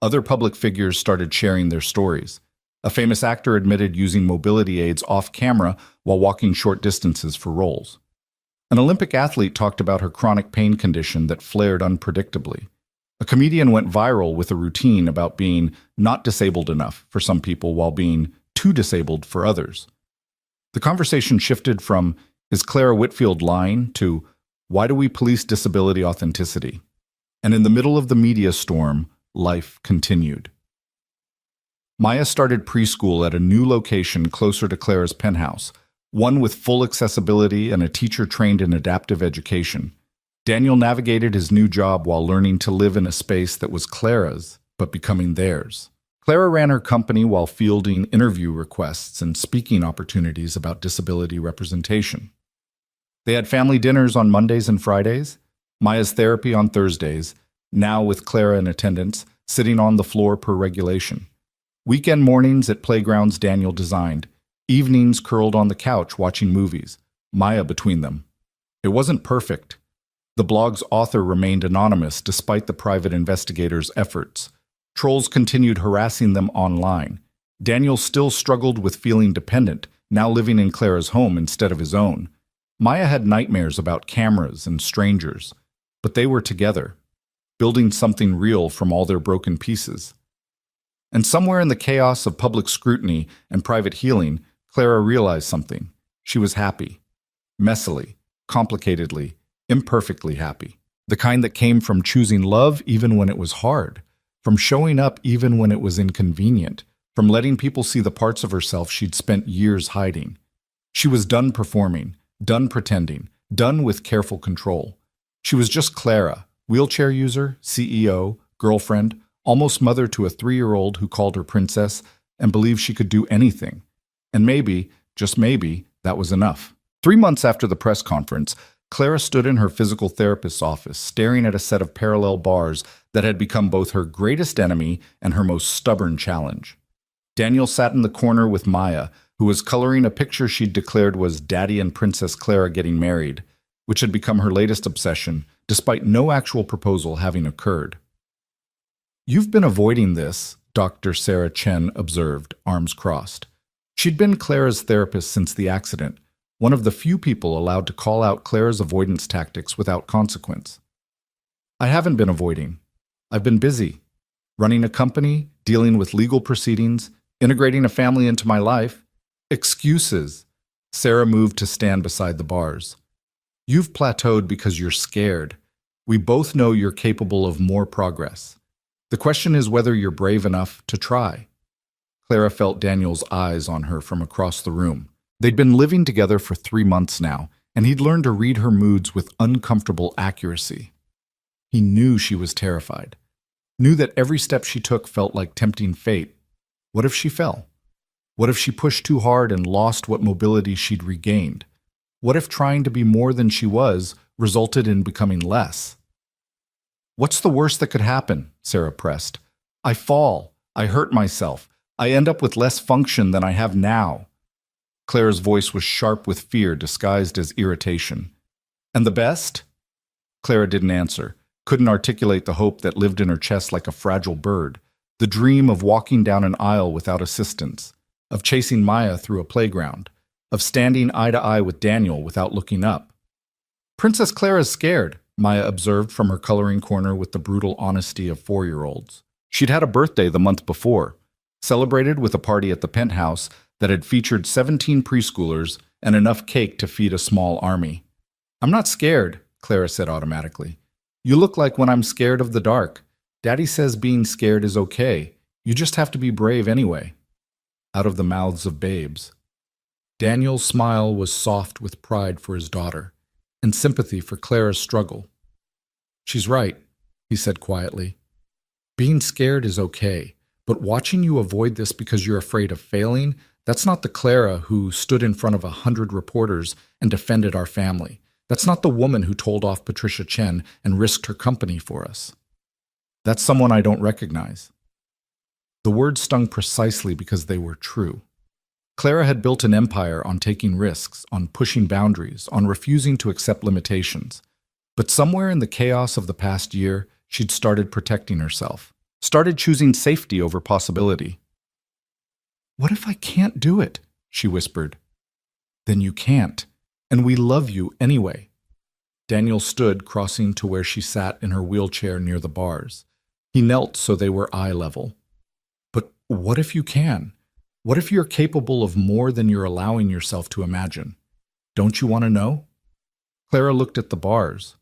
Other public figures started sharing their stories. A famous actor admitted using mobility aids off camera while walking short distances for roles. An Olympic athlete talked about her chronic pain condition that flared unpredictably. A comedian went viral with a routine about being not disabled enough for some people while being too disabled for others. The conversation shifted from, "Is Clara Whitfield lying?" to, "Why do we police disability authenticity?" And in the middle of the media storm, life continued. Maya started preschool at a new location closer to Clara's penthouse, one with full accessibility and a teacher trained in adaptive education. Daniel navigated his new job while learning to live in a space that was Clara's, but becoming theirs. Clara ran her company while fielding interview requests and speaking opportunities about disability representation. They had family dinners on Mondays and Fridays, Maya's therapy on Thursdays, now with Clara in attendance, sitting on the floor per regulation. Weekend mornings at playgrounds Daniel designed, evenings curled on the couch watching movies, Maya between them. It wasn't perfect. The blog's author remained anonymous despite the private investigators' efforts. Trolls continued harassing them online. Daniel still struggled with feeling dependent, now living in Clara's home instead of his own. Maya had nightmares about cameras and strangers, but they were together, building something real from all their broken pieces. And somewhere in the chaos of public scrutiny and private healing, Clara realized something. She was happy. Messily, complicatedly, imperfectly happy. The kind that came from choosing love even when it was hard, from showing up even when it was inconvenient, from letting people see the parts of herself she'd spent years hiding. She was done performing, done pretending, done with careful control. She was just Clara, wheelchair user, CEO, girlfriend, almost mother to a 3-year-old who called her princess and believed she could do anything. And maybe, just maybe, that was enough. 3 months after the press conference, Clara stood in her physical therapist's office, staring at a set of parallel bars that had become both her greatest enemy and her most stubborn challenge. Daniel sat in the corner with Maya, who was coloring a picture she'd declared was Daddy and Princess Clara getting married, which had become her latest obsession, despite no actual proposal having occurred. You've been avoiding this, Dr. Sarah Chen observed, arms crossed. She'd been Clara's therapist since the accident, one of the few people allowed to call out Clara's avoidance tactics without consequence. I haven't been avoiding. I've been busy. Running a company, dealing with legal proceedings, integrating a family into my life. Excuses. Sarah moved to stand beside the bars. You've plateaued because you're scared. We both know you're capable of more progress. The question is whether you're brave enough to try. Clara felt Daniel's eyes on her from across the room. They'd been living together for 3 months now, and he'd learned to read her moods with uncomfortable accuracy. He knew she was terrified, knew that every step she took felt like tempting fate. What if she fell? What if she pushed too hard and lost what mobility she'd regained? What if trying to be more than she was resulted in becoming less? What's the worst that could happen? Sarah pressed. I fall. I hurt myself. I end up with less function than I have now. Clara's voice was sharp with fear disguised as irritation. And the best? Clara didn't answer, couldn't articulate the hope that lived in her chest like a fragile bird, the dream of walking down an aisle without assistance, of chasing Maya through a playground, of standing eye to eye with Daniel without looking up. Princess Clara's scared, Maya observed from her coloring corner with the brutal honesty of 4-year-olds. She'd had a birthday the month before, celebrated with a party at the penthouse that had featured 17 preschoolers and enough cake to feed a small army. I'm not scared, Clara said automatically. You look like when I'm scared of the dark. Daddy says being scared is okay. You just have to be brave anyway. Out of the mouths of babes. Daniel's smile was soft with pride for his daughter and sympathy for Clara's struggle. She's right, he said quietly. Being scared is okay, but watching you avoid this because you're afraid of failing, that's not the Clara who stood in front of 100 reporters and defended our family. That's not the woman who told off Patricia Chen and risked her company for us. That's someone I don't recognize. The words stung precisely because they were true. Clara had built an empire on taking risks, on pushing boundaries, on refusing to accept limitations. But somewhere in the chaos of the past year, she'd started protecting herself, started choosing safety over possibility. What if I can't do it? She whispered. Then you can't, and we love you anyway. Daniel stood, crossing to where she sat in her wheelchair near the bars. He knelt so they were eye level. But what if you can? What if you're capable of more than you're allowing yourself to imagine? Don't you want to know? Clara looked at the bars,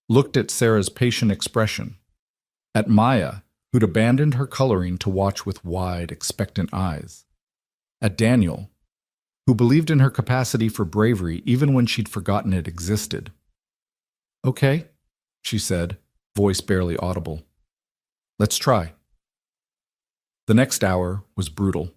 looked at Sarah's patient expression, at Maya, who'd abandoned her coloring to watch with wide, expectant eyes, at Daniel, who believed in her capacity for bravery even when she'd forgotten it existed. Okay, she said, voice barely audible. Let's try. The next hour was brutal.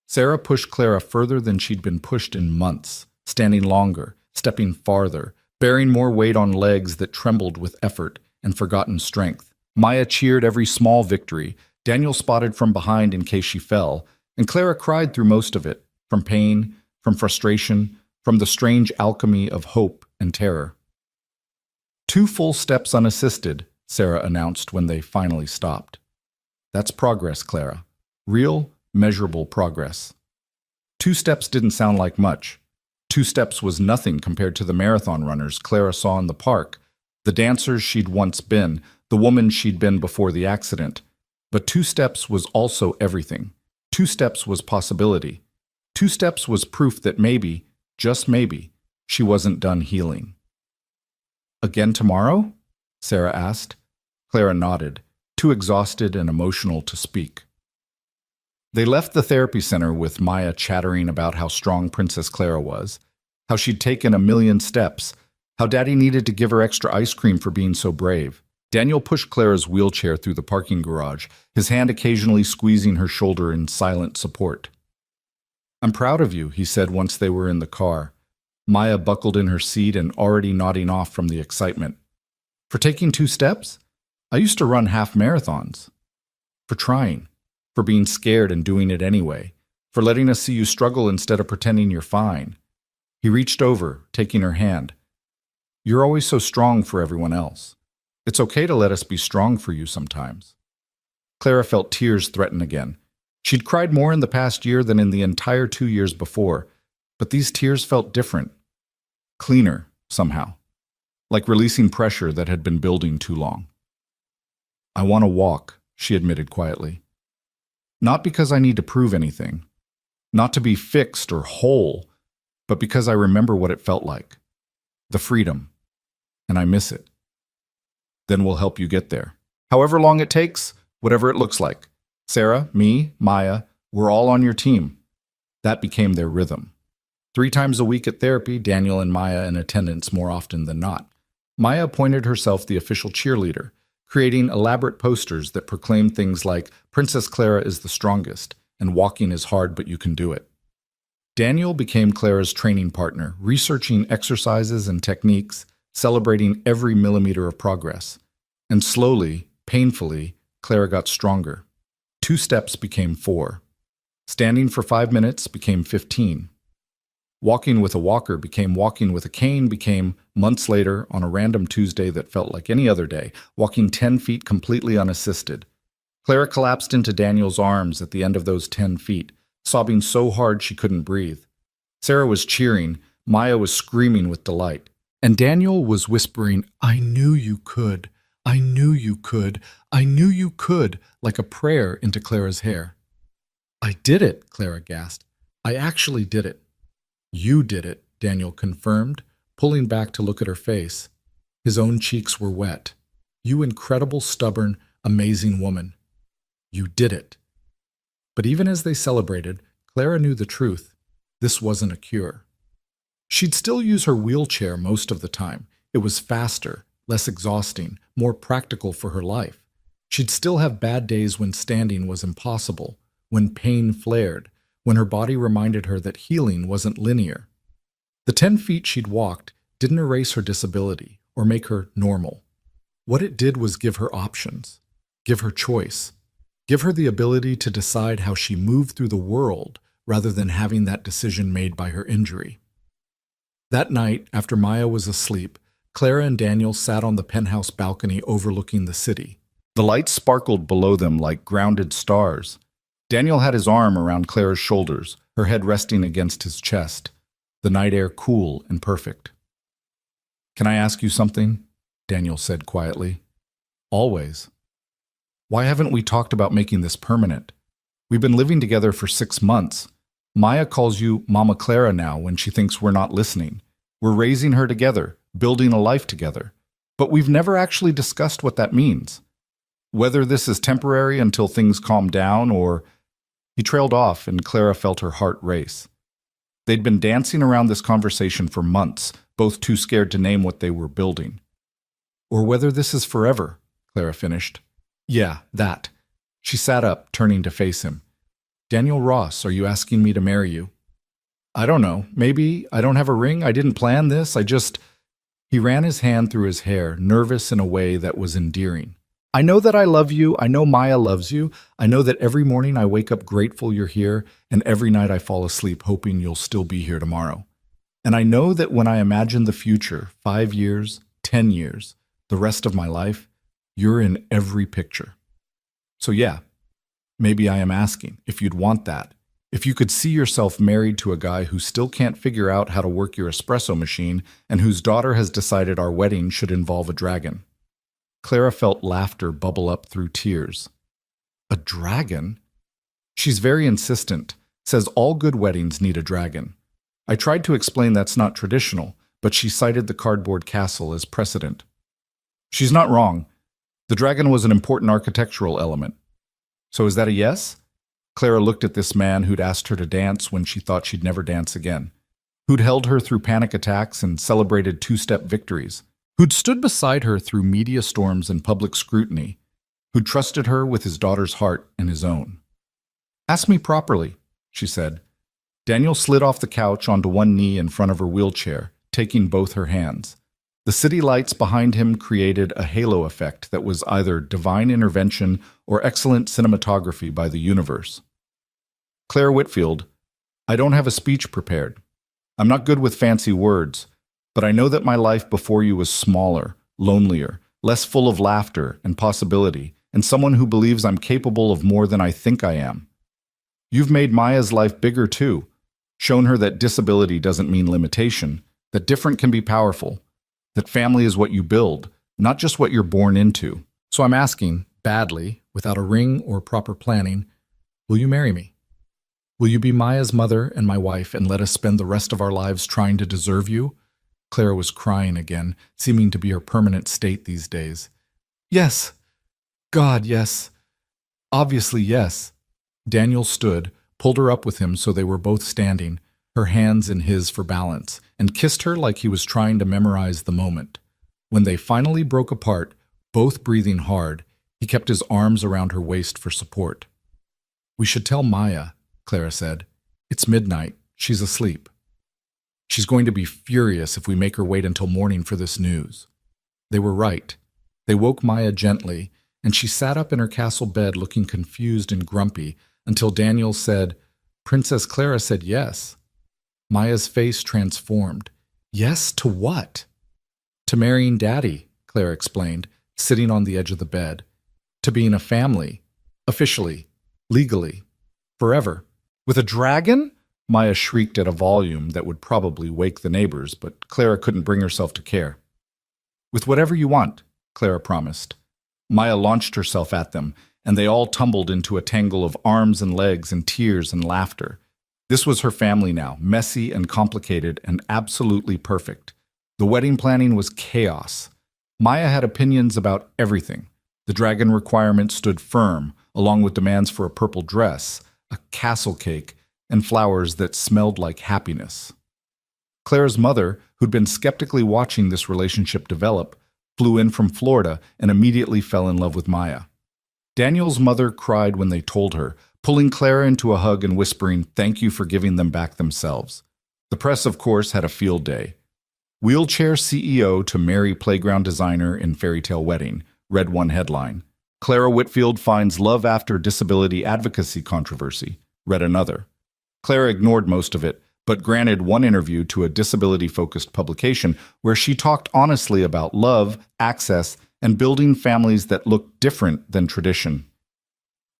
Sarah pushed Clara further than she'd been pushed in months, standing longer, stepping farther, bearing more weight on legs that trembled with effort and forgotten strength. Maya cheered every small victory. Daniel spotted from behind in case she fell, and Clara cried through most of it, from pain, from frustration, from the strange alchemy of hope and terror. 2 full steps unassisted, Sarah announced when they finally stopped. That's progress, Clara. Real, measurable progress. 2 steps didn't sound like much. 2 steps was nothing compared to the marathon runners Clara saw in the park, the dancers she'd once been, the woman she'd been before the accident. But 2 steps was also everything. 2 steps was possibility. 2 steps was proof that maybe, just maybe, she wasn't done healing. Again tomorrow? Sarah asked. Clara nodded, too exhausted and emotional to speak. They left the therapy center with Maya chattering about how strong Princess Clara was, how she'd taken 1,000,000 steps, how Daddy needed to give her extra ice cream for being so brave. Daniel pushed Clara's wheelchair through the parking garage, his hand occasionally squeezing her shoulder in silent support. I'm proud of you, he said once they were in the car. Maya buckled in her seat and already nodding off from the excitement. For taking 2 steps? I used to run half marathons. For trying. For being scared and doing it anyway, for letting us see you struggle instead of pretending you're fine. He reached over, taking her hand. You're always so strong for everyone else. It's okay to let us be strong for you sometimes. Clara felt tears threaten again. She'd cried more in the past year than in the entire 2 years before, but these tears felt different, cleaner somehow, like releasing pressure that had been building too long. "I want to walk," she admitted quietly. "Not because I need to prove anything, not to be fixed or whole, but because I remember what it felt like. The freedom. And I miss it. Then we'll help you get there. However long it takes, whatever it looks like. Sarah, me, Maya, we're all on your team." That became their rhythm. 3 times a week at therapy, Daniel and Maya in attendance more often than not. Maya appointed herself the official cheerleader, creating elaborate posters that proclaimed things like "Princess Clara is the strongest" and "Walking is hard, but you can do it." Daniel became Clara's training partner, researching exercises and techniques, celebrating every millimeter of progress. And slowly, painfully, Clara got stronger. 2 steps became 4. Standing for 5 minutes became 15. Walking with a walker became walking with a cane became, months later, on a random Tuesday that felt like any other day, walking 10 feet completely unassisted. Clara collapsed into Daniel's arms at the end of those 10 feet, sobbing so hard she couldn't breathe. Sarah was cheering, Maya was screaming with delight, and Daniel was whispering, "I knew you could, I knew you could, I knew you could," like a prayer into Clara's hair. "I did it," Clara gasped. "I actually did it." "You did it," Daniel confirmed, pulling back to look at her face. His own cheeks were wet. "You incredible, stubborn, amazing woman. You did it." But even as they celebrated, Clara knew the truth. This wasn't a cure. She'd still use her wheelchair most of the time. It was faster, less exhausting, more practical for her life. She'd still have bad days when standing was impossible, when pain flared, when her body reminded her that healing wasn't linear. The 10 feet she'd walked didn't erase her disability or make her normal. What it did was give her options, give her choice, give her the ability to decide how she moved through the world rather than having that decision made by her injury. That night, after Maya was asleep, Clara and Daniel sat on the penthouse balcony overlooking the city. The lights sparkled below them like grounded stars. Daniel had his arm around Clara's shoulders, her head resting against his chest, the night air cool and perfect. "Can I ask you something?" Daniel said quietly. "Always. Why haven't we talked about making this permanent? We've been living together for 6 months. Maya calls you Mama Clara now when she thinks we're not listening. We're raising her together, building a life together. But we've never actually discussed what that means. Whether this is temporary until things calm down or..." He trailed off and Clara felt her heart race. They'd been dancing around this conversation for months, both too scared to name what they were building. "Or whether this is forever," Clara finished. "Yeah, that." She sat up, turning to face him. "Daniel Ross, are you asking me to marry you?" "I don't know. Maybe. I don't have a ring. I didn't plan this. He ran his hand through his hair, nervous in a way that was endearing. "I know that I love you. I know Maya loves you. I know that every morning I wake up grateful you're here, and every night I fall asleep hoping you'll still be here tomorrow. And I know that when I imagine the future, 5 years, 10 years, the rest of my life, you're in every picture. So yeah, maybe I am asking if you'd want that. If you could see yourself married to a guy who still can't figure out how to work your espresso machine and whose daughter has decided our wedding should involve a dragon." Clara felt laughter bubble up through tears. "A dragon?" "She's very insistent, says all good weddings need a dragon. I tried to explain that's not traditional, but she cited the cardboard castle as precedent. She's not wrong. The dragon was an important architectural element. So is that a yes?" Clara looked at this man who'd asked her to dance when she thought she'd never dance again, who'd held her through panic attacks and celebrated 2-step victories, who'd stood beside her through media storms and public scrutiny, who'd trusted her with his daughter's heart and his own. "Ask me properly," she said. Daniel slid off the couch onto one knee in front of her wheelchair, taking both her hands. The city lights behind him created a halo effect that was either divine intervention or excellent cinematography by the universe. "Claire Whitfield, I don't have a speech prepared. I'm not good with fancy words, but I know that my life before you was smaller, lonelier, less full of laughter and possibility, and someone who believes I'm capable of more than I think I am. You've made Maya's life bigger too, shown her that disability doesn't mean limitation, that different can be powerful, that family is what you build, not just what you're born into.
So I'm asking, badly, without a ring or proper planning, will you marry me? Will you be Maya's mother and my wife and let us spend the rest of our lives trying to deserve you? Clara was crying again, seeming to be her permanent state these days. Yes. God, yes. Obviously, yes. Daniel stood, pulled her up with him so they were both standing, her hands in his for balance, and kissed her like he was trying to memorize the moment. When they finally broke apart, both breathing hard, he kept his arms around her waist for support. We should tell Maya, Clara said. It's midnight. She's asleep. She's going to be furious if we make her wait until morning for this news. They were right. They woke Maya gently, and she sat up in her castle bed looking confused and grumpy until Daniel said, Princess Clara said yes. Maya's face transformed. Yes to what? To marrying Daddy, Clara explained, sitting on the edge of the bed. To being a family. Officially. Legally. Forever. With a dragon? Maya shrieked at a volume that would probably wake the neighbors, but Clara couldn't bring herself to care. With whatever you want, Clara promised. Maya launched herself at them, and they all tumbled into a tangle of arms and legs and tears and laughter. This was her family now, messy and complicated and absolutely perfect. The wedding planning was chaos. Maya had opinions about everything. The dragon requirement stood firm, along with demands for a purple dress, a castle cake, and flowers that smelled like happiness. Clara's mother, who'd been skeptically watching this relationship develop, flew in from Florida and immediately fell in love with Maya. Daniel's mother cried when they told her, pulling Clara into a hug and whispering, "Thank you for giving them back themselves." The press, of course, had a field day. Wheelchair CEO to marry playground designer in fairytale wedding, read one headline. Clara Whitfield finds love after disability advocacy controversy, read another. Clara ignored most of it, but granted one interview to a disability-focused publication where she talked honestly about love, access, and building families that look different than tradition.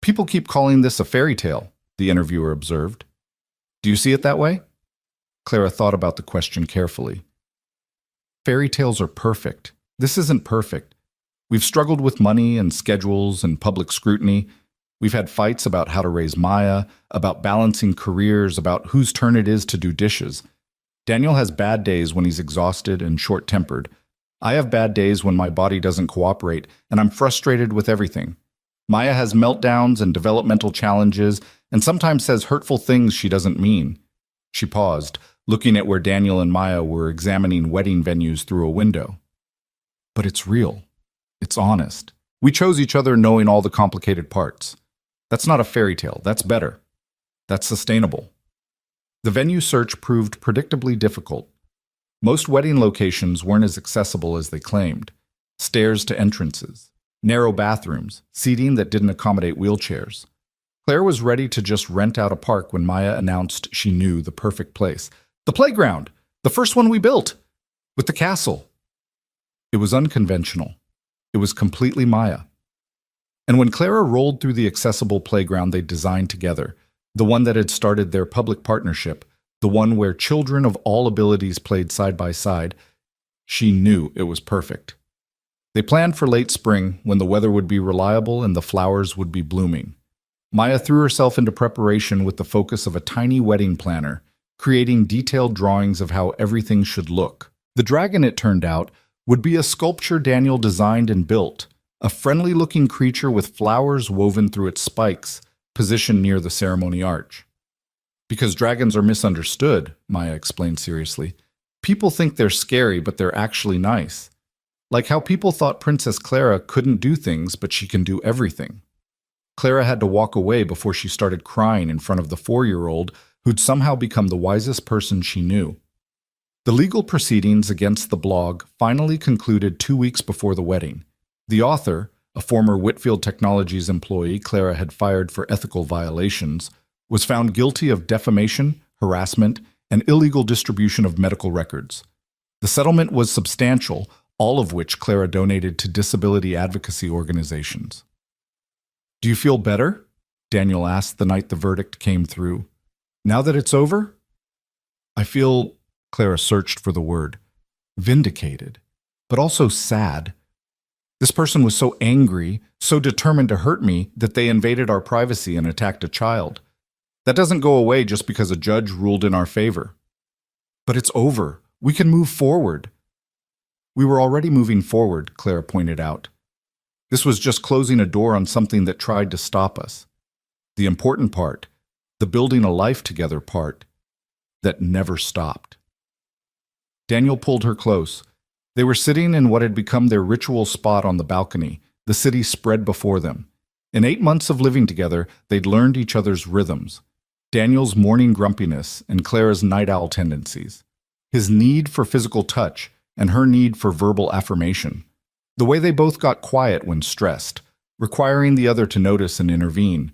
People keep calling this a fairy tale, the interviewer observed. Do you see it that way? Clara thought about the question carefully. Fairy tales are perfect. This isn't perfect. We've struggled with money and schedules and public scrutiny. We've had fights about how to raise Maya, about balancing careers, about whose turn it is to do dishes. Daniel has bad days when he's exhausted and short-tempered. I have bad days when my body doesn't cooperate, and I'm frustrated with everything. Maya has meltdowns and developmental challenges, and sometimes says hurtful things she doesn't mean. She paused, looking at where Daniel and Maya were examining wedding venues through a window. But it's real. It's honest. We chose each other knowing all the complicated parts. That's not a fairy tale. That's better. That's sustainable. The venue search proved predictably difficult. Most wedding locations weren't as accessible as they claimed. Stairs to entrances, narrow bathrooms, seating that didn't accommodate wheelchairs. Claire was ready to just rent out a park when Maya announced she knew the perfect place. The playground! The first one we built! With the castle. It was unconventional. It was completely Maya. And when Clara rolled through the accessible playground they designed together, the one that had started their public partnership, the one where children of all abilities played side by side, she knew it was perfect. They planned for late spring when the weather would be reliable and the flowers would be blooming. Maya threw herself into preparation with the focus of a tiny wedding planner, creating detailed drawings of how everything should look. The dragon, it turned out, would be a sculpture Daniel designed and built, a friendly-looking creature with flowers woven through its spikes, positioned near the ceremony arch. Because dragons are misunderstood, Maya explained seriously. People think they're scary, but they're actually nice. Like how people thought Princess Clara couldn't do things, but she can do everything. Clara had to walk away before she started crying in front of the 4-year-old who'd somehow become the wisest person she knew. The legal proceedings against the blog finally concluded 2 weeks before the wedding. The author, a former Whitfield Technologies employee Clara had fired for ethical violations, was found guilty of defamation, harassment, and illegal distribution of medical records. The settlement was substantial, all of which Clara donated to disability advocacy organizations.
Do you feel better? Daniel asked the night the verdict came through. Now that it's over? I feel, Clara searched for the word, vindicated, but also sad. This person was so angry, so determined to hurt me that they invaded our privacy and attacked a child. That doesn't go away just because a judge ruled in our favor. But it's over. We can move forward. We were already moving forward, Clara pointed out. This was just closing a door on something that tried to stop us. The important part, the building a life together part, that never stopped. Daniel pulled her close. They were sitting in what had become their ritual spot on the balcony, the city spread before them. In 8 months of living together, they'd learned each other's rhythms. Daniel's morning grumpiness and Clara's night owl tendencies. His need for physical touch and her need for verbal affirmation. The way they both got quiet when stressed, requiring the other to notice and intervene.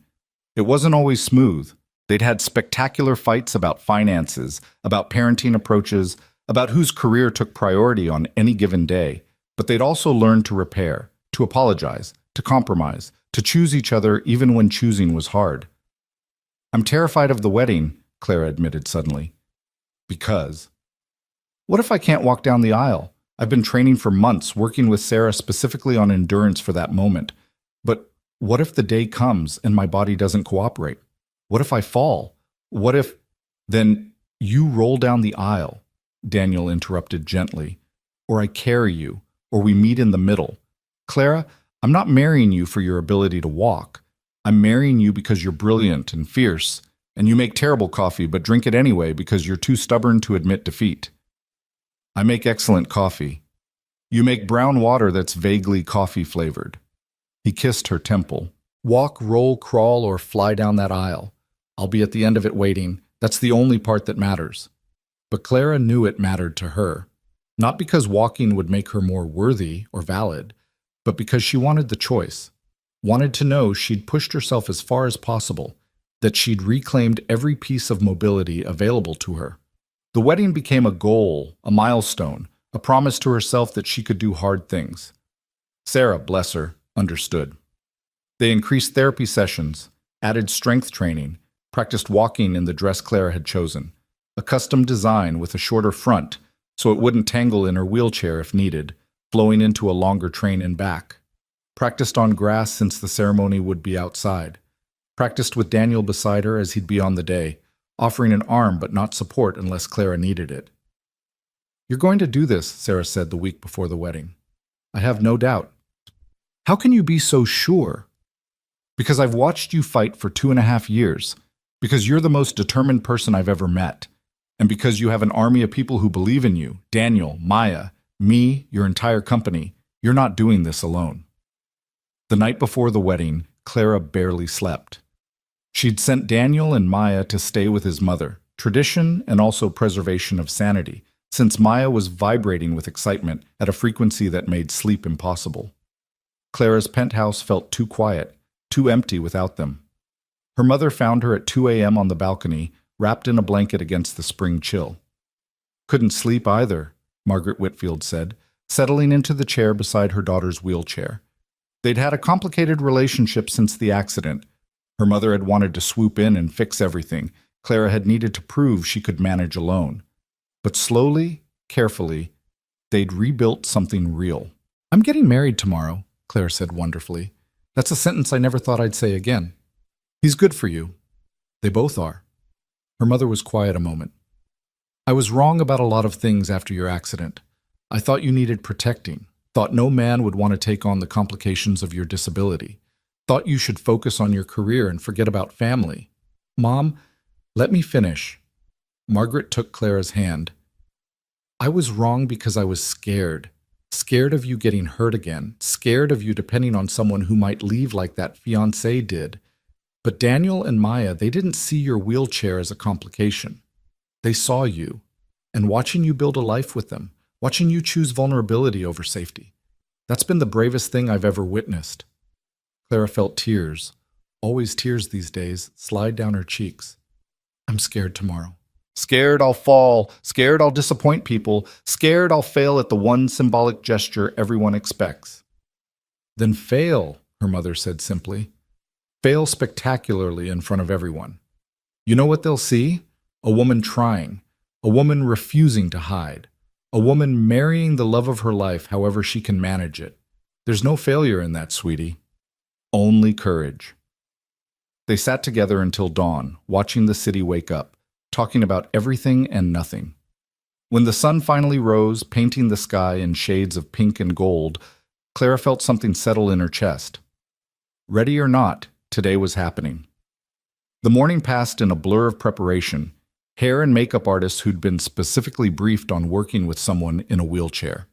It wasn't always smooth. They'd had spectacular fights about finances, about parenting approaches, about whose career took priority on any given day. But they'd also learned to repair, to apologize, to compromise, to choose each other even when choosing was hard. I'm terrified of the wedding, Clara admitted suddenly. Because? What if I can't walk down the aisle? I've been training for months, working with Sarah specifically on endurance for that moment. But what if the day comes and my body doesn't cooperate? What if I fall? What if... Then you roll down the aisle, Daniel interrupted gently. Or I carry you, or we meet in the middle. Clara, I'm not marrying you for your ability to walk. I'm marrying you because you're brilliant and fierce, and you make terrible coffee but drink it anyway because you're too stubborn to admit defeat. I make excellent coffee. You make brown water that's vaguely coffee-flavored. He kissed her temple. Walk, roll, crawl, or fly down that aisle. I'll be at the end of it waiting. That's the only part that matters. But Clara knew it mattered to her. Not because walking would make her more worthy or valid, but because she wanted the choice. Wanted to know she'd pushed herself as far as possible, that she'd reclaimed every piece of mobility available to her. The wedding became a goal, a milestone, a promise to herself that she could do hard things. Sarah, bless her, understood. They increased therapy sessions, added strength training, practiced walking in the dress Clara had chosen, a custom design with a shorter front so it wouldn't tangle in her wheelchair if needed, flowing into a longer train and back. Practiced on grass since the ceremony would be outside. Practiced with Daniel beside her as he'd be on the day, offering an arm but not support unless Clara needed it. You're going to do this, Sarah said the week before the wedding. I have no doubt. How can you be so sure? Because I've watched you fight for 2.5 years. Because you're the most determined person I've ever met. And because you have an army of people who believe in you, Daniel, Maya, me, your entire company, you're not doing this alone. The night before the wedding, Clara barely slept. She'd sent Daniel and Maya to stay with his mother, tradition and also preservation of sanity, since Maya was vibrating with excitement at a frequency that made sleep impossible. Clara's penthouse felt too quiet, too empty without them. Her mother found her at 2 a.m. on the balcony, wrapped in a blanket against the spring chill. Couldn't sleep either, Margaret Whitfield said, settling into the chair beside her daughter's wheelchair. They'd had a complicated relationship since the accident. Her mother had wanted to swoop in and fix everything. Clara had needed to prove she could manage alone. But slowly, carefully, they'd rebuilt something real. I'm getting married tomorrow, Clara said wonderfully. That's a sentence I never thought I'd say again. He's good for you. They both are. Her mother was quiet a moment. I was wrong about a lot of things after your accident. I thought you needed protecting. Thought no man would want to take on the complications of your disability. Thought you should focus on your career and forget about family. Mom, let me finish. Margaret took Clara's hand. I was wrong because I was scared. Scared of you getting hurt again. Scared of you depending on someone who might leave like that fiancé did. But Daniel and Maya, they didn't see your wheelchair as a complication. They saw you. And watching you build a life with them, watching you choose vulnerability over safety, that's been the bravest thing I've ever witnessed. Clara felt tears, always tears these days, slide down her cheeks. I'm scared tomorrow. Scared I'll fall, scared I'll disappoint people, scared I'll fail at the one symbolic gesture everyone expects. Then fail, her mother said simply.
fail spectacularly in front of everyone. You know what they'll see? A woman trying, a woman refusing to hide, a woman marrying the love of her life however she can manage it. There's no failure in that, sweetie. Only courage. They sat together until dawn, watching the city wake up, talking about everything and nothing. When the sun finally rose, painting the sky in shades of pink and gold, Clara felt something settle in her chest. Ready or not, today was happening. The morning passed in a blur of preparation, hair and makeup artists who'd been specifically briefed on working with someone in a wheelchair.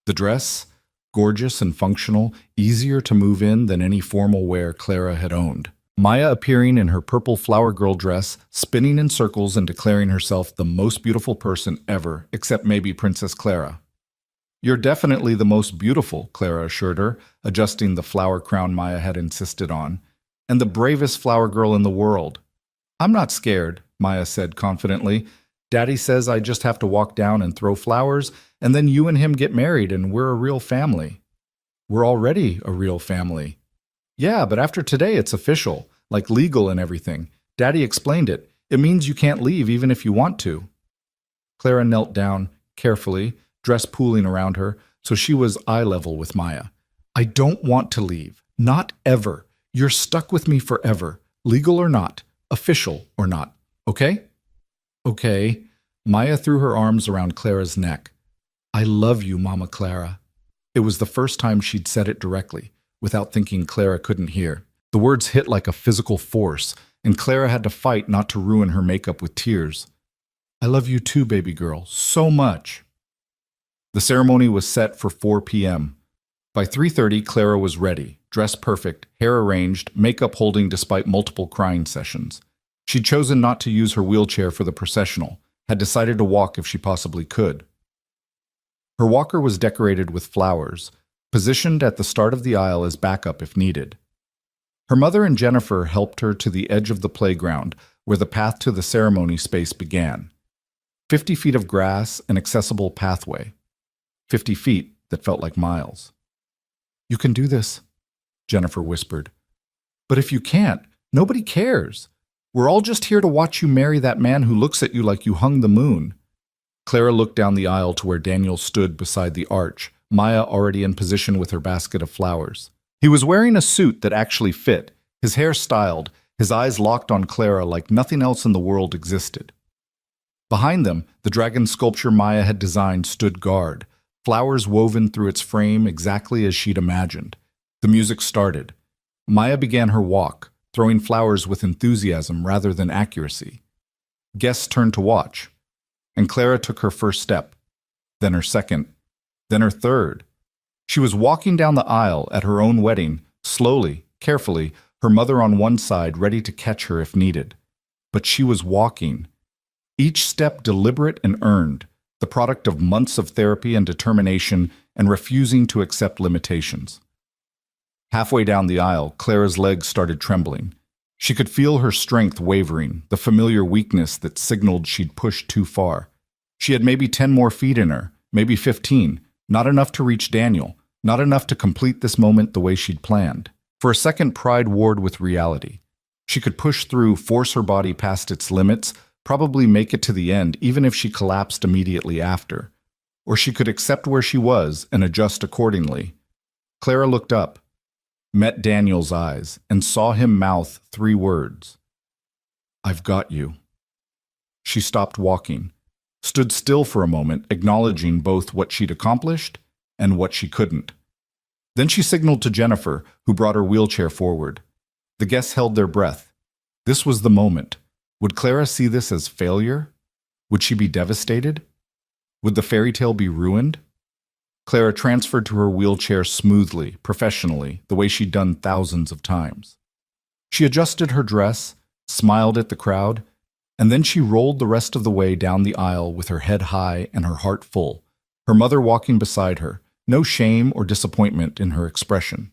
The dress, gorgeous and functional, easier to move in than any formal wear Clara had owned. Maya appearing in her purple flower girl dress, spinning in circles and declaring herself the most beautiful person ever, except maybe Princess Clara. "You're definitely the most beautiful," Clara assured her, adjusting the flower crown Maya had insisted on, "and the bravest flower girl in the world." "I'm not scared," Maya said confidently. "Daddy says I just have to walk down and throw flowers, and then you and him get married and we're a real family." "We're already a real family." "Yeah, but after today it's official, like legal and everything. Daddy explained it. It means you can't leave even if you want to." Clara knelt down, carefully, dress pooling around her, so she was eye level with Maya. "I don't want to leave. Not ever. You're stuck with me forever, legal or not, official or not. Okay?" "Okay." Maya threw her arms around Clara's neck. "I love you, Mama Clara." It was the first time she'd said it directly, without thinking Clara couldn't hear. The words hit like a physical force, and Clara had to fight not to ruin her makeup with tears. "I love you too, baby girl, so much." The ceremony was set for 4 p.m. By 3:30, Clara was ready, dressed perfect, hair arranged, makeup holding despite multiple crying sessions. She'd chosen not to use her wheelchair for the processional, had decided to walk if she possibly could. Her walker was decorated with flowers, positioned at the start of the aisle as backup if needed. Her mother and Jennifer helped her to the edge of the playground, where the path to the ceremony space began. 50 feet of grass, an accessible pathway. 50 feet that felt like miles. "You can do this," Jennifer whispered. "But if you can't, nobody cares. We're all just here to watch you marry that man who looks at you like you hung the moon." Clara looked down the aisle to where Daniel stood beside the arch, Maya already in position with her basket of flowers. He was wearing a suit that actually fit, his hair styled, his eyes locked on Clara like nothing else in the world existed. Behind them, the dragon sculpture Maya had designed stood guard, flowers woven through its frame exactly as she'd imagined. The music started. Maya began her walk, throwing flowers with enthusiasm rather than accuracy. Guests turned to watch, and Clara took her first step, then her second, then her third. She was walking down the aisle at her own wedding, slowly, carefully, her mother on one side ready to catch her if needed. But she was walking. Each step deliberate and earned, the product of months of therapy and determination and refusing to accept limitations. Halfway down the aisle, Clara's legs started trembling. She could feel her strength wavering, the familiar weakness that signaled she'd pushed too far. She had maybe 10 more feet in her, maybe 15, not enough to reach Daniel, not enough to complete this moment the way she'd planned. For a second, pride warred with reality. She could push through, force her body past its limits, probably make it to the end even if she collapsed immediately after. Or she could accept where she was and adjust accordingly. Clara looked up, met Daniel's eyes, and saw him mouth 3 words. "I've got you." She stopped walking, stood still for a moment, acknowledging both what she'd accomplished and what she couldn't. Then she signaled to Jennifer, who brought her wheelchair forward. The guests held their breath. This was the moment. Would Clara see this as failure? Would she be devastated? Would the fairy tale be ruined? Clara transferred to her wheelchair smoothly, professionally, the way she'd done thousands of times. She adjusted her dress, smiled at the crowd, and then she rolled the rest of the way down the aisle with her head high and her heart full, her mother walking beside her, no shame or disappointment in her expression.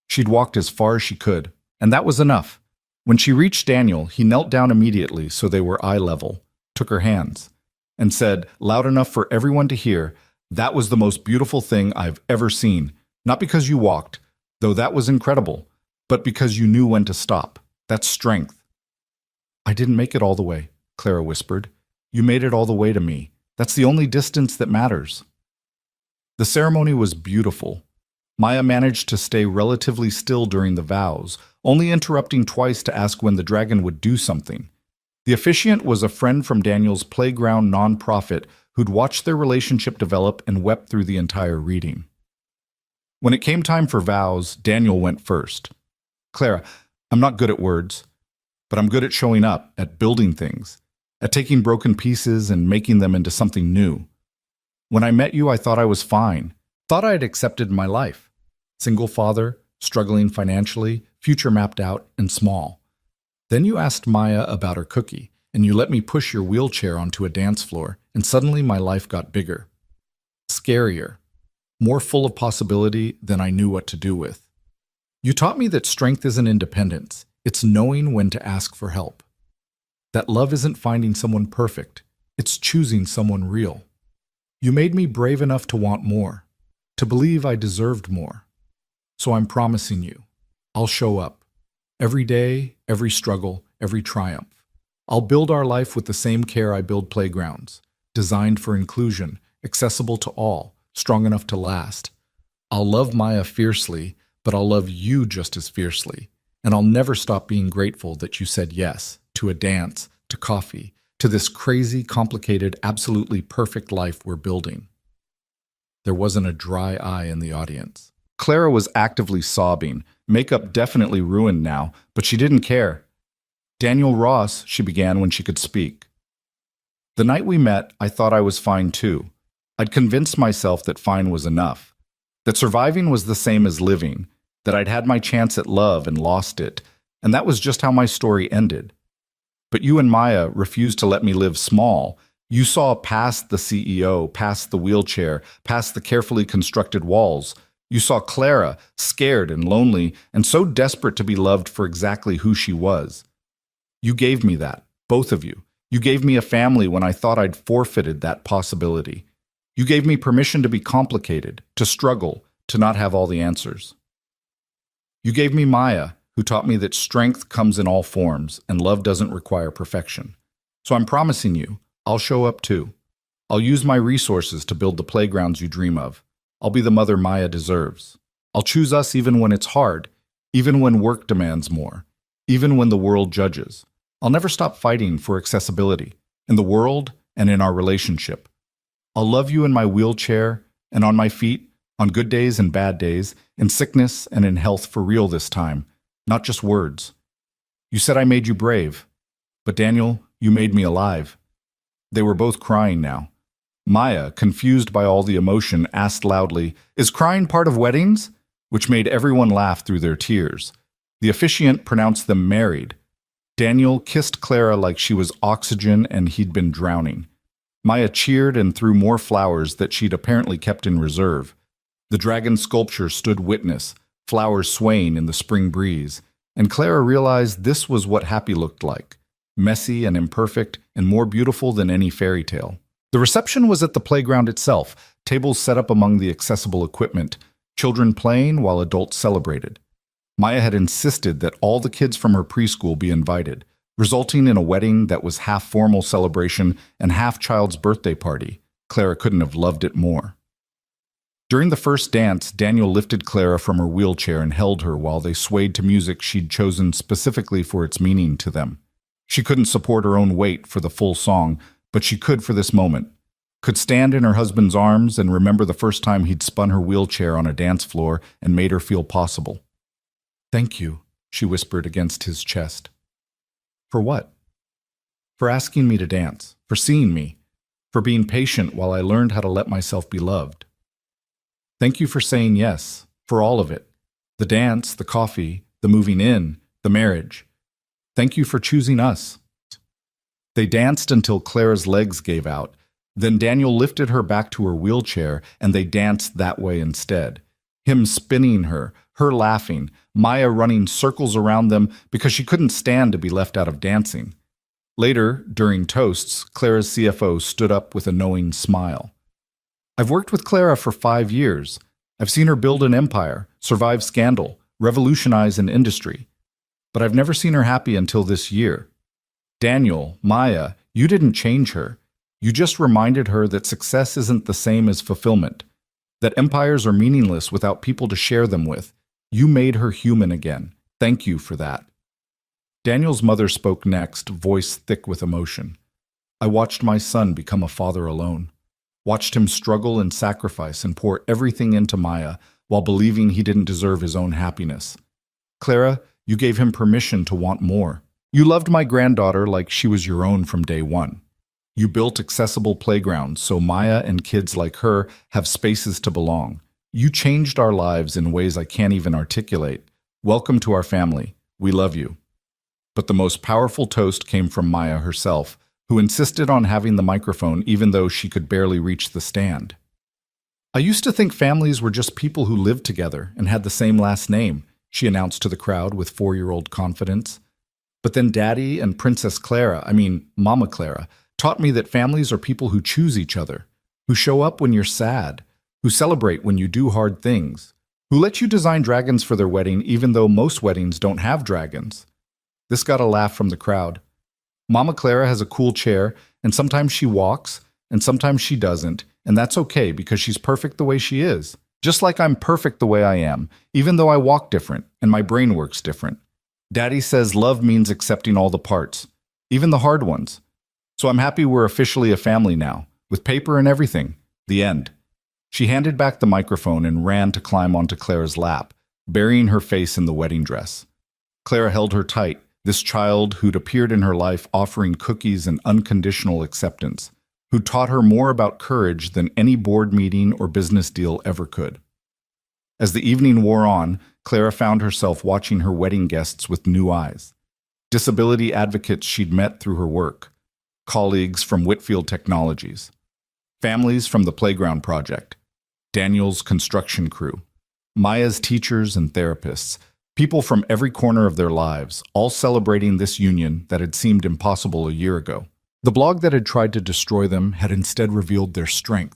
She'd walked as far as she could, and that was enough. When she reached Daniel, he knelt down immediately so they were eye level, took her hands, and said, loud enough for everyone to hear, "That was the most beautiful thing I've ever seen, not because you walked, though that was incredible,
but because you knew when to stop. That's strength. I didn't make it all the way, Clara whispered. You made it all the way to me. That's the only distance that matters. The ceremony was beautiful. Maya managed to stay relatively still during the vows, only interrupting twice to ask when the dragon would do something. The officiant was a friend from Daniel's playground nonprofit who'd watched their relationship develop and wept through the entire reading. When it came time for vows, Daniel went first. Clara, I'm not good at words, but I'm good at showing up, at building things, at taking broken pieces and making them into something new. When I met you, I thought I was fine, thought I had accepted my life. Single father, struggling financially, future mapped out, and small. Then you asked Maya about her cookie, and you let me push your wheelchair onto a dance floor, and suddenly my life got bigger. Scarier. More full of possibility than I knew what to do with. You taught me that strength isn't independence, it's knowing when to ask for help. That love isn't finding someone perfect, it's choosing someone real. You made me brave enough to want more, to believe I deserved more. So I'm promising you, I'll show up. Every day, every struggle, every triumph. I'll build our life with the same care I build playgrounds, designed for inclusion, accessible to all, strong enough to last. I'll love Maya fiercely, but I'll love you just as fiercely. And I'll never stop being grateful that you said yes to a dance, to coffee, to this crazy, complicated, absolutely perfect life we're building. There wasn't a dry eye in the audience. Clara was actively sobbing. Makeup definitely ruined now, but she didn't care. Daniel Ross, she began when she could speak. The night we met, I thought I was fine too. I'd convinced myself that fine was enough, that surviving was the same as living, that I'd had my chance at love and lost it, and that was just how my story ended. But you and Maya refused to let me live small. You saw past the CEO, past the wheelchair, past the carefully constructed walls. You saw Clara, scared and lonely, and so desperate to be loved for exactly who she was. You gave me that, both of you. You gave me a family when I thought I'd forfeited that possibility. You gave me permission to be complicated, to struggle, to not have all the answers. You gave me Maya, who taught me that strength comes in all forms and love doesn't require perfection. So I'm promising you, I'll show up too. I'll use my resources to build the playgrounds you dream of. I'll be the mother Maya deserves. I'll choose us even when it's hard, even when work demands more, even when the world judges. I'll never stop fighting for accessibility, in the world and in our relationship. I'll love you in my wheelchair and on my feet, on good days and bad days, in sickness and in health for real this time, not just words. You said I made you brave, but Daniel, you made me alive. They were both crying now. Maya, confused by all the emotion, asked loudly, "Is crying part of weddings?" Which made everyone laugh through their tears. The officiant pronounced them married. Daniel kissed Clara like she was oxygen and he'd been drowning. Maya cheered and threw more flowers that she'd apparently kept in reserve. The dragon sculpture stood witness, flowers swaying in the spring breeze, and Clara realized this was what happy looked like, messy and imperfect and more beautiful than any fairy tale. The reception was at the playground itself, tables set up among the accessible equipment, children playing while adults celebrated. Maya had insisted that all the kids from her preschool be invited, resulting in a wedding that was half formal celebration and half child's birthday party. Clara couldn't have loved it more. During the first dance, Daniel lifted Clara from her wheelchair and held her while they swayed to music she'd chosen specifically for its meaning to them. She couldn't support her own weight for the full song, but she could for this moment. Could stand in her husband's arms and remember the first time he'd spun her wheelchair on a dance floor and made her feel possible. "Thank you," she whispered against his chest. "For what?" "For asking me to dance, for seeing me, for being patient while I learned how to let myself be loved. Thank you for saying yes, for all of it. The dance, the coffee, the moving in, the marriage. Thank you for choosing us." They danced until Clara's legs gave out. Then Daniel lifted her back to her wheelchair, and they danced that way instead. Him spinning her laughing, Maya running circles around them because she couldn't stand to be left out of dancing. Later, during toasts, Clara's CFO stood up with a knowing smile. "I've worked with Clara for 5 years. I've seen her build an empire, survive scandal, revolutionize an industry. But I've never seen her happy until this year. Daniel, Maya, you didn't change her. You just reminded her that success isn't the same as fulfillment, that empires are meaningless without people to share them with. You made her human again. Thank you for that. Daniel's mother spoke next, voice thick with emotion. I watched my son become a father alone. Watched him struggle and sacrifice and pour everything into Maya while believing he didn't deserve his own happiness. Clara, you gave him permission to want more. You loved my granddaughter like she was your own from day one. You built accessible playgrounds so Maya and kids like her have spaces to belong. You changed our lives in ways I can't even articulate. Welcome to our family. We love you. But the most powerful toast came from Maya herself, who insisted on having the microphone even though she could barely reach the stand. I used to think families were just people who lived together and had the same last name, she announced to the crowd with 4-year-old confidence. But then Daddy and Princess Mama Clara, taught me that families are people who choose each other, who show up when you're sad, who celebrate when you do hard things, who let you design dragons for their wedding even though most weddings don't have dragons. This got a laugh from the crowd. Mama Clara has a cool chair, and sometimes she walks, and sometimes she doesn't, and that's okay because she's perfect the way she is. Just like I'm perfect the way I am, even though I walk different and my brain works different. Daddy says love means accepting all the parts, even the hard ones. So I'm happy we're officially a family now, with paper and everything. The end. She handed back the microphone and ran to climb onto Clara's lap, burying her face in the wedding dress. Clara held her tight, this child who'd appeared in her life offering cookies and unconditional acceptance, who taught her more about courage than any board meeting or business deal ever could. As the evening wore on, Clara found herself watching her wedding guests with new eyes. Disability advocates she'd met through her work, colleagues from Whitfield Technologies, families from the Playground Project, Daniel's construction crew, Maya's teachers and therapists, people from every corner of their lives, all celebrating this union that had seemed impossible a year ago. The blog that had tried to destroy them had instead revealed their strength.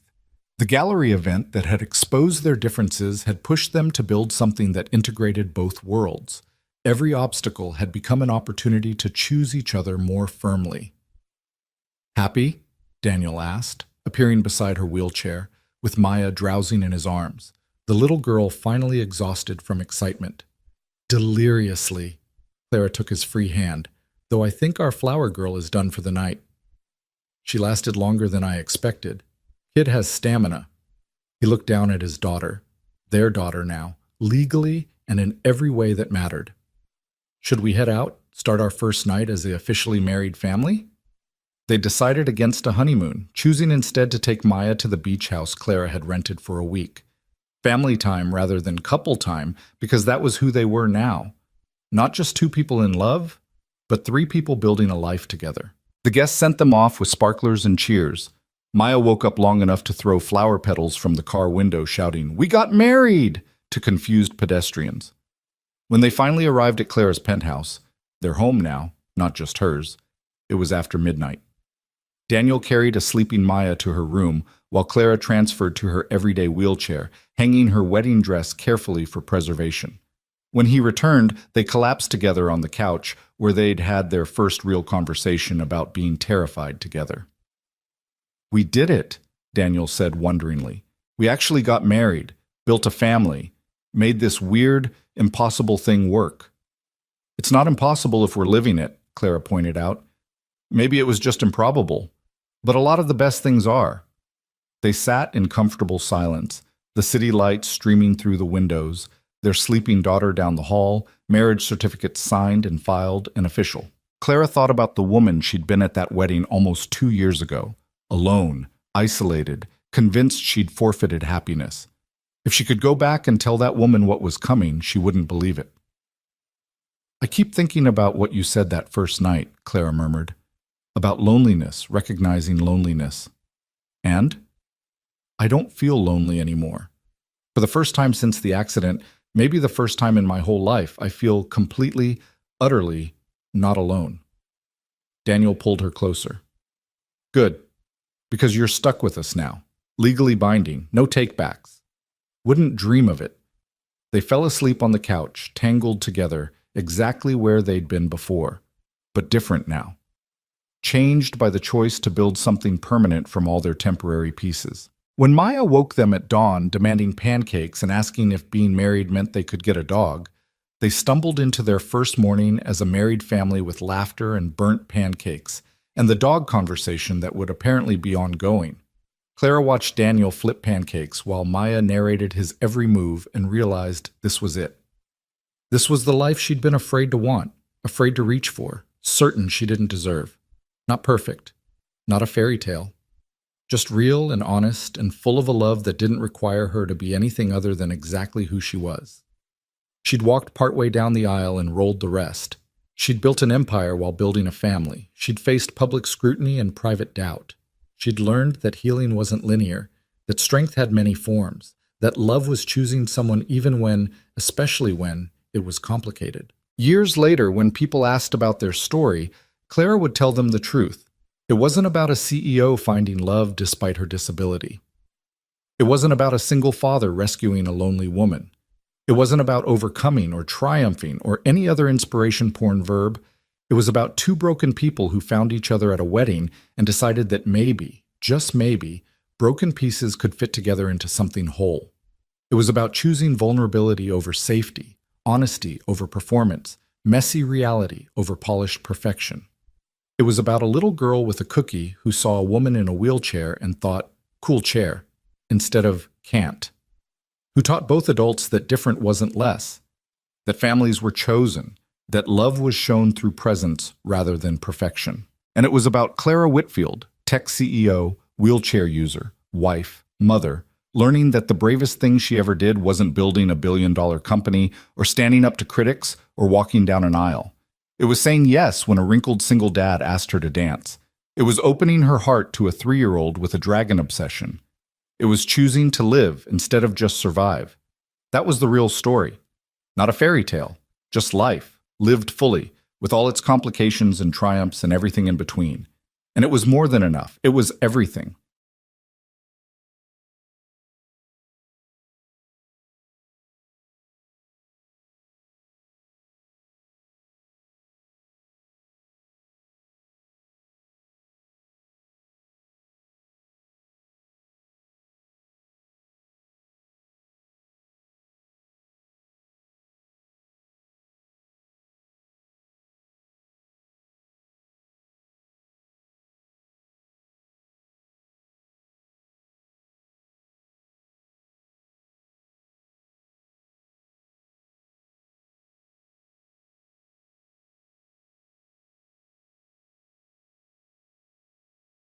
The gallery event that had exposed their differences had pushed them to build something that integrated both worlds. Every obstacle had become an opportunity to choose each other more firmly. Happy? Daniel asked, appearing beside her wheelchair, with Maya drowsing in his arms, the little girl finally exhausted from excitement. Deliriously, Clara took his free hand, though I think our flower girl is done for the night. She lasted longer than I expected. Kid has stamina. He looked down at his daughter, their daughter now, legally and in every way that mattered. Should we head out, start our first night as the officially married family? They decided against a honeymoon, choosing instead to take Maya to the beach house Clara had rented for a week. Family time rather than couple time, because that was who they were now. Not just two people in love, but 3 people building a life together. The guests sent them off with sparklers and cheers. Maya woke up long enough to throw flower petals from the car window, shouting, "We got married!" to confused pedestrians. When they finally arrived at Clara's penthouse, their home now, not just hers, it was after midnight. Daniel carried a sleeping Maya to her room, while Clara transferred to her everyday wheelchair, hanging her wedding dress carefully for preservation. When he returned, they collapsed together on the couch, where they'd had their first real conversation about being terrified together. "We did it," Daniel said wonderingly. "We actually got married, built a family, made this weird, impossible thing work." "It's not impossible if we're living it," Clara pointed out. "Maybe it was just improbable, but a lot of the best things are." They sat in comfortable silence, the city lights streaming through the windows, their sleeping daughter down the hall, marriage certificates signed and filed and official. Clara thought about the woman she'd been at that wedding almost 2 years ago, alone, isolated, convinced she'd forfeited happiness. If she could go back and tell that woman what was coming, she wouldn't believe it. "I keep thinking about what you said that first night," Clara murmured. "About loneliness, recognizing loneliness. And I don't feel lonely anymore. For the first time since the accident, maybe the first time in my whole life, I feel completely, utterly not alone." Daniel pulled her closer. "Good, because you're stuck with us now. Legally binding, no take-backs. Wouldn't dream of it.
They fell asleep on the couch, tangled together, exactly where they'd been before, but different now. Changed by the choice to build something permanent from all their temporary pieces. When Maya woke them at dawn, demanding pancakes and asking if being married meant they could get a dog, they stumbled into their first morning as a married family with laughter and burnt pancakes, and the dog conversation that would apparently be ongoing. Clara watched Daniel flip pancakes while Maya narrated his every move and realized this was it. This was the life she'd been afraid to want, afraid to reach for, certain she didn't deserve. Not perfect, not a fairy tale. Just real and honest and full of a love that didn't require her to be anything other than exactly who she was. She'd walked partway down the aisle and rolled the rest. She'd built an empire while building a family. She'd faced public scrutiny and private doubt. She'd learned that healing wasn't linear, that strength had many forms, that love was choosing someone even when, especially when, it was complicated. Years later, when people asked about their story, Clara would tell them the truth. It wasn't about a CEO finding love despite her disability. It wasn't about a single father rescuing a lonely woman. It wasn't about overcoming or triumphing or any other inspiration-porn verb. It was about two broken people who found each other at a wedding and decided that maybe, just maybe, broken pieces could fit together into something whole. It was about choosing vulnerability over safety, honesty over performance, messy reality over polished perfection. It was about a little girl with a cookie who saw a woman in a wheelchair and thought, cool chair, instead of can't. Who taught both adults that different wasn't less, that families were chosen, that love was shown through presence rather than perfection. And it was about Clara Whitfield, tech CEO, wheelchair user, wife, mother, learning that the bravest thing she ever did wasn't building a billion-dollar company or standing up to critics or walking down an aisle. It was saying yes when a wrinkled single dad asked her to dance. It was opening her heart to a 3-year-old with a dragon obsession. It was choosing to live instead of just survive. That was the real story. Not a fairy tale, just life, lived fully, with all its complications and triumphs and everything in between. And it was more than enough. It was everything.